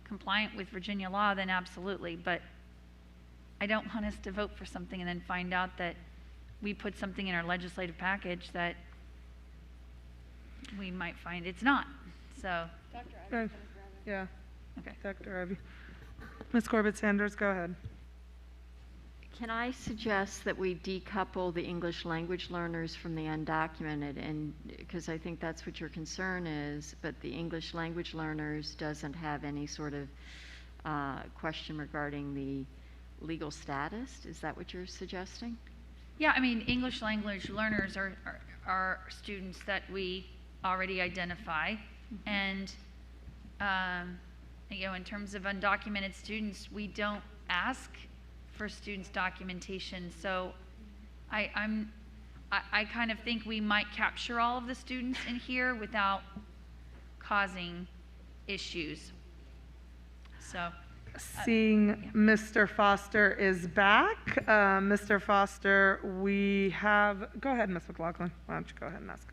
compliant with Virginia law, then absolutely. But I don't want us to vote for something and then find out that we put something in our legislative package that we might find it's not. So. Dr. Yeah. Okay. Dr. Ivey. Ms. Corbett-Sanders, go ahead. Can I suggest that we decouple the English language learners from the undocumented, and because I think that's what your concern is, but the English language learners doesn't have any sort of question regarding the legal status? Is that what you're suggesting? Yeah, I mean, English language learners are students that we already identify, and in terms of undocumented students, we don't ask for students' documentation. So I'm I kind of think we might capture all of the students in here without causing issues. So. Seeing Mr. Foster is back. Mr. Foster, we have, go ahead, Ms. McLaughlin. Why don't you go ahead and ask?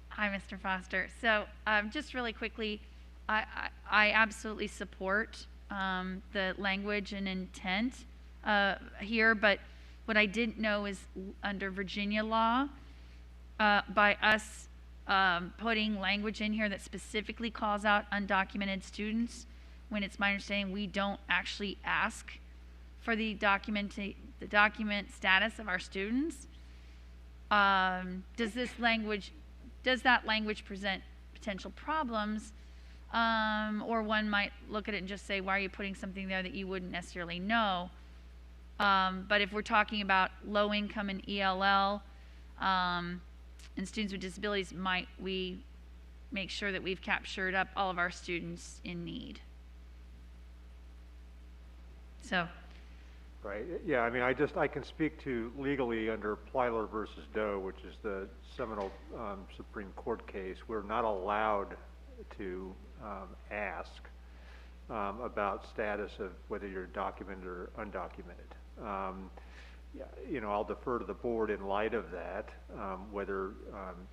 Hi, Mr. Foster. So just really quickly, I absolutely support the language and intent here, but what I didn't know is under Virginia law, by us putting language in here that specifically calls out undocumented students, when it's my understanding we don't actually ask for the document status of our students. Does that language present potential problems? Or one might look at it and just say, why are you putting something there that you wouldn't necessarily know? But if we're talking about low income and ELL and students with disabilities, might we make sure that we've captured up all of our students in need? So. Right. Yeah. I mean, I can speak to legally under Plyler versus Doe, which is the seminal Supreme Court case. We're not allowed to ask about status of whether you're documented or undocumented. You know, I'll defer to the board in light of that, whether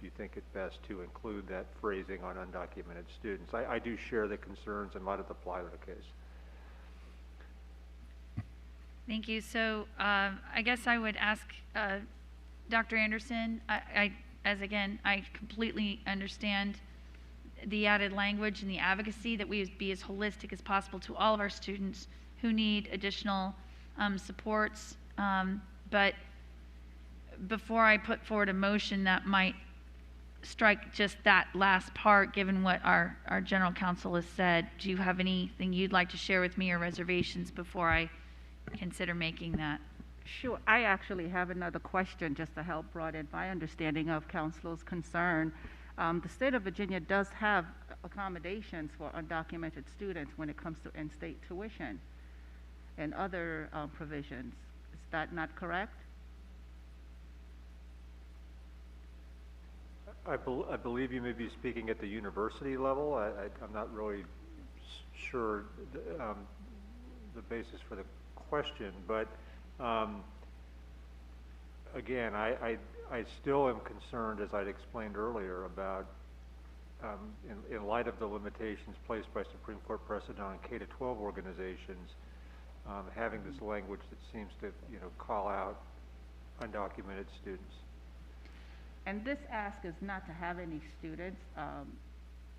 you think it best to include that phrasing on undocumented students. I do share the concerns in light of the Plyler case. Thank you. So I guess I would ask Dr. Anderson, I completely understand the added language and the advocacy that we be as holistic as possible to all of our students who need additional supports. But before I put forward a motion that might strike just that last part, given what our general counsel has said, do you have anything you'd like to share with me or reservations before I consider making that? Sure. I actually have another question just to help broaden my understanding of Council's concern. The state of Virginia does have accommodations for undocumented students when it comes to in-state tuition and other provisions. Is that not correct? I believe you may be speaking at the university level. I'm not really sure the basis for the question, but again, I still am concerned, as I'd explained earlier, about in light of the limitations placed by Supreme Court precedent on K-12 organizations, having this language that seems to call out undocumented students. And this ask is not to have any students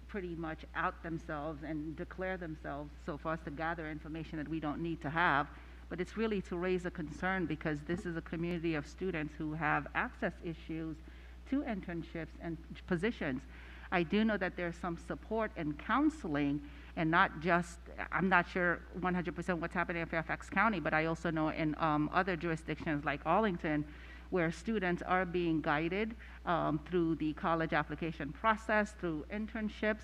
pretty much out themselves and declare themselves so far as to gather information that we don't need to have, but it's really to raise a concern because this is a community of students who have access issues to internships and positions. I do know that there's some support and counseling and not just, I'm not sure 100% what's happening in Fairfax County, but I also know in other jurisdictions like Arlington, where students are being guided through the college application process, through internships,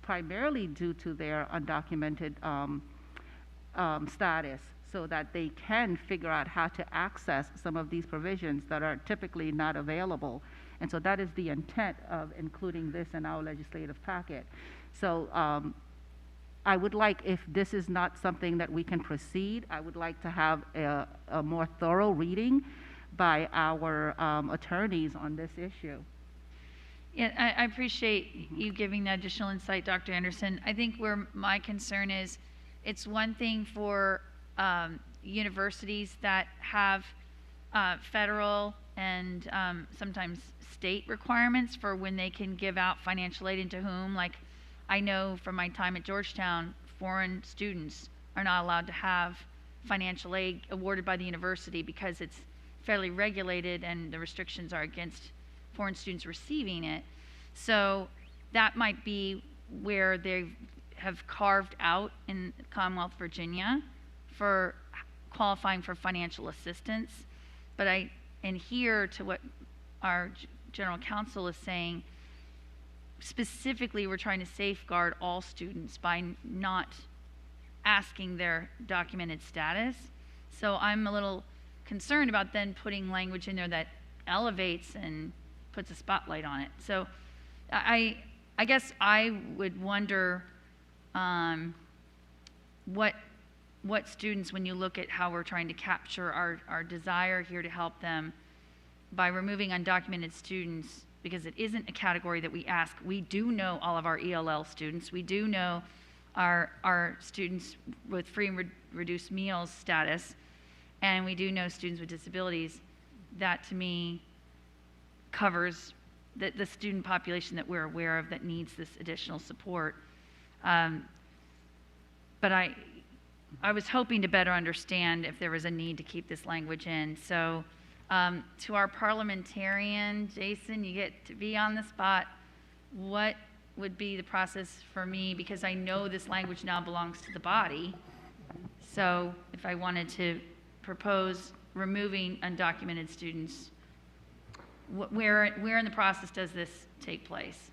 primarily due to their undocumented status, so that they can figure out how to access some of these provisions that are typically not available. And so that is the intent of including this in our legislative packet. So I would like, if this is not something that we can proceed, I would like to have a more thorough reading by our attorneys on this issue. Yeah, I appreciate you giving that additional insight, Dr. Anderson. I think where my concern is, it's one thing for universities that have federal and sometimes state requirements for when they can give out financial aid and to whom. Like I know from my time at Georgetown, foreign students are not allowed to have financial aid awarded by the university because it's fairly regulated and the restrictions are against foreign students receiving it. So that might be where they have carved out in Commonwealth Virginia for qualifying for financial assistance. But I adhere to what our general counsel is saying. Specifically, we're trying to safeguard all students by not asking their documented status. So I'm a little concerned about then putting language in there that elevates and puts a spotlight on it. So I guess I would wonder what students, when you look at how we're trying to capture our desire here to help them by removing undocumented students, because it isn't a category that we ask. We do know all of our ELL students. We do know our students with free and reduced meals status, and we do know students with disabilities. That, to me, covers the student population that we're aware of that needs this additional support. But I was hoping to better understand if there was a need to keep this language in. So to our parliamentarian, Jason, you get to be on the spot. What would be the process for me? Because I know this language now belongs to the body. So if I wanted to propose removing undocumented students, where in the process does this take place?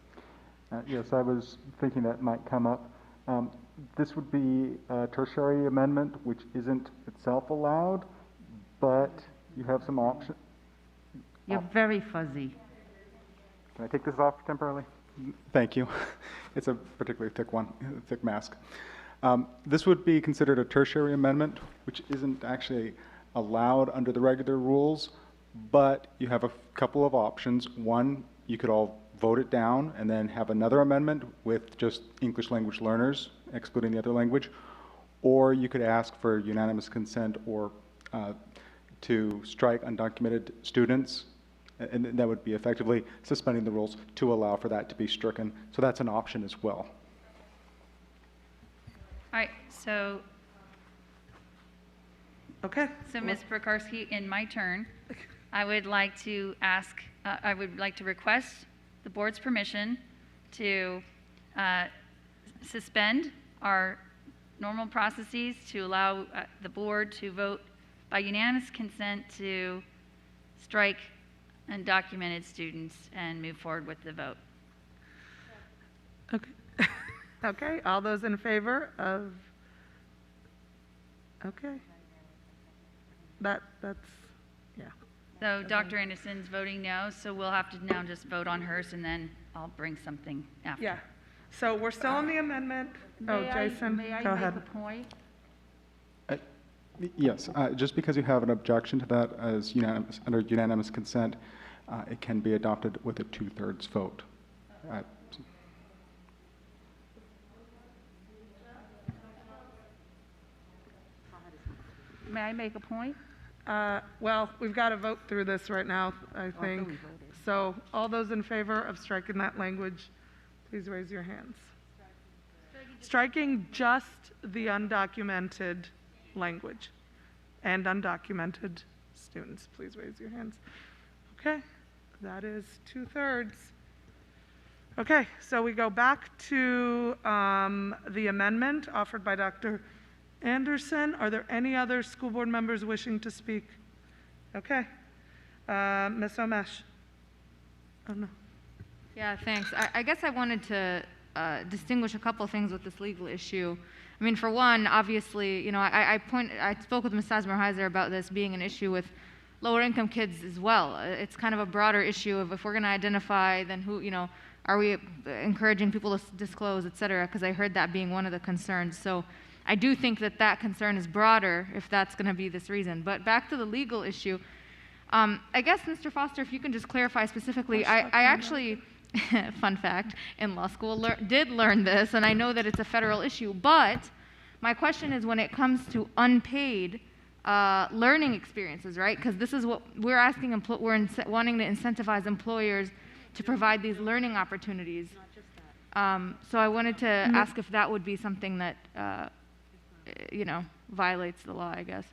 Yes, I was thinking that might come up. This would be a tertiary amendment, which isn't itself allowed, but you have some option. You're very fuzzy. Can I take this off temporarily? Thank you. It's a particularly thick mask. This would be considered a tertiary amendment, which isn't actually allowed under the regular rules, but you have a couple of options. One, you could all vote it down and then have another amendment with just English language learners, excluding the other language, or you could ask for unanimous consent or to strike undocumented students, and that would be effectively suspending the rules to allow for that to be stricken. So that's an option as well. All right, so. Okay. So Ms. Prokarski, in my turn, I would like to ask, I would like to request the board's permission to suspend our normal processes to allow the board to vote by unanimous consent to strike undocumented students and move forward with the vote. Okay. Okay, all those in favor of, okay. That's, yeah. So Dr. Anderson's voting no, so we'll have to now just vote on hers and then I'll bring something after. Yeah. So we're still on the amendment. Jason, may I go make ahead. a point? Yes, just because you have an objection to that as unanimous, under unanimous consent, it can be adopted with a 2/3 vote. May I make a point? Well, we've got to vote through this right now, I think. So all those in favor of striking that language, please raise your hands. Striking just the undocumented language and undocumented students, please raise your hands. Okay, that is 2/3. Okay, so we go back to the amendment offered by Dr. Anderson. Are there any other school board members wishing to speak? Okay. Ms. Omesh. Oh, no. Yeah, thanks. I guess I wanted to distinguish a couple of things with this legal issue. I mean, for one, obviously, you know, I spoke with Ms. Sizemore-Heiser about this being an issue with lower income kids as well. It's kind of a broader issue of if we're going to identify, then who, you know, are we encouraging people to disclose, et cetera, because I heard that being one of the concerns. So I do think that that concern is broader if that's going to be this reason. But back to the legal issue, I guess, Mr. Foster, if you can just clarify specifically, I actually, fun fact, in law school did learn this, and I know that it's a federal issue, but my question is when it comes to unpaid learning experiences, right? Because this is what we're asking, we're wanting to incentivize employers to provide these learning opportunities. So I wanted to ask if that would be something that, you know, violates the law, I guess.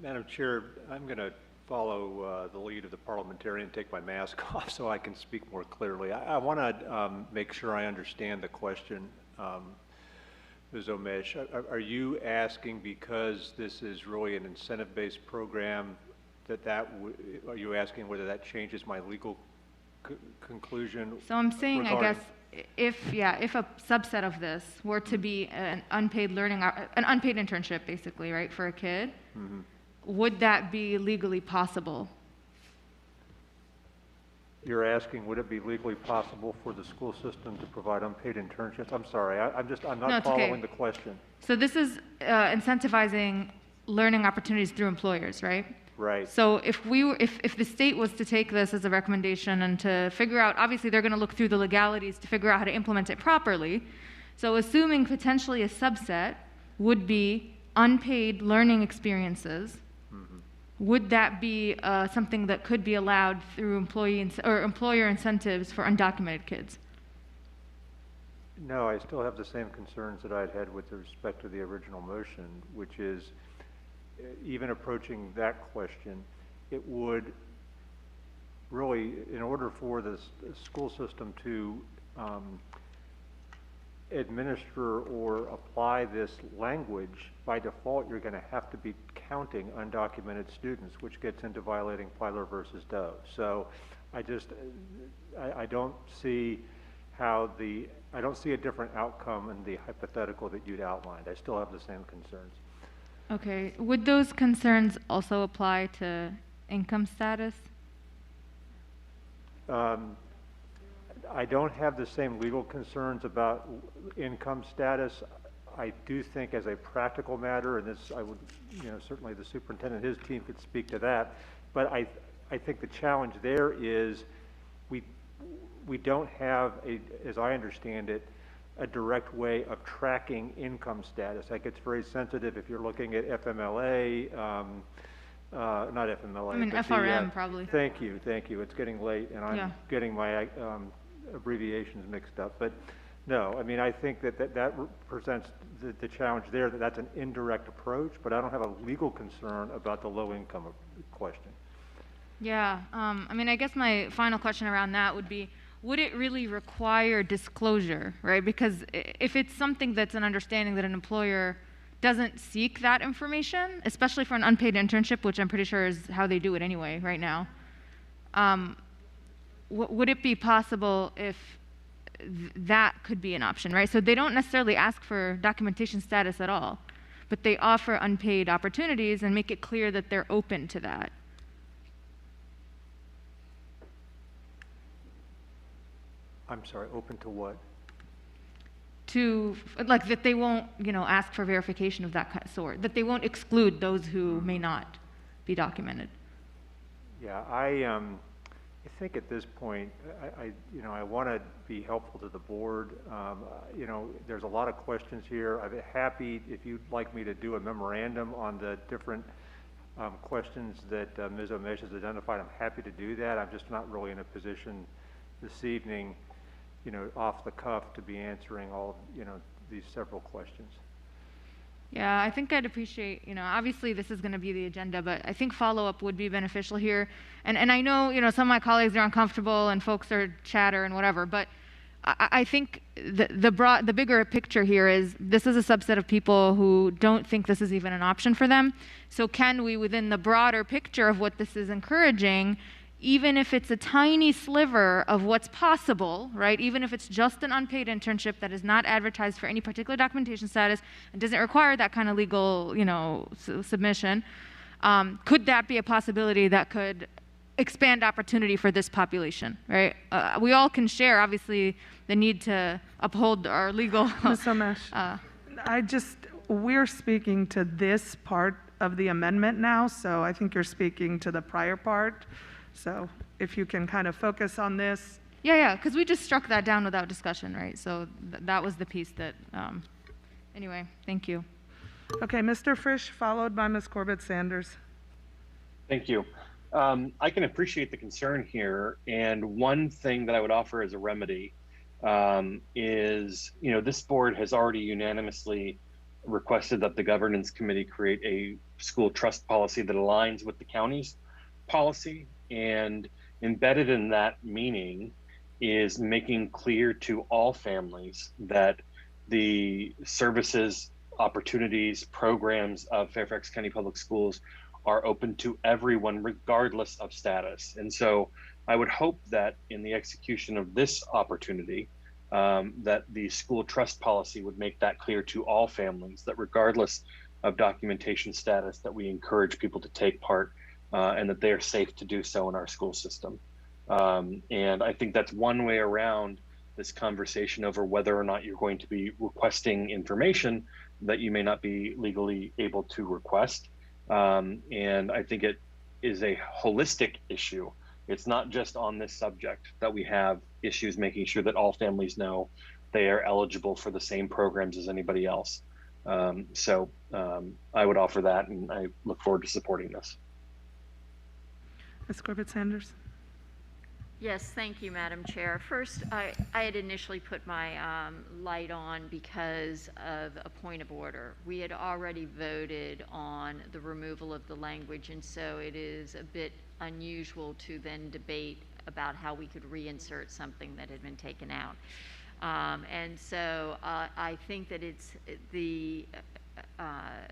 Madam Chair, I'm going to follow the lead of the parliamentarian, take my mask off so I can speak more clearly. I want to make sure I understand the question, Ms. Omesh. Are you asking, because this is really an incentive-based program, are you asking whether that changes my legal conclusion? So I'm saying, regarding... I guess, if a subset of this were to be an unpaid learning, an unpaid internship, basically, right, for a kid, would that be legally possible? You're asking, would it be legally possible for the school system to provide unpaid internships? I'm sorry, I'm No, not it's okay. following the question. So this is incentivizing learning opportunities through employers, right? Right. So if the state was to take this as a recommendation and to figure out, obviously they're going to look through the legalities to figure out how to implement it properly. So assuming potentially a subset would be unpaid learning experiences, would that be something that could be allowed through employer incentives for undocumented kids? No, I still have the same concerns that I'd had with respect to the original motion, which is even approaching that question, it would really, in order for the school system to administer or apply this language, by default, you're going to have to be counting undocumented students, which gets into violating Plyler versus Doe. So I don't see how I don't see a different outcome in the hypothetical that you'd outlined. I still have the same concerns. Okay. Would those concerns also apply to income status? I don't have the same legal concerns about income status. I do think as a practical matter, and this I would, certainly the superintendent and his team could speak to that, but I think the challenge there is we don't have, as I understand it, a direct way of tracking income status. That gets very sensitive if you're looking at FMLA, not FMLA. I mean, FRM probably. Thank you. It's getting late, and I'm getting my abbreviations mixed up. But no, I mean, I think that presents the challenge there, that's an indirect approach, but I don't have a legal concern about the low income question. Yeah. I mean, I guess my final question around that would be, would it really require disclosure, right? Because if it's something that's an understanding that an employer doesn't seek that information, especially for an unpaid internship, which I'm pretty sure is how they do it anyway right now, would it be possible if that could be an option, right? So they don't necessarily ask for documentation status at all, but they offer unpaid opportunities and make it clear that they're open to that. I'm sorry, open to what? To, like, that they won't, ask for verification of that sort, that they won't exclude those who may not be documented. Yeah, I think at this point, I want to be helpful to the board. There's a lot of questions here. I'd be happy if you'd like me to do a memorandum on the different questions that Ms. Omesh has identified. I'm happy to do that. I'm just not really in a position this evening, off the cuff to be answering all, these several questions. Yeah, I think I'd appreciate, obviously this is going to be the agenda, but I think follow-up would be beneficial here. And I know, some of my colleagues are uncomfortable and folks are chatter and whatever, but I think the bigger picture here is this is a subset of people who don't think this is even an option for them. So can we, within the broader picture of what this is encouraging, even if it's a tiny sliver of what's possible, right? Even if it's just an unpaid internship that is not advertised for any particular documentation status and doesn't require that kind of legal, submission, could that be a possibility that could expand opportunity for this population, right? We all can share, obviously, the need to uphold our legal. Ms. Omesh, we're speaking to this part of the amendment now, so I think you're speaking to the prior part. So if you can kind of focus on this. Yeah, because we just struck that down without discussion, right? So that was the piece that, anyway, thank you. Okay, Mr. Frisch, followed by Ms. Corbett-Sanders. Thank you. I can appreciate the concern here. And one thing that I would offer as a remedy is, this board has already unanimously requested that the governance committee create a school trust policy that aligns with the county's policy. And embedded in that meaning is making clear to all families that the services, opportunities, programs of Fairfax County Public Schools are open to everyone regardless of status. And so I would hope that in the execution of this opportunity, that the school trust policy would make that clear to all families, that regardless of documentation status that we encourage people to take part and that they are safe to do so in our school system. And I think that's one way around this conversation over whether or not you're going to be requesting information that you may not be legally able to request. And I think it is a holistic issue. It's not just on this subject that we have issues making sure that all families know they are eligible for the same programs as anybody else. So I would offer that, and I look forward to supporting this. Ms. Corbett-Sanders. Yes, thank you, Madam Chair. First, I had initially put my light on because of a point of order. We had already voted on the removal of the language, and so it is a bit unusual to then debate about how we could reinsert something that had been taken out. And so I think that it's the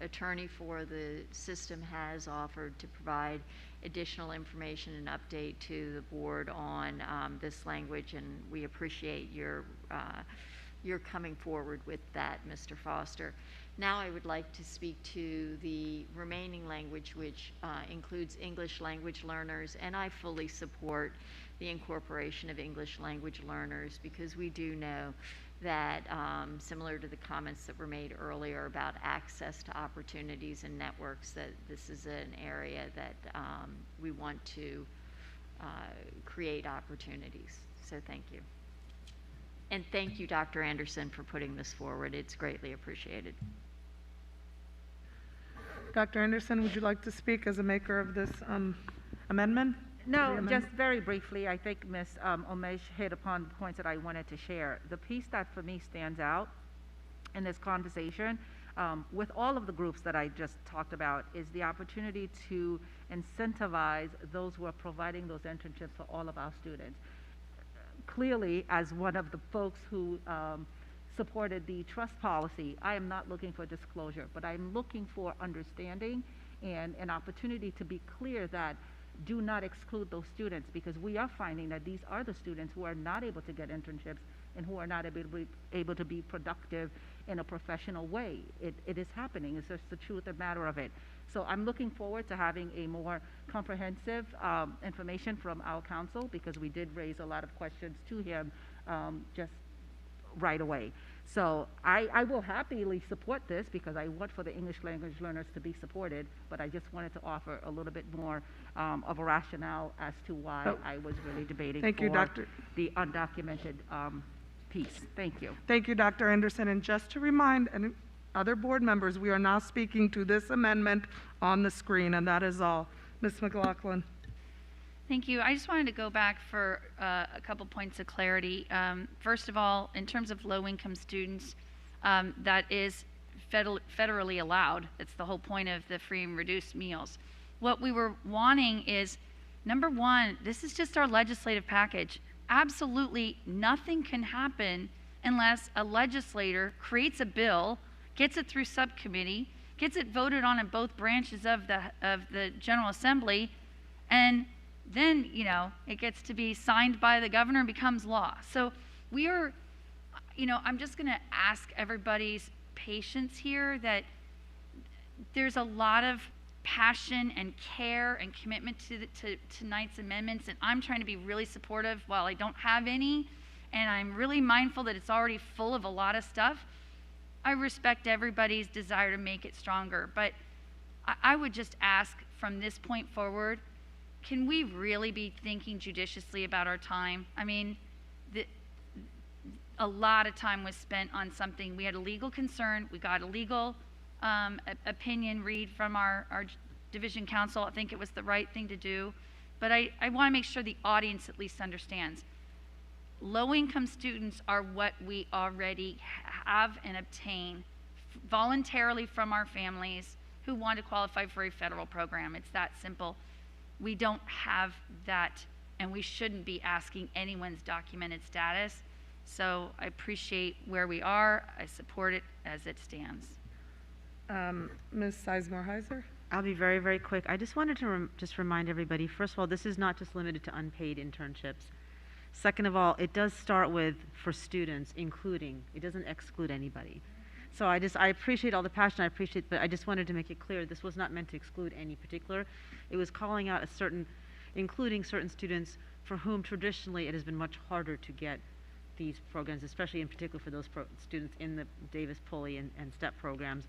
attorney for the system has offered to provide additional information and update to the board on this language, and we appreciate your coming forward with that, Mr. Foster. Now I would like to speak to the remaining language, which includes English language learners, and I fully support the incorporation of English language learners because we do know that similar to the comments that were made earlier about access to opportunities and networks, that this is an area that we want to create opportunities. So thank you. And thank you, Dr. Anderson, for putting this forward. It's greatly appreciated. Dr. Anderson, would you like to speak as a maker of this amendment? No, just very briefly, I think Ms. Omesh hit upon the points that I wanted to share. The piece that for me stands out in this conversation with all of the groups that I just talked about is the opportunity to incentivize those who are providing those internships for all of our students. Clearly, as one of the folks who supported the trust policy, I am not looking for disclosure, but I'm looking for understanding and an opportunity to be clear that do not exclude those students, because we are finding that these are the students who are not able to get internships and who are not able to be productive in a professional way. It is happening. It's just the truth of the matter of it. So I'm looking forward to having a more comprehensive information from our counsel, because we did raise a lot of questions to him just right away. So I will happily support this because I want for the English language learners to be supported, but I just wanted to offer a little bit more of a rationale as to why I was really debating the undocumented piece. Thank you. Thank you, Dr. Anderson. And just to remind any other board members, we are now speaking to this amendment on the screen, and that is all. Ms. McLaughlin. Thank you. I just wanted to go back for a couple points of clarity. First of all, in terms of low-income students, that is federally allowed. That's the whole point of the free and reduced meals. What we were wanting is, number one, this is just our legislative package. Absolutely nothing can happen unless a legislator creates a bill, gets it through subcommittee, gets it voted on in both branches of the General Assembly, and then, you know, it gets to be signed by the governor and becomes law. So we are, you know, I'm just going to ask everybody's patience here that there's a lot of passion and care and commitment to tonight's amendments, and I'm trying to be really supportive while I don't have any, and I'm really mindful that it's already full of a lot of stuff. I respect everybody's desire to make it stronger, but I would just ask from this point forward, can we really be thinking judiciously about our time? I mean, a lot of time was spent on something. We had a legal concern. We got a legal opinion read from our division counsel. I think it was the right thing to do. But I want to make sure the audience at least understands. Low-income students are what we already have and obtain voluntarily from our families who want to qualify for a federal program. It's that simple. We don't have that, and we shouldn't be asking anyone's documented status. So I appreciate where we are. I support it as it stands. Ms. Sizemore-Heiser? I'll be very, very quick. I just wanted to just remind everybody, first of all, this is not just limited to unpaid internships. Second of all, it does start with for students, including. It doesn't exclude anybody. So I appreciate all the passion, but I just wanted to make it clear, this was not meant to exclude any particular. It was calling out including certain students for whom traditionally it has been much harder to get these programs, especially in particular for those students in the Davis, Pulley, and STEP programs,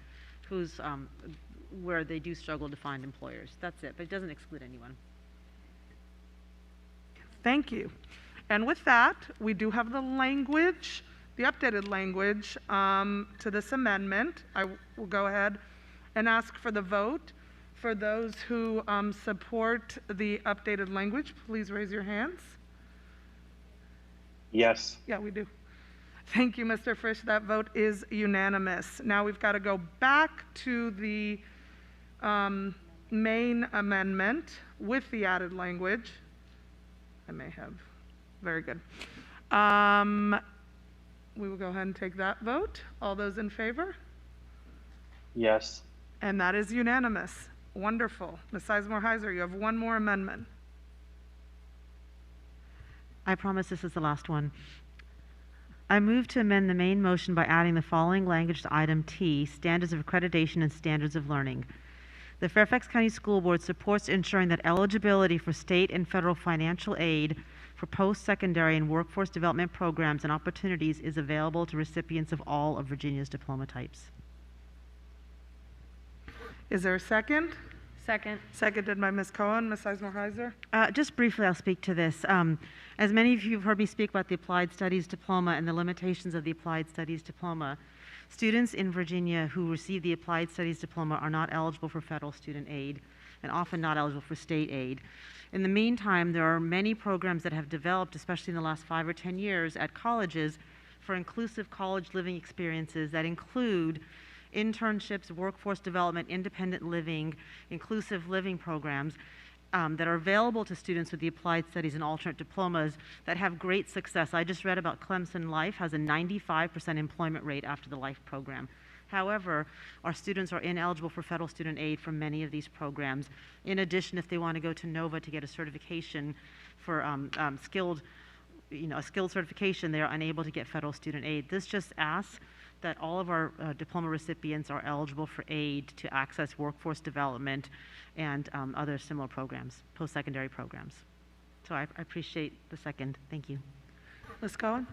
where they do struggle to find employers. That's it, but it doesn't exclude anyone. Thank you. And with that, we do have the language, the updated language to this amendment. I will go ahead and ask for the vote. For those who support the updated language, please raise your hands. Yes. Yeah, we do. Thank you, Mr. Frisch. That vote is unanimous. Now we've got to go back to the main amendment with the added language. I may have. Very good. We will go ahead and take that vote. All those in favor? Yes. And that is unanimous. Wonderful. Ms. Sizemore-Heiser, you have one more amendment. I promise this is the last one. I move to amend the main motion by adding the following language to item T, standards of accreditation and standards of learning. The Fairfax County School Board supports ensuring that eligibility for state and federal financial aid for post-secondary and workforce development programs and opportunities is available to recipients of all of Virginia's diploma types. Is there a second? Second. Seconded by Ms. Cohen. Ms. Sizemore-Heiser? Just briefly, I'll speak to this. As many of you have heard me speak about the Applied Studies Diploma and the limitations of the Applied Studies Diploma, students in Virginia who receive the Applied Studies Diploma are not eligible for federal student aid and often not eligible for state aid. In the meantime, there are many programs that have developed, especially in the last 5 or 10 years at colleges, for inclusive college living experiences that include internships, workforce development, independent living, inclusive living programs that are available to students with the applied studies and alternate diplomas that have great success. I just read about Clemson Life has a 95% employment rate after the Life program. However, our students are ineligible for federal student aid from many of these programs. In addition, if they want to go to NOVA to get a certification for a skilled certification, they are unable to get federal student aid. This just asks that all of our diploma recipients are eligible for aid to access workforce development and other similar programs, post-secondary programs. So I appreciate the second. Thank you. Ms. Cohen?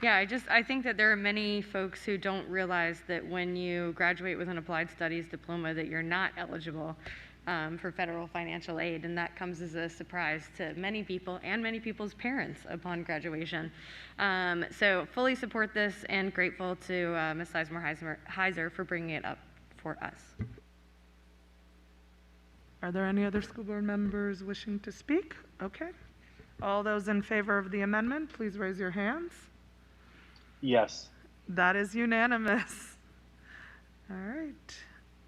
Yeah, I think that there are many folks who don't realize that when you graduate with an applied studies diploma that you're not eligible for federal financial aid, and that comes as a surprise to many people and many people's parents upon graduation. So fully support this and grateful to Ms. Sizemore-Heiser for bringing it up for us. Are there any other school board members wishing to speak? Okay. All those in favor of the amendment, please raise your hands. Yes. That is unanimous. All right.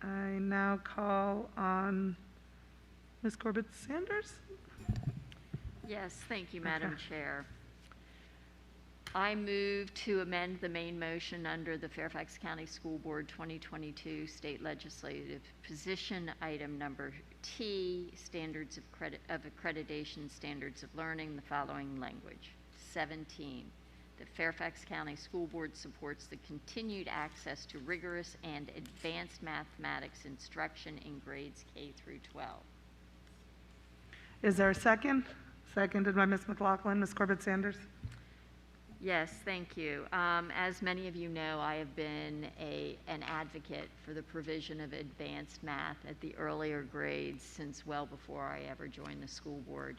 I now call on Ms. Corbett-Sanders. Yes, thank you, Madam Chair. I move to amend the main motion under the Fairfax County School Board 2022 State Legislative Position, item number T, standards of accreditation, standards of learning, the following language. 17, the Fairfax County School Board supports the continued access to rigorous and advanced mathematics instruction in grades K through 12. Is there a second? Seconded by Ms. McLaughlin. Ms. Corbett-Sanders? Yes, thank you. As many of you know, I have been an advocate for the provision of advanced math at the earlier grades since well before I ever joined the school board.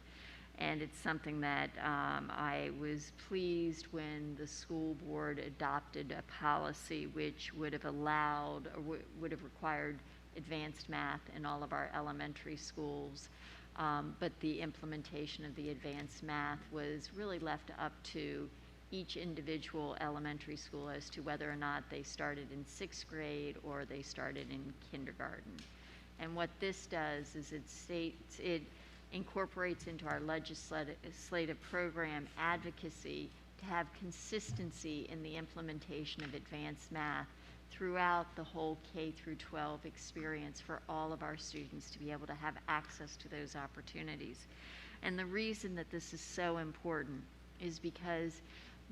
And it's something that I was pleased when the school board adopted a policy which would have allowed or would have required advanced math in all of our elementary schools. But the implementation of the advanced math was really left up to each individual elementary school as to whether or not they started in 6th grade or they started in kindergarten. And what this does is it incorporates into our legislative program advocacy to have consistency in the implementation of advanced math throughout the whole K through 12 experience for all of our students to be able to have access to those opportunities. And the reason that this is so important is because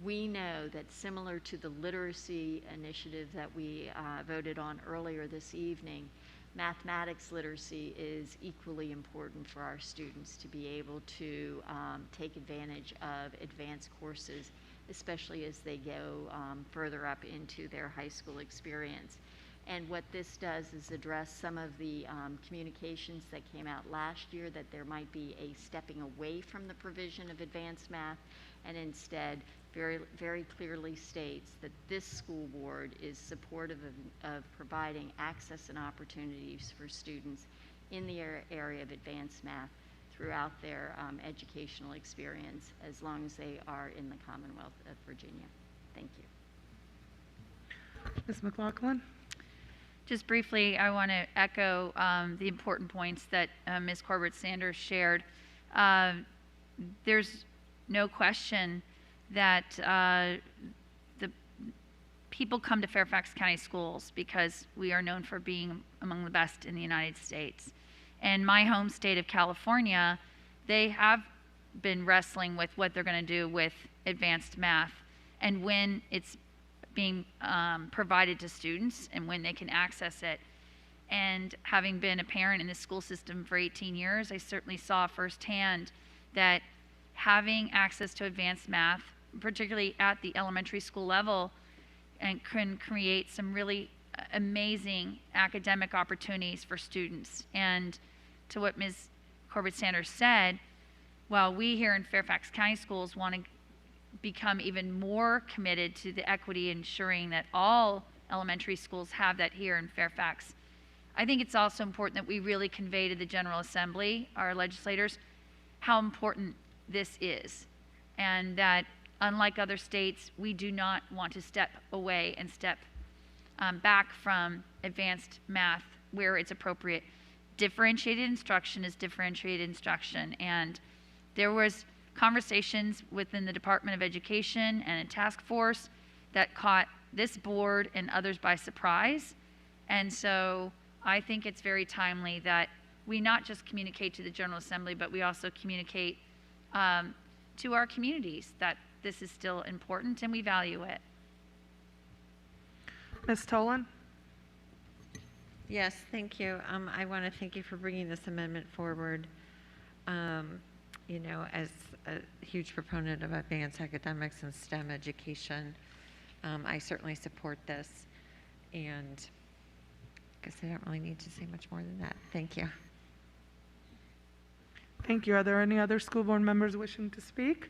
We know that similar to the literacy initiative that we voted on earlier this evening, mathematics literacy is equally important for our students to be able to take advantage of advanced courses, especially as they go further up into their high school experience. And what this does is address some of the communications that came out last year that there might be a stepping away from the provision of advanced math, and instead very, very clearly states that this school board is supportive of providing access and opportunities for students in the area of advanced math throughout their educational experience as long as they are in the Commonwealth of Virginia. Thank you. Ms. McLaughlin? Just briefly, I want to echo the important points that Ms. Corbett-Sanders shared. There's no question that the people come to Fairfax County Schools because we are known for being among the best in the United States. And my home state of California, they have been wrestling with what they're going to do with advanced math and when it's being provided to students and when they can access it. And having been a parent in the school system for 18 years, I certainly saw firsthand that having access to advanced math, particularly at the elementary school level, and can create some really amazing academic opportunities for students. And to what Ms. Corbett-Sanders said, while we here in Fairfax County Schools want to become even more committed to the equity, ensuring that all elementary schools have that here in Fairfax, I think it's also important that we really convey to the General Assembly, our legislators, how important this is, and that unlike other states, we do not want to step away and step back from advanced math where it's appropriate. Differentiated instruction is differentiated instruction, and there was conversations within the Department of Education and a task force that caught this board and others by surprise. And so I think it's very timely that we not just communicate to the General Assembly, but we also communicate to our communities that this is still important and we value it. Ms. Tolan? Yes, thank you. I want to thank you for bringing this amendment forward. You know, as a huge proponent of advanced academics and STEM education, I certainly support this, and I guess I don't really need to say much more than that. Thank you. Thank you. Are there any other school board members wishing to speak?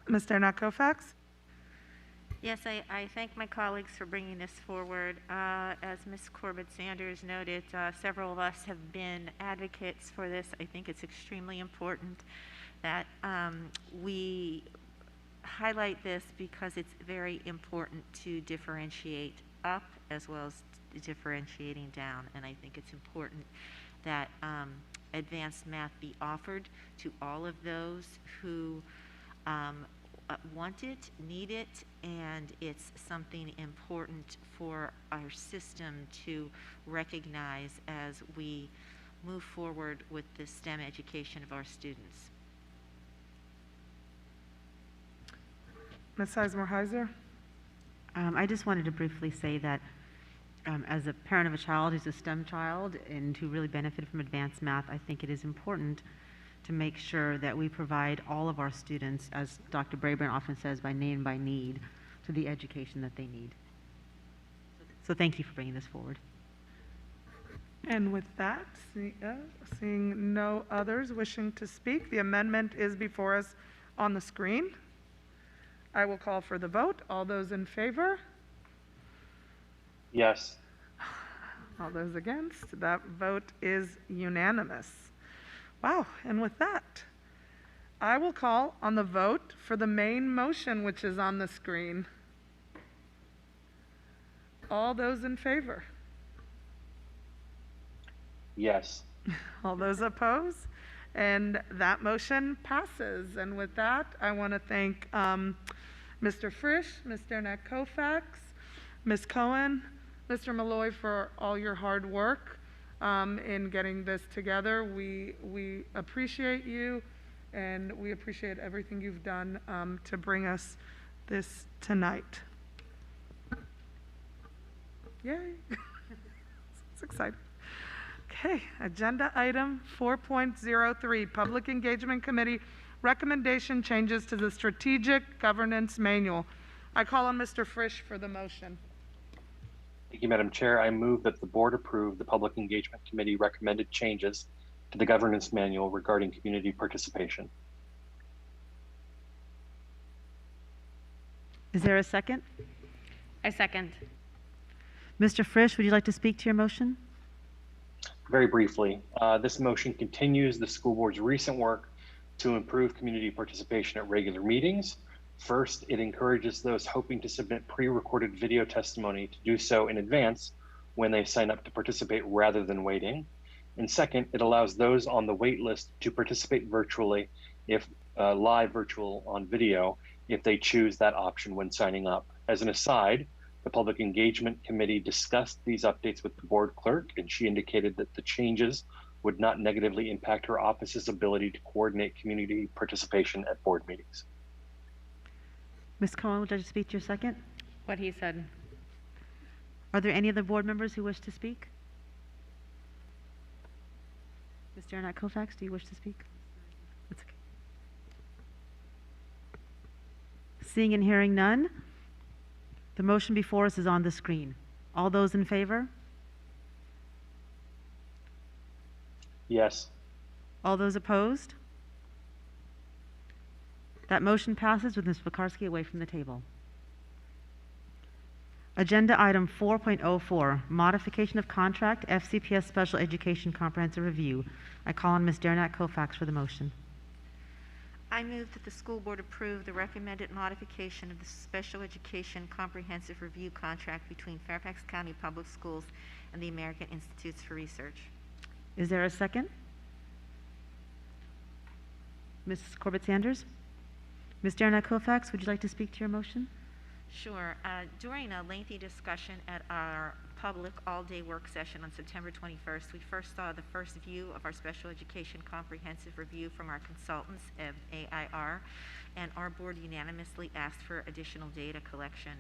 Ms. Dernak-Kofax? Yes, I thank my colleagues for bringing this forward. As Ms. Corbett-Sanders noted, several of us have been advocates for this. I think it's extremely important that we highlight this because it's very important to differentiate up as well as differentiating down. And I think it's important that advanced math be offered to all of those who want it, need it, and it's something important for our system to recognize as we move forward with the STEM education of our students. Ms. Sizemore-Heiser? I just wanted to briefly say that as a parent of a child who's a STEM child and who really benefited from advanced math, I think it is important to make sure that we provide all of our students, as Dr. Braburn often says, by name, by need, to the education that they need. So thank you for bringing this forward. And with that, seeing no others wishing to speak, the amendment is before us on the screen. I will call for the vote. All those in favor? Yes. All those against? That vote is unanimous. Wow, and with that, I will call on the vote for the main motion, which is on the screen. All those in favor? Yes. All those opposed? And that motion passes. And with that, I want to thank Mr. Frisch, Ms. Dernak-Kofax, Ms. Cohen, Mr. Malloy for all your hard work in getting this together. We appreciate you, and we appreciate everything you've done to bring us this tonight. Yay. It's exciting. Okay, agenda item 4.03, Public Engagement Committee recommendation changes to the Strategic Governance Manual. I call on Mr. Frisch for the motion. Thank you, Madam Chair. I move that the board approve the Public Engagement Committee recommended changes to the governance manual regarding community participation. Is there a second? I second. Mr. Frisch, would you like to speak to your motion? Very briefly, this motion continues the school board's recent work to improve community participation at regular meetings. First, it encourages those hoping to submit pre-recorded video testimony to do so in advance when they sign up to participate rather than waiting. And second, it allows those on the wait list to participate virtually if live virtual on video if they choose that option when signing up. As an aside, the Public Engagement Committee discussed these updates with the board clerk, and she indicated that the changes would not negatively impact her office's ability to coordinate community participation at board meetings. Ms. Cohen, would you like to speak to your second? What he said. Are there any other board members who wish to speak? Mr. Arnett Koufax, do you wish to speak? That's okay. Seeing and hearing none, the motion before us is on the screen. All those in favor? Yes. All those opposed? That motion passes with Ms. Pekarsky away from the table. Agenda item 4.04, modification of contract, FCPS Special Education Comprehensive Review. I call on Ms. Darnat Koufax for the motion. I move that the school board approve the recommended modification of the Special Education Comprehensive Review contract between Fairfax County Public Schools and the American Institutes for Research. Is there a second? Ms. Corbett-Sanders? Ms. Darnat Koufax, would you like to speak to your motion? Sure. During a lengthy discussion at our public all-day work session on September 21st, we first saw the first view of our Special Education Comprehensive Review from our consultants at AIR, and our board unanimously asked for additional data collection.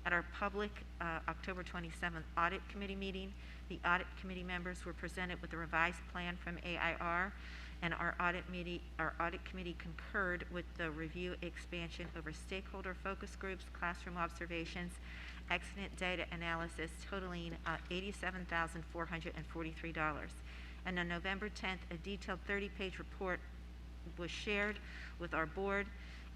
At our public October 27th Audit Committee meeting, the Audit Committee members were presented with a revised plan from AIR, and our audit committee concurred with the review expansion over stakeholder focus groups, classroom observations, accident data analysis totaling $87,443. And on November 10th, a detailed 30-page report was shared with our board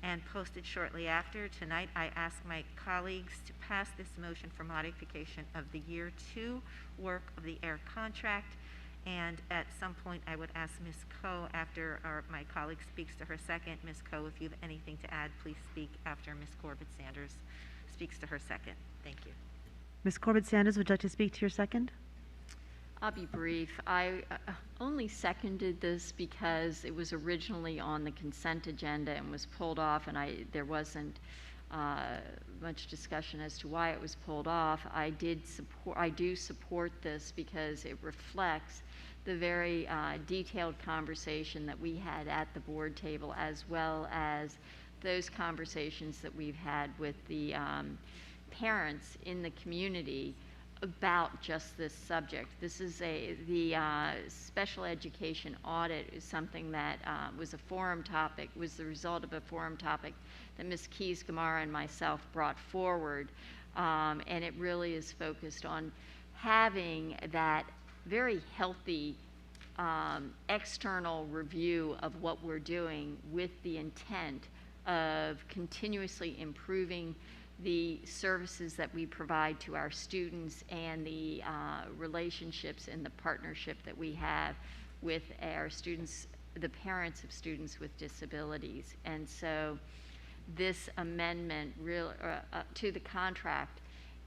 and posted shortly after. Tonight, I ask my colleagues to pass this motion for modification of the Year 2 work of the AIR contract. And at some point, I would ask Ms. Coe, after my colleague speaks to her second. Ms. Coe, if you have anything to add, please speak after Ms. Corbett-Sanders speaks to her second. Thank you. Ms. Corbett-Sanders, would you like to speak to your second? I'll be brief. I only seconded this because it was originally on the consent agenda and was pulled off, and there wasn't much discussion as to why it was pulled off. I do support this because it reflects the very detailed conversation that we had at the board table, as well as those conversations that we've had with the parents in the community about just this subject. This is the special education audit is something that was a forum topic, was the result of a forum topic that Ms. Keys-Gamarra and myself brought forward, and it really is focused on having that very healthy external review of what we're doing with the intent of continuously improving the services that we provide to our students and the relationships and the partnership that we have with our students, the parents of students with disabilities. And so this amendment to the contract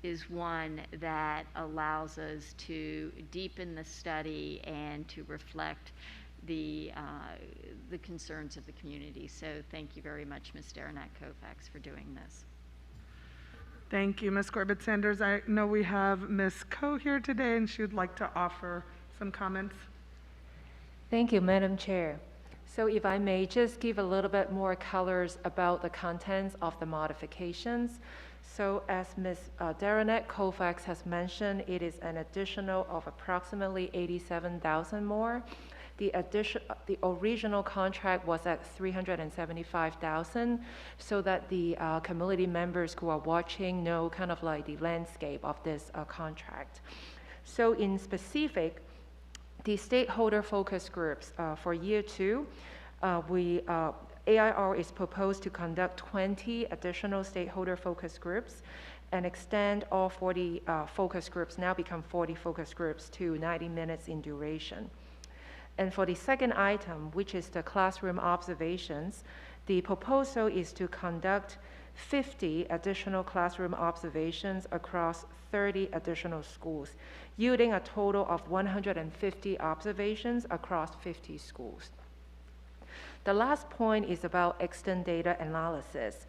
is one that allows us to deepen the study and to reflect the concerns of the community. So thank you very much, Ms. Darnat Koufax, for doing this. Thank you, Ms. Corbett-Sanders. I know we have Ms. Coe here today, and she would like to offer some comments. Thank you, Madam Chair. So if I may just give a little bit more colors about the contents of the modifications. So as Ms. Darrenette Colfax has mentioned, it is an additional of approximately 87,000 more. The original contract was at 375,000, so that the community members who are watching know kind of like the landscape of this contract. So in specific, the stakeholder focus groups for year 2, AIR is proposed to conduct 20 additional stakeholder focus groups and extend all 40 focus groups, now become 40 focus groups, to 90 minutes in duration. And for the second item, which is the classroom observations, the proposal is to conduct 50 additional classroom observations across 30 additional schools, yielding a total of 150 observations across 50 schools. The last point is about extant data analysis.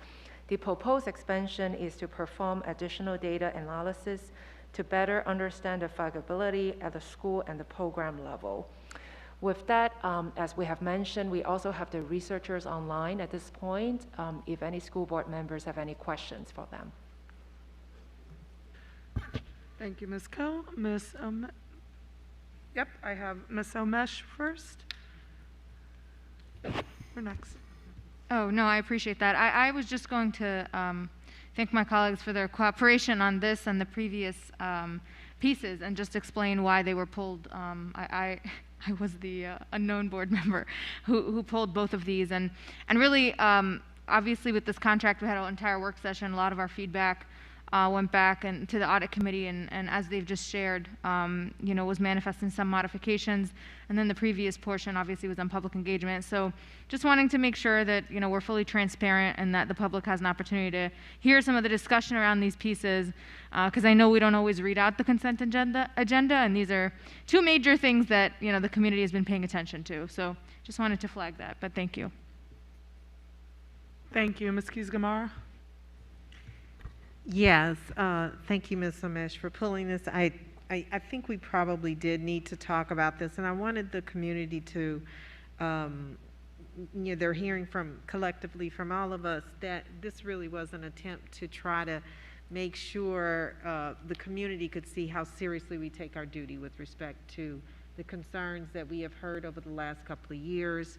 The proposed expansion is to perform additional data analysis to better understand the faculty at the school and the program level. With that, as we have mentioned, we also have the researchers online at this point, if any school board members have any questions for them. Thank you, Ms. Ko. Yep, I have Ms. Omesh first. You're next. Oh, no, I appreciate that. I was just going to thank my colleagues for their cooperation on this and the previous pieces, and just explain why they were pulled. I was the unknown board member who pulled both of these. And really, obviously with this contract, we had an entire work session. A lot of our feedback went back and to the audit committee, and as they've just shared, was manifesting some modifications. And then the previous portion obviously was on public engagement. So just wanting to make sure that, we're fully transparent and that the public has an opportunity to hear some of the discussion around these pieces, because I know we don't always read out the consent agenda, and these are two major things that, the community has been paying attention to. So just wanted to flag that, but thank you. Thank you, Ms. Keys-Gamarra. Yes, thank you, Ms. Omesh, for pulling this. I think we probably did need to talk about this, and I wanted the community to, they're hearing from collectively from all of us that this really was an attempt to try to make sure the community could see how seriously we take our duty with respect to the concerns that we have heard over the last couple of years.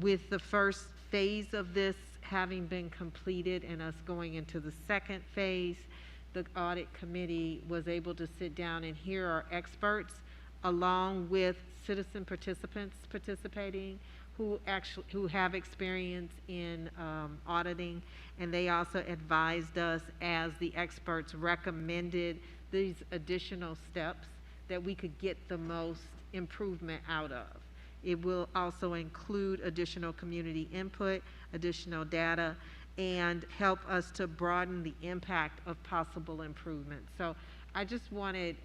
With the first phase of this having been completed and us going into the second phase, the audit committee was able to sit down and hear our experts along with citizen participants participating who have experience in auditing, and they also advised us as the experts recommended these additional steps that we could get the most improvement out of. It will also include additional community input, additional data, and help us to broaden the impact of possible improvements. So I just wanted,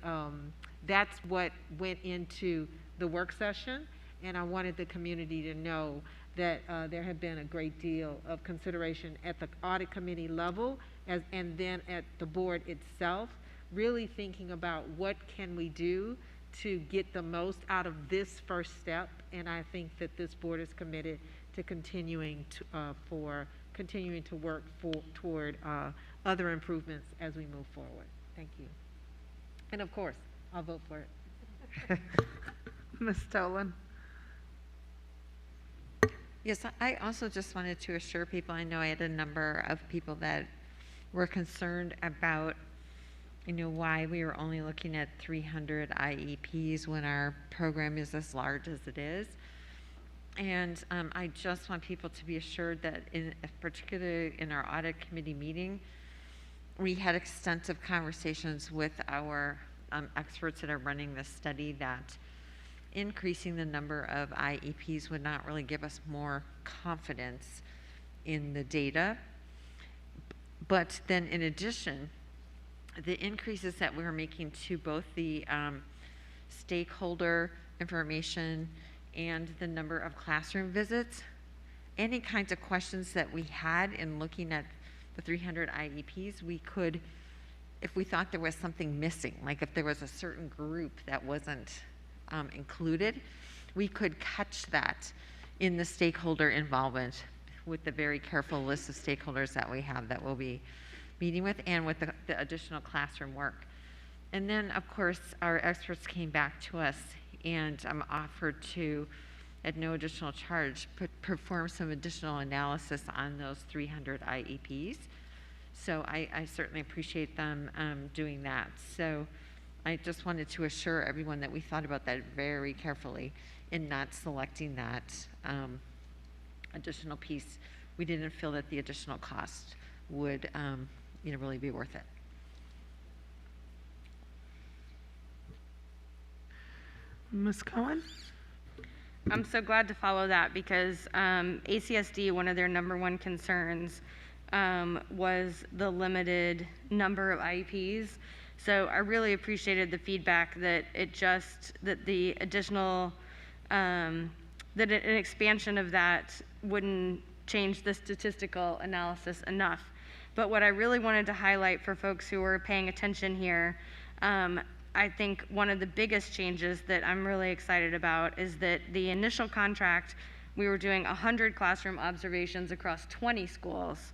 that's what went into the work session, and I wanted the community to know that there had been a great deal of consideration at the audit committee level and then at the board itself, really thinking about what can we do to get the most out of this first step, and I think that this board is committed to continuing to work toward other improvements as we move forward. Thank you. And of course, I'll vote for it. Ms. Tolan. Yes, I also just wanted to assure people, I know I had a number of people that were concerned about why we were only looking at 300 IEPs when our program is as large as it is. And I just want people to be assured that particularly in our audit committee meeting, we had extensive conversations with our experts that are running this study that increasing the number of IEPs would not really give us more confidence in the data. But then in addition, the increases that we're making to both the stakeholder information and the number of classroom visits, any kinds of questions that we had in looking at the 300 IEPs, we could, if we thought there was something missing, like if there was a certain group that wasn't included, we could catch that in the stakeholder involvement with the very careful list of stakeholders that we have that we'll be meeting with, and with the additional classroom work. And then, of course, our experts came back to us and offered to, at no additional charge, perform some additional analysis on those 300 IEPs. So I certainly appreciate them doing that. So I just wanted to assure everyone that we thought about that very carefully in not selecting that additional piece. We didn't feel that the additional cost would really be worth it. Ms. Cohen? I'm so glad to follow that because ACSD, one of their #1 concerns was the limited number of IEPs. So I really appreciated the feedback that the additional, that an expansion of that wouldn't change the statistical analysis enough. But what I really wanted to highlight for folks who are paying attention here, I think one of the biggest changes that I'm really excited about is that the initial contract, we were doing 100 classroom observations across 20 schools.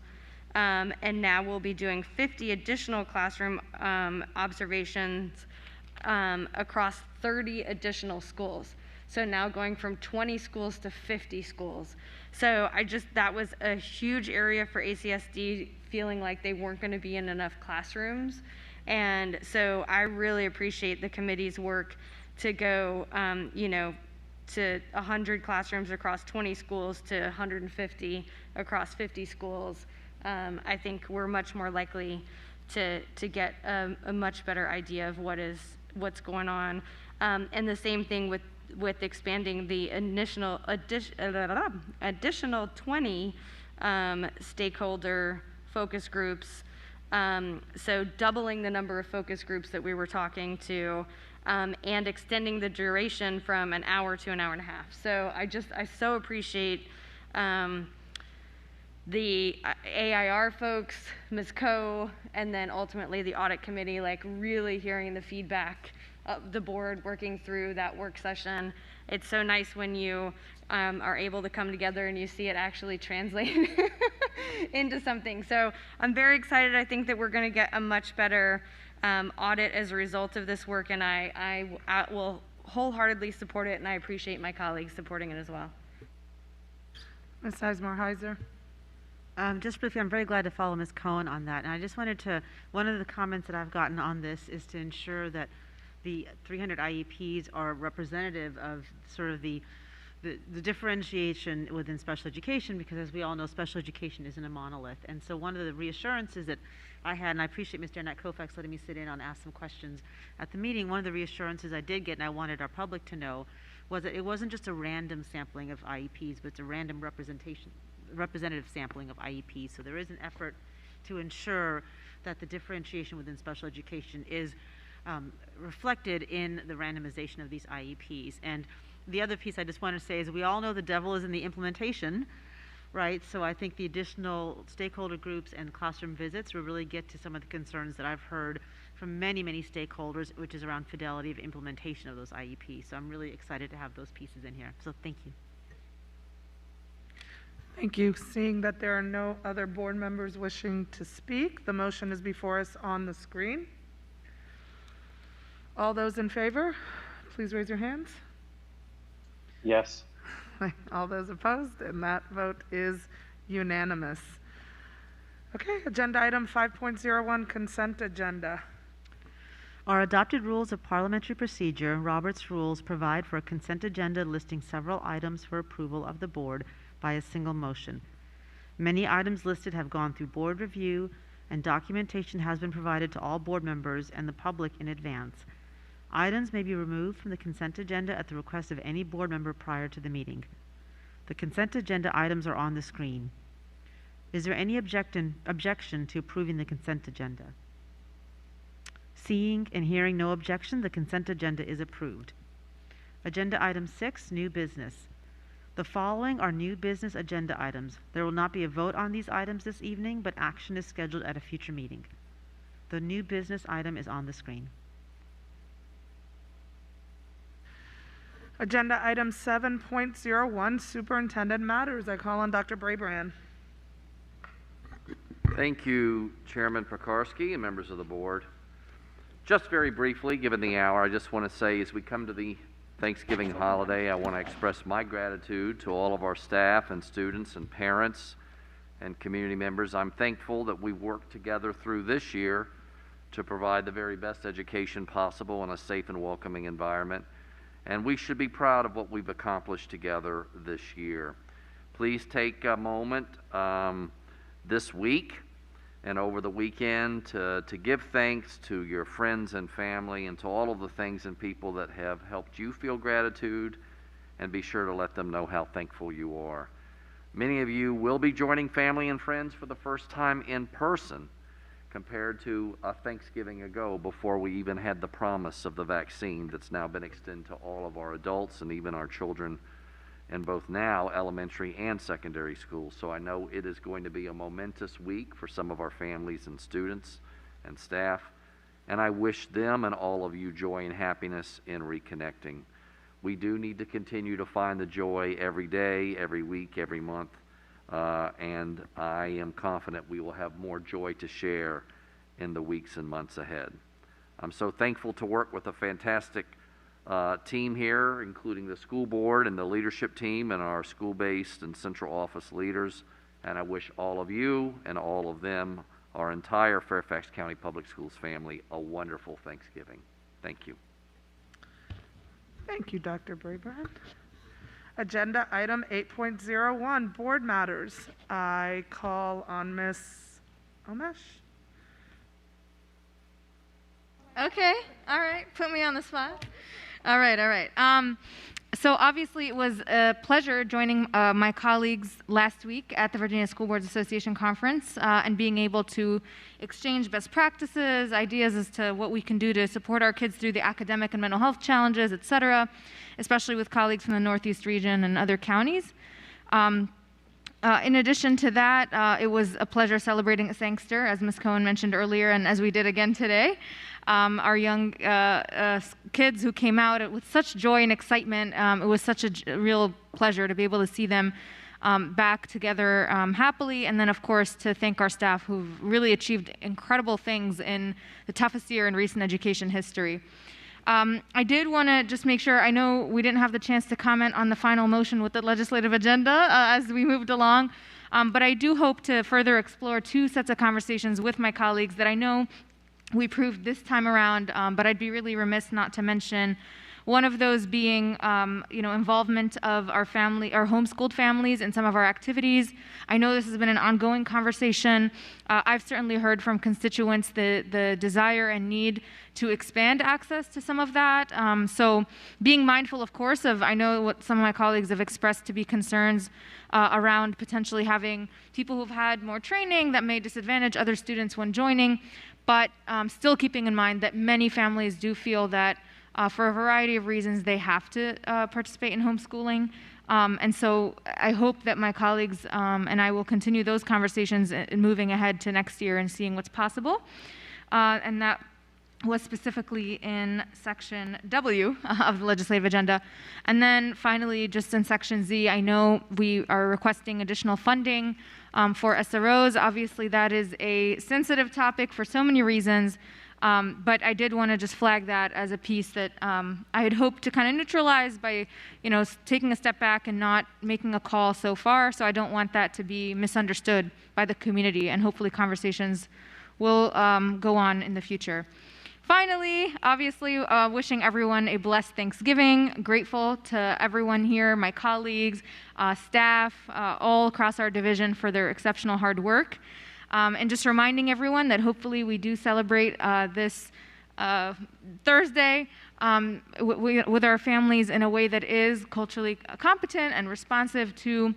And now we'll be doing 50 additional classroom observations across 30 additional schools. So now going from 20 schools to 50 schools. So that was a huge area for ACSD, feeling like they weren't going to be in enough classrooms. And so I really appreciate the committee's work to go, to 100 classrooms across 20 schools to 150 across 50 schools. I think we're much more likely to get a much better idea of what's going on. And the same thing with expanding the additional 20 stakeholder focus groups. So doubling the number of focus groups that we were talking to, and extending the duration from an hour to an hour and a half. So I so appreciate the AIR folks, Ms. Coe, and then ultimately the audit committee, like really hearing the feedback of the board working through that work session. It's so nice when you are able to come together and you see it actually translate into something. So I'm very excited. I think that we're going to get a much better audit as a result of this work, and I will wholeheartedly support it, and I appreciate my colleagues supporting it as well. Ms. Sizemore-Heiser? Just briefly, I'm very glad to follow Ms. Cohen on that. And I just wanted to, one of the comments that I've gotten on this is to ensure that the 300 IEPs are representative of sort of the differentiation within special education, because as we all know, special education isn't a monolith. And so one of the reassurances that I had, and I appreciate Mr. Annette Koufax letting me sit in on ask some questions at the meeting, one of the reassurances I did get, and I wanted our public to know, was that it wasn't just a random sampling of IEPs, but it's a random representative sampling of IEPs. So there is an effort to ensure that the differentiation within special education is reflected in the randomization of these IEPs. And the other piece I just want to say is we all know the devil is in the implementation, right? So I think the additional stakeholder groups and classroom visits will really get to some of the concerns that I've heard from many, many stakeholders, which is around fidelity of implementation of those IEPs. So I'm really excited to have those pieces in here. So thank you. Thank you. Seeing that there are no other board members wishing to speak, the motion is before us on the screen. All those in favor, please raise your hands. Yes. All those opposed, and that vote is unanimous. Okay, agenda item 5.01, consent agenda. Our adopted rules of parliamentary procedure, Robert's rules, provide for a consent agenda listing several items for approval of the board by a single motion. Many items listed have gone through board review, and documentation has been provided to all board members and the public in advance. Items may be removed from the consent agenda at the request of any board member prior to the meeting. The consent agenda items are on the screen. Is there any objection to approving the consent agenda? Seeing and hearing no objection, the consent agenda is approved. Agenda item 6, new business. The following are new business agenda items. There will not be a vote on these items this evening, but action is scheduled at a future meeting. The new business item is on the screen. Agenda item 7.01, Superintendent Matters. I call on Dr. Brabrand. Thank you, Chairman Pekarski and members of the board. Just very briefly, given the hour, I just want to say as we come to the Thanksgiving holiday, I want to express my gratitude to all of our staff and students and parents and community members. I'm thankful that we worked together through this year to provide the very best education possible in a safe and welcoming environment. And we should be proud of what we've accomplished together this year. Please take a moment this week and over the weekend to give thanks to your friends and family and to all of the things and people that have helped you feel gratitude, and be sure to let them know how thankful you are. Many of you will be joining family and friends for the first time in person compared to a Thanksgiving ago, before we even had the promise of the vaccine that's now been extended to all of our adults and even our children in both now elementary and secondary schools. So I know it is going to be a momentous week for some of our families and students and staff, and I wish them and all of you joy and happiness in reconnecting. We do need to continue to find the joy every day, every week, every month, and I am confident we will have more joy to share in the weeks and months ahead. I'm so thankful to work with a fantastic team here, including the school board and the leadership team and our school-based and central office leaders. And I wish all of you and all of them, our entire Fairfax County Public Schools family, a wonderful Thanksgiving. Thank you. Thank you, Dr. Brabrand. Agenda item 8.01, Board Matters. I call on Ms. Omesh. Okay, all right, put me on the spot. All right. So obviously it was a pleasure joining my colleagues last week at the Virginia School Boards Association conference and being able to exchange best practices, ideas as to what we can do to support our kids through the academic and mental health challenges, et cetera, especially with colleagues from the Northeast region and other counties. In addition to that, it was a pleasure celebrating Sangster, as Ms. Cohen mentioned earlier, and as we did again today. Our young kids who came out with such joy and excitement. It was such a real pleasure to be able to see them back together happily, and then of course to thank our staff who've really achieved incredible things in the toughest year in recent education history. I did want to just make sure, I know we didn't have the chance to comment on the final motion with the legislative agenda as we moved along, but I do hope to further explore two sets of conversations with my colleagues that I know we proved this time around, but I'd be really remiss not to mention one of those being, involvement of our homeschooled families in some of our activities. I know this has been an ongoing conversation. I've certainly heard from constituents the desire and need to expand access to some of that. So being mindful, of course, I know what some of my colleagues have expressed to be concerns around potentially having people who've had more training that may disadvantage other students when joining, but still keeping in mind that many families do feel that for a variety of reasons, they have to participate in homeschooling. And so I hope that my colleagues and I will continue those conversations in moving ahead to next year and seeing what's possible. And that was specifically in Section W of the legislative agenda. And then finally, just in Section Z, I know we are requesting additional funding for SROs. Obviously, that is a sensitive topic for so many reasons. But I did want to just flag that as a piece that I had hoped to kind of neutralize by, taking a step back and not making a call so far. So I don't want that to be misunderstood by the community, and hopefully conversations will go on in the future. Finally, obviously, wishing everyone a blessed Thanksgiving. Grateful to everyone here, my colleagues, staff, all across our division for their exceptional hard work. And just reminding everyone that hopefully we do celebrate this Thursday with our families in a way that is culturally competent and responsive to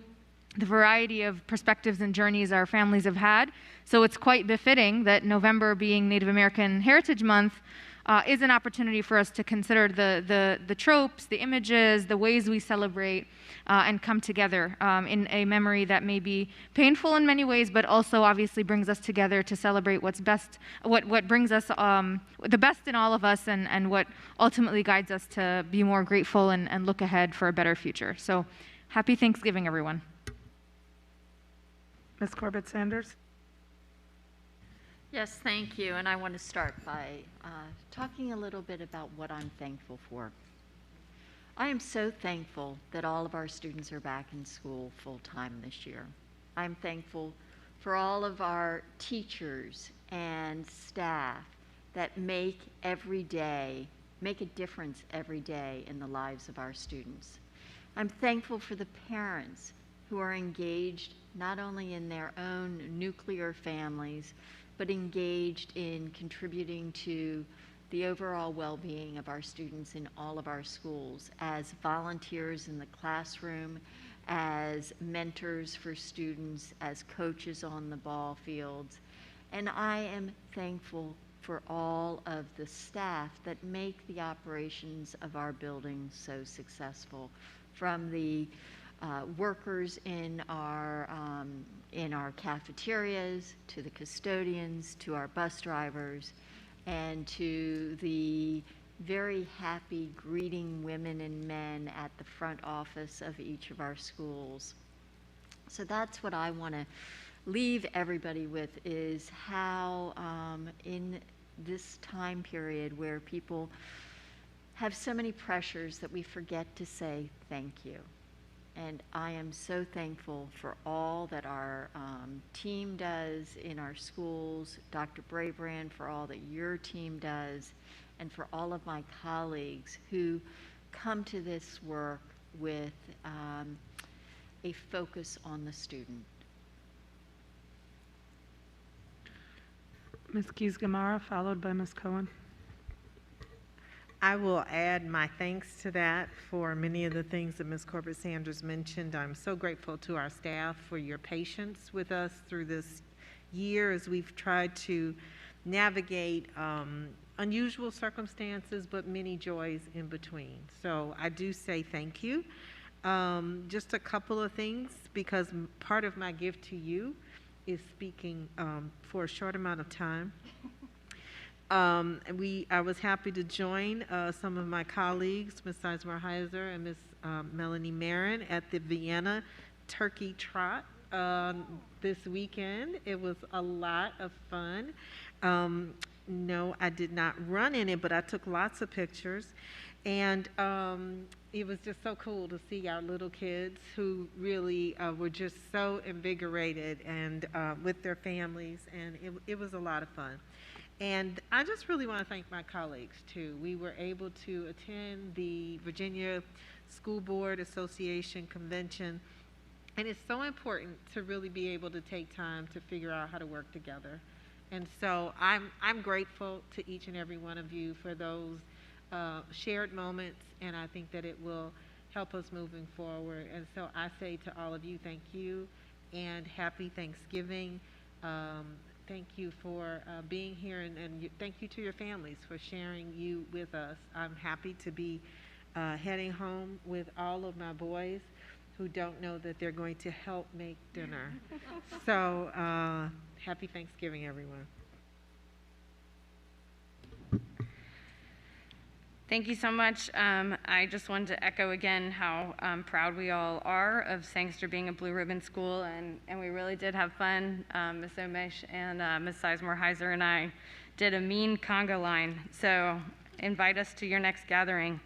the variety of perspectives and journeys our families have had. So it's quite befitting that November being Native American Heritage Month, is an opportunity for us to consider the tropes, the images, the ways we celebrate, and come together in a memory that may be painful in many ways, but also obviously brings us together to celebrate what's best, what brings us the best in all of us, and what ultimately guides us to be more grateful and look ahead for a better future. So happy Thanksgiving, everyone. Ms. Corbett Sanders. Yes, thank you. And I want to start by talking a little bit about what I'm thankful for. I am so thankful that all of our students are back in school full-time this year. I'm thankful for all of our teachers and staff that make a difference every day in the lives of our students. I'm thankful for the parents who are engaged not only in their own nuclear families, but engaged in contributing to the overall well-being of our students in all of our schools as volunteers in the classroom, as mentors for students, as coaches on the ball fields. And I am thankful for all of the staff that make the operations of our building so successful, from the workers in our cafeterias, to the custodians, to our bus drivers, and to the very happy greeting women and men at the front office of each of our schools. So that's what I want to leave everybody with, is how in this time period where people have so many pressures that we forget to say thank you. And I am so thankful for all that our team does in our schools, Dr. Brabrand, for all that your team does, and for all of my colleagues who come to this work with a focus on the student. Ms. Keys-Gamarra, followed by Ms. Cohen. I will add my thanks to that for many of the things that Ms. Corbett Sanders mentioned. I'm so grateful to our staff for your patience with us through this year as we've tried to navigate unusual circumstances, but many joys in between. So I do say thank you. Just a couple of things, because part of my gift to you is speaking for a short amount of time. I was happy to join some of my colleagues, Ms. Sizemore-Heiser and Ms. Melanie Marin, at the Vienna Turkey Trot this weekend. It was a lot of fun. No, I did not run in it, but I took lots of pictures. And it was just so cool to see our little kids who really were just so invigorated and with their families, and it was a lot of fun. And I just really want to thank my colleagues too. We were able to attend the Virginia School Board Association convention, and it's so important to really be able to take time to figure out how to work together. And so I'm grateful to each and every one of you for those shared moments, and I think that it will help us moving forward. And so I say to all of you, thank you and happy Thanksgiving. Thank you for being here, and thank you to your families for sharing you with us. I'm happy to be heading home with all of my boys who don't know that they're going to help make dinner. So happy Thanksgiving, everyone. Thank you so much. I just wanted to echo again how proud we all are of Sangster being a Blue Ribbon school, and we really did have fun. Ms. Omish and Ms. Sizemore-Heiser and I did a mean conga line, so invite us to your next gathering.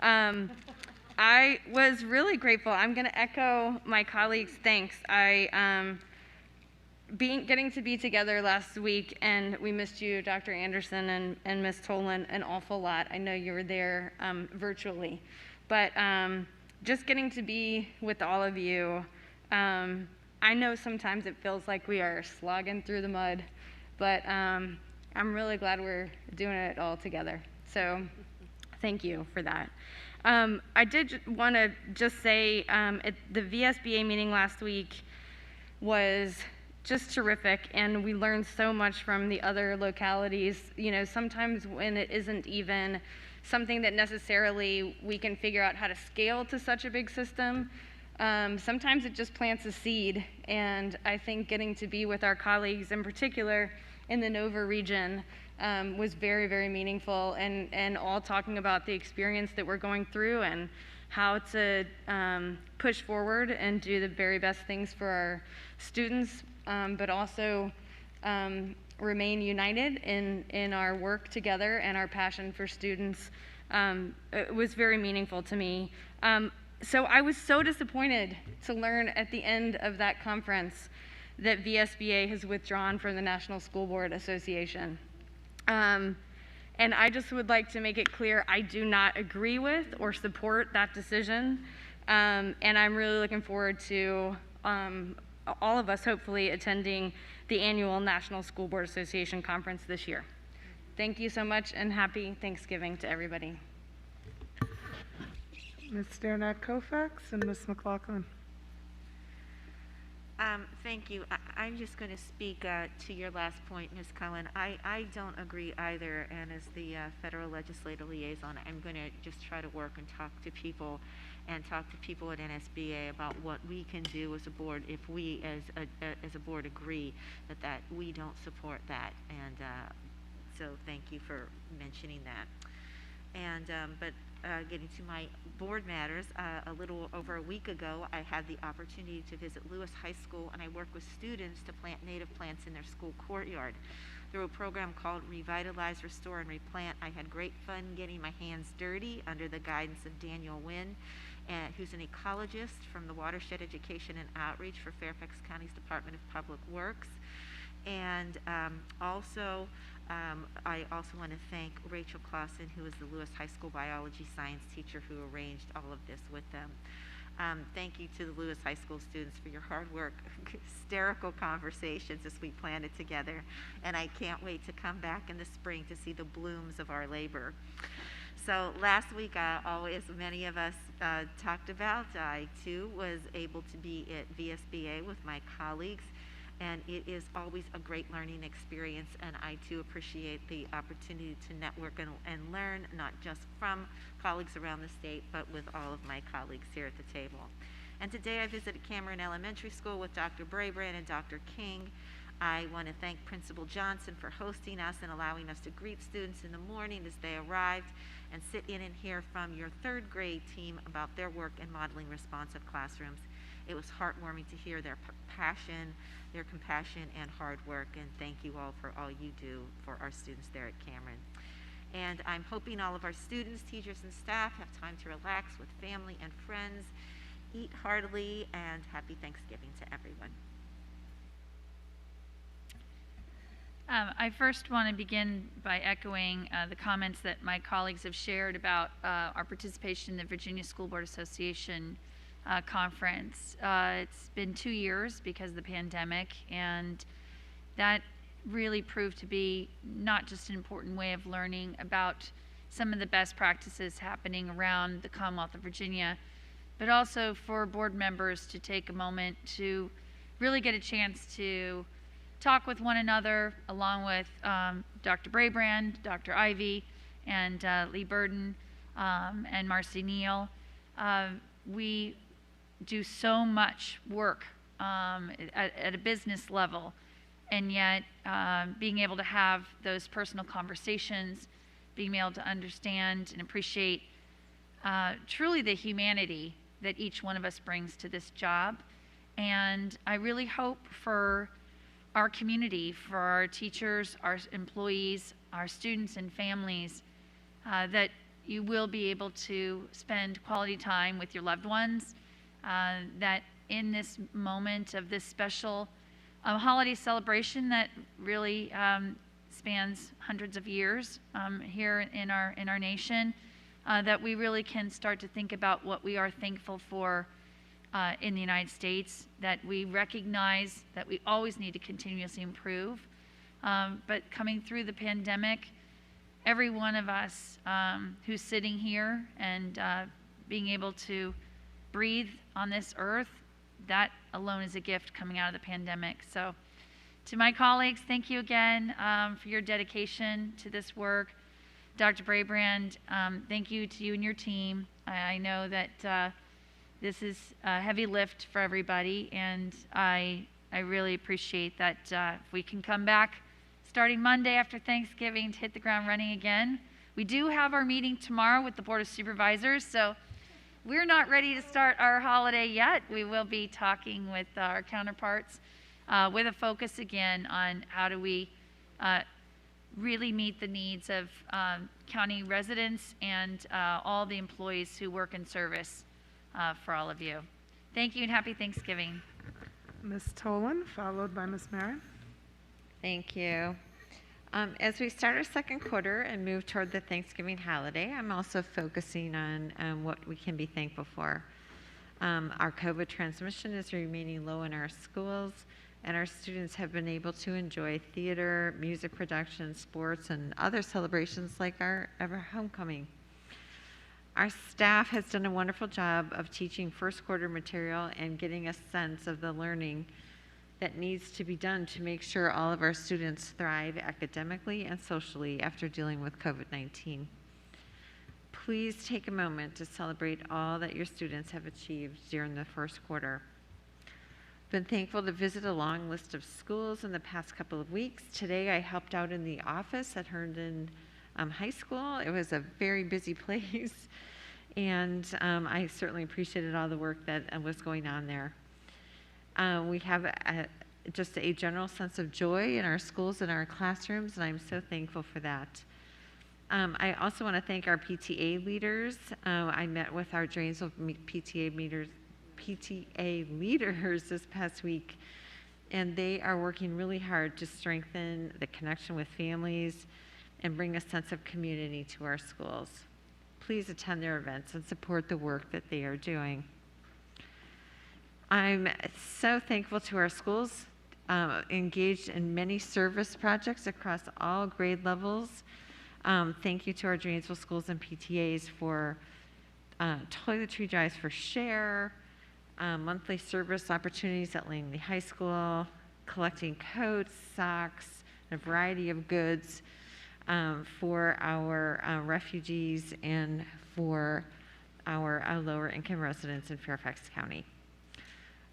I was really grateful. I'm going to echo my colleagues' thanks. Getting to be together last week, and we missed you, Dr. Anderson and Ms. Tolan, an awful lot. I know you were there virtually, but just getting to be with all of you, I know sometimes it feels like we are slogging through the mud, but I'm really glad we're doing it all together. So thank you for that. I did want to just say at the VSBA meeting last week was just terrific, and we learned so much from the other localities. You know, sometimes when it isn't even something that necessarily we can figure out how to scale to such a big system, sometimes it just plants a seed. And I think getting to be with our colleagues, in particular in the Nova region, was very, very meaningful, and all talking about the experience that we're going through and how to push forward and do the very best things for our students, but also remain united in our work together and our passion for students. It was very meaningful to me. So I was so disappointed to learn at the end of that conference that VSBA has withdrawn from the National School Board Association. And I just would like to make it clear I do not agree with or support that decision. And I'm really looking forward to all of us hopefully attending the annual National School Board Association conference this year. Thank you so much, and happy Thanksgiving to everybody. Ms. Sternak-Kofax and Ms. McLaughlin. Thank you. I'm just going to speak to your last point, Ms. Cohen. I don't agree either, and as the federal legislative liaison, I'm going to just try to work and talk to people at NSBA about what we can do as a board if we as a board agree that we don't support that. And so thank you for mentioning that. And but getting to my board matters, a little over a week ago, I had the opportunity to visit Lewis High School, and I worked with students to plant native plants in their school courtyard. Through a program called Revitalize, Restore, and Replant, I had great fun getting my hands dirty under the guidance of Daniel Wynn, who's an ecologist from the Watershed Education and Outreach for Fairfax County's Department of Public Works. And I also want to thank Rachel Clausen, who is the Lewis High School biology science teacher who arranged all of this with them. Thank you to the Lewis High School students for your hard work, hysterical conversations as we planned it together, and I can't wait to come back in the spring to see the blooms of our labor. So last week, as many of us talked about, I too was able to be at VSBA with my colleagues, and it is always a great learning experience, and I too appreciate the opportunity to network and learn, not just from colleagues around the state, but with all of my colleagues here at the table. And today I visited Cameron Elementary School with Dr. Brabrand and Dr. King. I want to thank Principal Johnson for hosting us and allowing us to greet students in the morning as they arrived and sit in and hear from your third grade team about their work in modeling responsive classrooms. It was heartwarming to hear their passion, their compassion, and hard work, and thank you all for all you do for our students there at Cameron. And I'm hoping all of our students, teachers, and staff have time to relax with family and friends, eat heartily, and happy Thanksgiving to everyone. I first want to begin by echoing the comments that my colleagues have shared about our participation in the Virginia School Board Association conference. It's been 2 years because of the pandemic, and that really proved to be not just an important way of learning about some of the best practices happening around the Commonwealth of Virginia, but also for board members to take a moment to really get a chance to talk with one another, along with Dr. Brabrand, Dr. Ivey, and Lee Burden, and Marcy Neal. We do so much work at a business level, and yet being able to have those personal conversations, being able to understand and appreciate truly the humanity that each one of us brings to this job. And I really hope for our community, for our teachers, our employees, our students and families, that you will be able to spend quality time with your loved ones, that in this moment of this special holiday celebration that really spans hundreds of years here in our nation, that we really can start to think about what we are thankful for in the United States, that we recognize that we always need to continuously improve. But coming through the pandemic, every one of us who's sitting here and being able to breathe on this earth, that alone is a gift coming out of the pandemic. So To my colleagues, thank you again for your dedication to this work. Dr. Brabrand, thank you to you and your team. I know that this is a heavy lift for everybody, and I really appreciate that if we can come back starting Monday after Thanksgiving to hit the ground running again. We do have our meeting tomorrow with the Board of Supervisors, so we're not ready to start our holiday yet. We will be talking with our counterparts with a focus again on how do we really meet the needs of county residents and all the employees who work in service for all of you. Thank you and happy Thanksgiving. Ms. Tolan, followed by Ms. Marin. Thank you. As we start our second quarter and move toward the Thanksgiving holiday, I'm also focusing on what we can be thankful for. Our COVID transmission is remaining low in our schools, and our students have been able to enjoy theater, music production, sports, and other celebrations like our homecoming. Our staff has done a wonderful job of teaching first quarter material and getting a sense of the learning that needs to be done to make sure all of our students thrive academically and socially after dealing with COVID-19. Please take a moment to celebrate all that your students have achieved during the first quarter. Been thankful to visit a long list of schools in the past couple of weeks. Today I helped out in the office at Herndon High School. It was a very busy place, and I certainly appreciated all the work that was going on there. We have just a general sense of joy in our schools and our classrooms, and I'm so thankful for that. I also want to thank our PTA leaders. I met with our Dranesville PTA leaders this past week, and they are working really hard to strengthen the connection with families and bring a sense of community to our schools. Please attend their events and support the work that they are doing. I'm so thankful to our schools engaged in many service projects across all grade levels. Thank you to our Dranesville schools and PTAs for toiletry drives for Share, monthly service opportunities at Langley High School, collecting coats, socks, a variety of goods for our refugees and for our lower income residents in Fairfax County.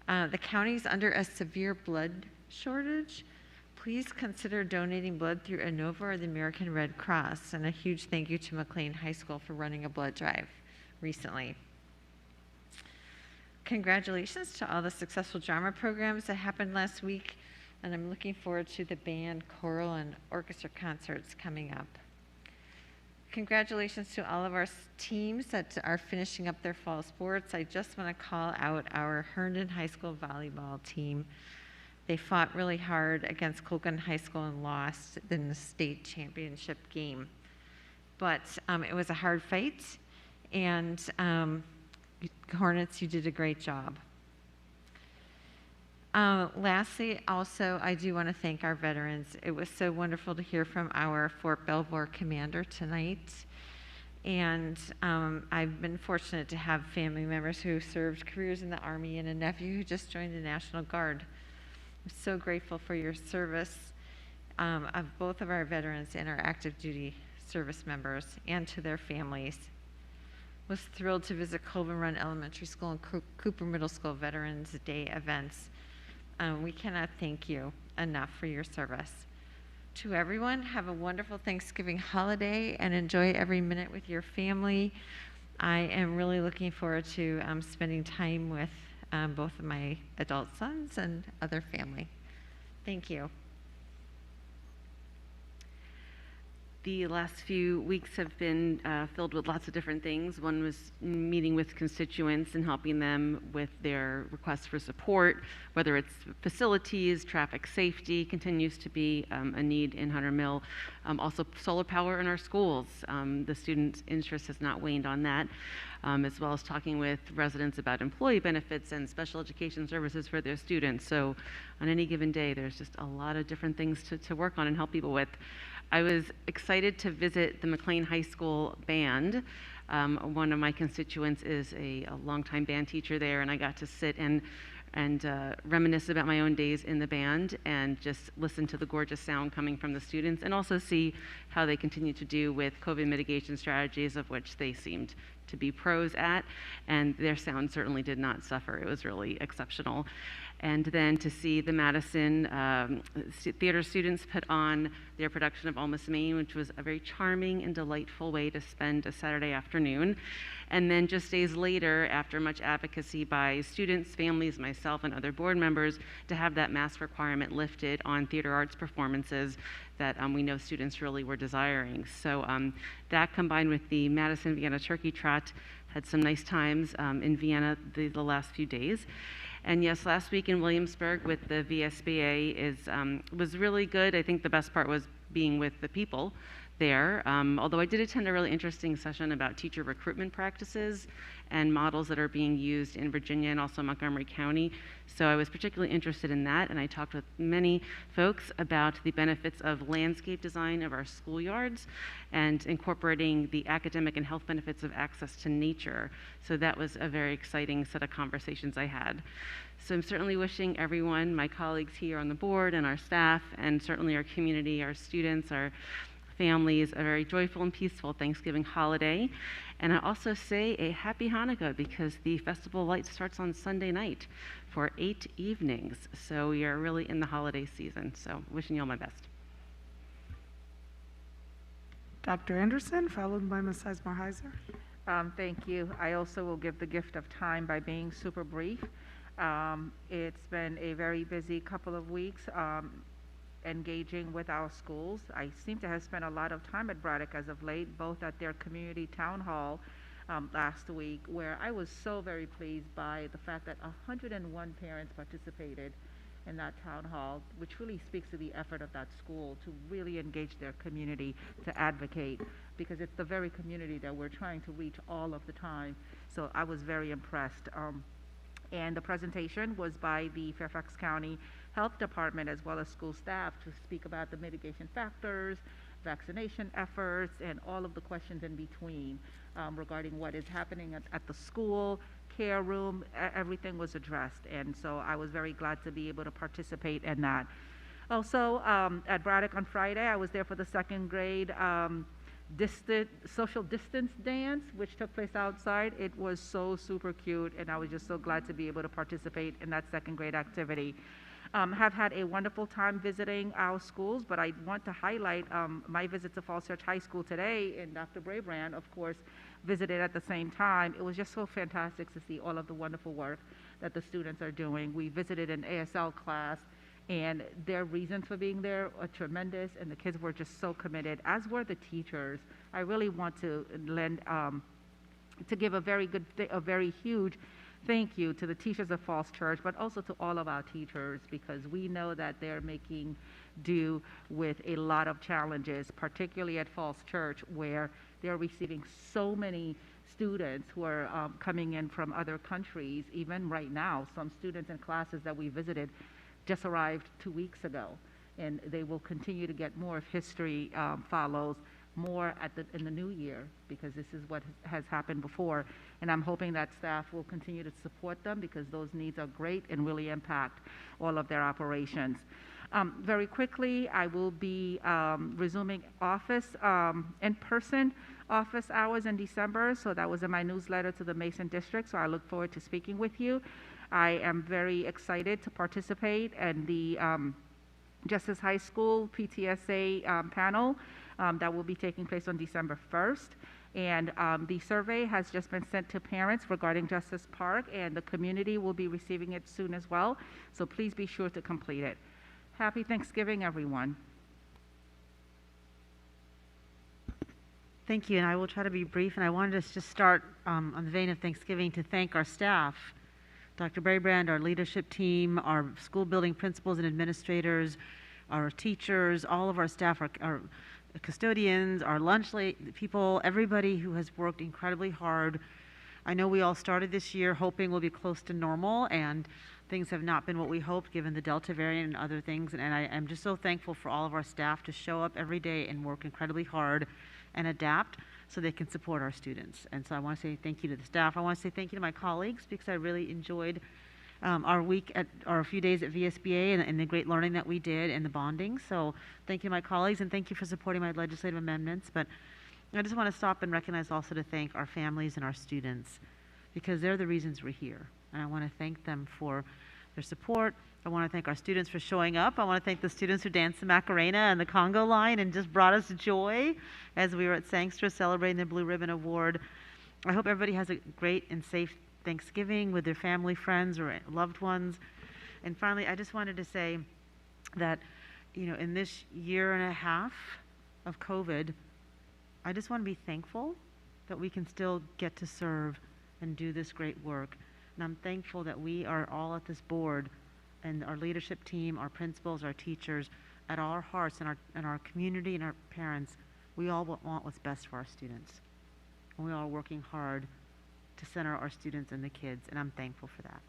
The county is under a severe blood shortage. Please consider donating blood through ANOVA or the American Red Cross, and a huge thank you to McLean High School for running a blood drive recently. Congratulations to all the successful drama programs that happened last week, and I'm looking forward to the band, choral, and orchestra concerts coming up. Congratulations to all of our teams that are finishing up their fall sports. I just want to call out our Herndon High School volleyball team. They fought really hard against Colgan High School and lost in the state championship game. But it was a hard fight, and Hornets, you did a great job. Lastly, also, I do want to thank our veterans. It was so wonderful to hear from our Fort Belvoir commander tonight. And I've been fortunate to have family members who served careers in the Army and a nephew who just joined the National Guard. I'm so grateful for your service of both of our veterans and our active duty service members and to their families. Was thrilled to visit Colvin Run Elementary School and Cooper Middle School Veterans Day events. We cannot thank you enough for your service. To everyone, have a wonderful Thanksgiving holiday and enjoy every minute with your family. I am really looking forward to spending time with both of my adult sons and other family. Thank you. The last few weeks have been filled with lots of different things. One was meeting with constituents and helping them with their requests for support, whether it's facilities, traffic safety continues to be a need in Hunter Mill. Also solar power in our schools. The students' interest has not waned on that, as well as talking with residents about employee benefits and special education services for their students. So on any given day, there's just a lot of different things to work on and help people with. I was excited to visit the McLean High School band. One of my constituents is a longtime band teacher there, and I got to sit and and reminisce about my own days in the band and just listen to the gorgeous sound coming from the students, and also see how they continue to do with COVID mitigation strategies, of which they seemed to be pros at, and their sound certainly did not suffer. It was really exceptional. And then to see the Madison theater students put on their production of Almost Maine, which was a very charming and delightful way to spend a Saturday afternoon. And then just days later, after much advocacy by students, families, myself, and other board members, to have that mask requirement lifted on theater arts performances that we know students really were desiring. So that, combined with the Madison Vienna Turkey Trot, had some nice times in Vienna the last few days. And yes, last week in Williamsburg with the VSBA was really good. I think the best part was being with the people there, although I did attend a really interesting session about teacher recruitment practices and models that are being used in Virginia and also Montgomery County. So I was particularly interested in that, and I talked with many folks about the benefits of landscape design of our schoolyards and incorporating the academic and health benefits of access to nature. So that was a very exciting set of conversations I had. So I'm certainly wishing everyone, my colleagues here on the board and our staff, and certainly our community, our students, our families, a very joyful and peaceful Thanksgiving holiday. And I also say a happy Hanukkah, because the Festival of Lights starts on Sunday night for 8 evenings. So we are really in the holiday season. So wishing you all my best. Dr. Anderson, followed by Ms. Sizemore-Heiser. Thank you. I also will give the gift of time by being super brief. It's been a very busy couple of weeks engaging with our schools. I seem to have spent a lot of time at Braddock as of late, both at their community town hall last week, where I was so very pleased by the fact that 101 parents participated in that town hall, which really speaks to the effort of that school to really engage their community, to advocate, because it's the very community that we're trying to reach all of the time. So I was very impressed. And the presentation was by the Fairfax County Health Department as well as school staff to speak about the mitigation factors, vaccination efforts, and all of the questions in between regarding what is happening at the school, care room. Everything was addressed, and so I was very glad to be able to participate in that. Also, at Braddock on Friday, I was there for the second grade social distance dance, which took place outside. It was so super cute, and I was just so glad to be able to participate in that second grade activity. Have had a wonderful time visiting our schools, but I want to highlight my visit to Falls Church High School today, and Dr. Brabrand, of course, visited at the same time. It was just so fantastic to see all of the wonderful work that the students are doing. We visited an ASL class, and their reasons for being there are tremendous, and the kids were just so committed, as were the teachers. I really want to give a very huge thank you to the teachers of Falls Church, but also to all of our teachers, because we know that they're making do with a lot of challenges, particularly at Falls Church, where they're receiving so many students who are coming in from other countries. Even right now, some students in classes that we visited just arrived 2 weeks ago, and they will continue to get more if history follows, more in the new year, because this is what has happened before. And I'm hoping that staff will continue to support them, because those needs are great and really impact all of their operations. Very quickly, I will be resuming office, in-person office hours in December. So that was in my newsletter to the Mason District. So I look forward to speaking with you. I am very excited to participate in the Justice High School PTSA panel that will be taking place on December 1st. And the survey has just been sent to parents regarding Justice Park, and the community will be receiving it soon as well. So please be sure to complete it. Happy Thanksgiving, everyone. Thank you, and I will try to be brief. And I wanted to just start on the vein of Thanksgiving to thank our staff, Dr. Brabrand, our leadership team, our school building principals and administrators, our teachers, all of our staff, our custodians, our lunch late people, everybody who has worked incredibly hard. I know we all started this year hoping we'll be close to normal, and things have not been what we hoped given the Delta variant and other things. And I am just so thankful for all of our staff to show up every day and work incredibly hard and adapt so they can support our students. And so I want to say thank you to the staff. I want to say thank you to my colleagues, because I really enjoyed our week at, or a few days at VSBA and the great learning that we did and the bonding. So thank you to my colleagues, and thank you for supporting my legislative amendments. But I just want to stop and recognize also to thank our families and our students, because they're the reasons we're here. And I want to thank them for their support. I want to thank our students for showing up. I want to thank the students who danced the Macarena and the Congo line and just brought us joy as we were at Sangster celebrating the Blue Ribbon Award. I hope everybody has a great and safe Thanksgiving with their family, friends, or loved ones. And finally, I just wanted to say that, you know, in this year and a half of COVID, I just want to be thankful that we can still get to serve and do this great work. And I'm thankful that we are all at this board, and our leadership team, our principals, our teachers, at our hearts and our community and our parents, we all want what's best for our students. And we are working hard to center our students and the kids, and I'm thankful for that.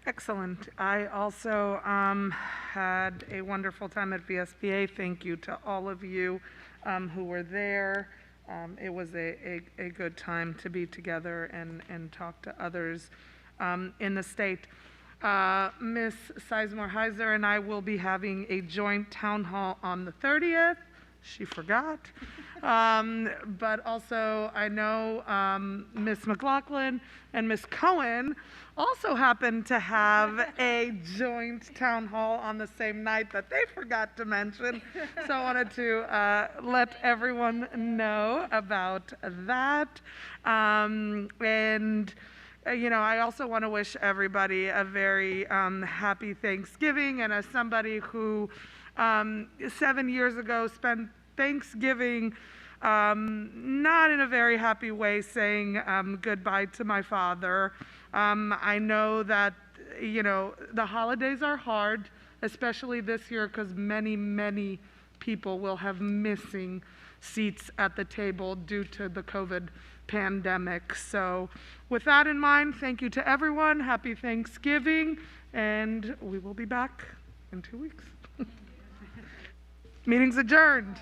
Excellent. I also had a wonderful time at VSBA. Thank you to all of you who were there. It was a good time to be together and talk to others in the state. Ms. Sizemore-Heiser and I will be having a joint town hall on the 30th. She forgot. But also, I know Ms. McLaughlin and Ms. Cohen also happened to have a joint town hall on the same night that they forgot to mention. So I wanted to let everyone know about that. You know, I also want to wish everybody a very happy Thanksgiving. And as somebody who 7 years ago spent Thanksgiving not in a very happy way, saying goodbye to my father. I know that, you know, the holidays are hard, especially this year, because many people will have missing seats at the table due to the COVID pandemic. So with that in mind, thank you to everyone. Happy Thanksgiving, and we will be back in 2 weeks. Meeting's adjourned.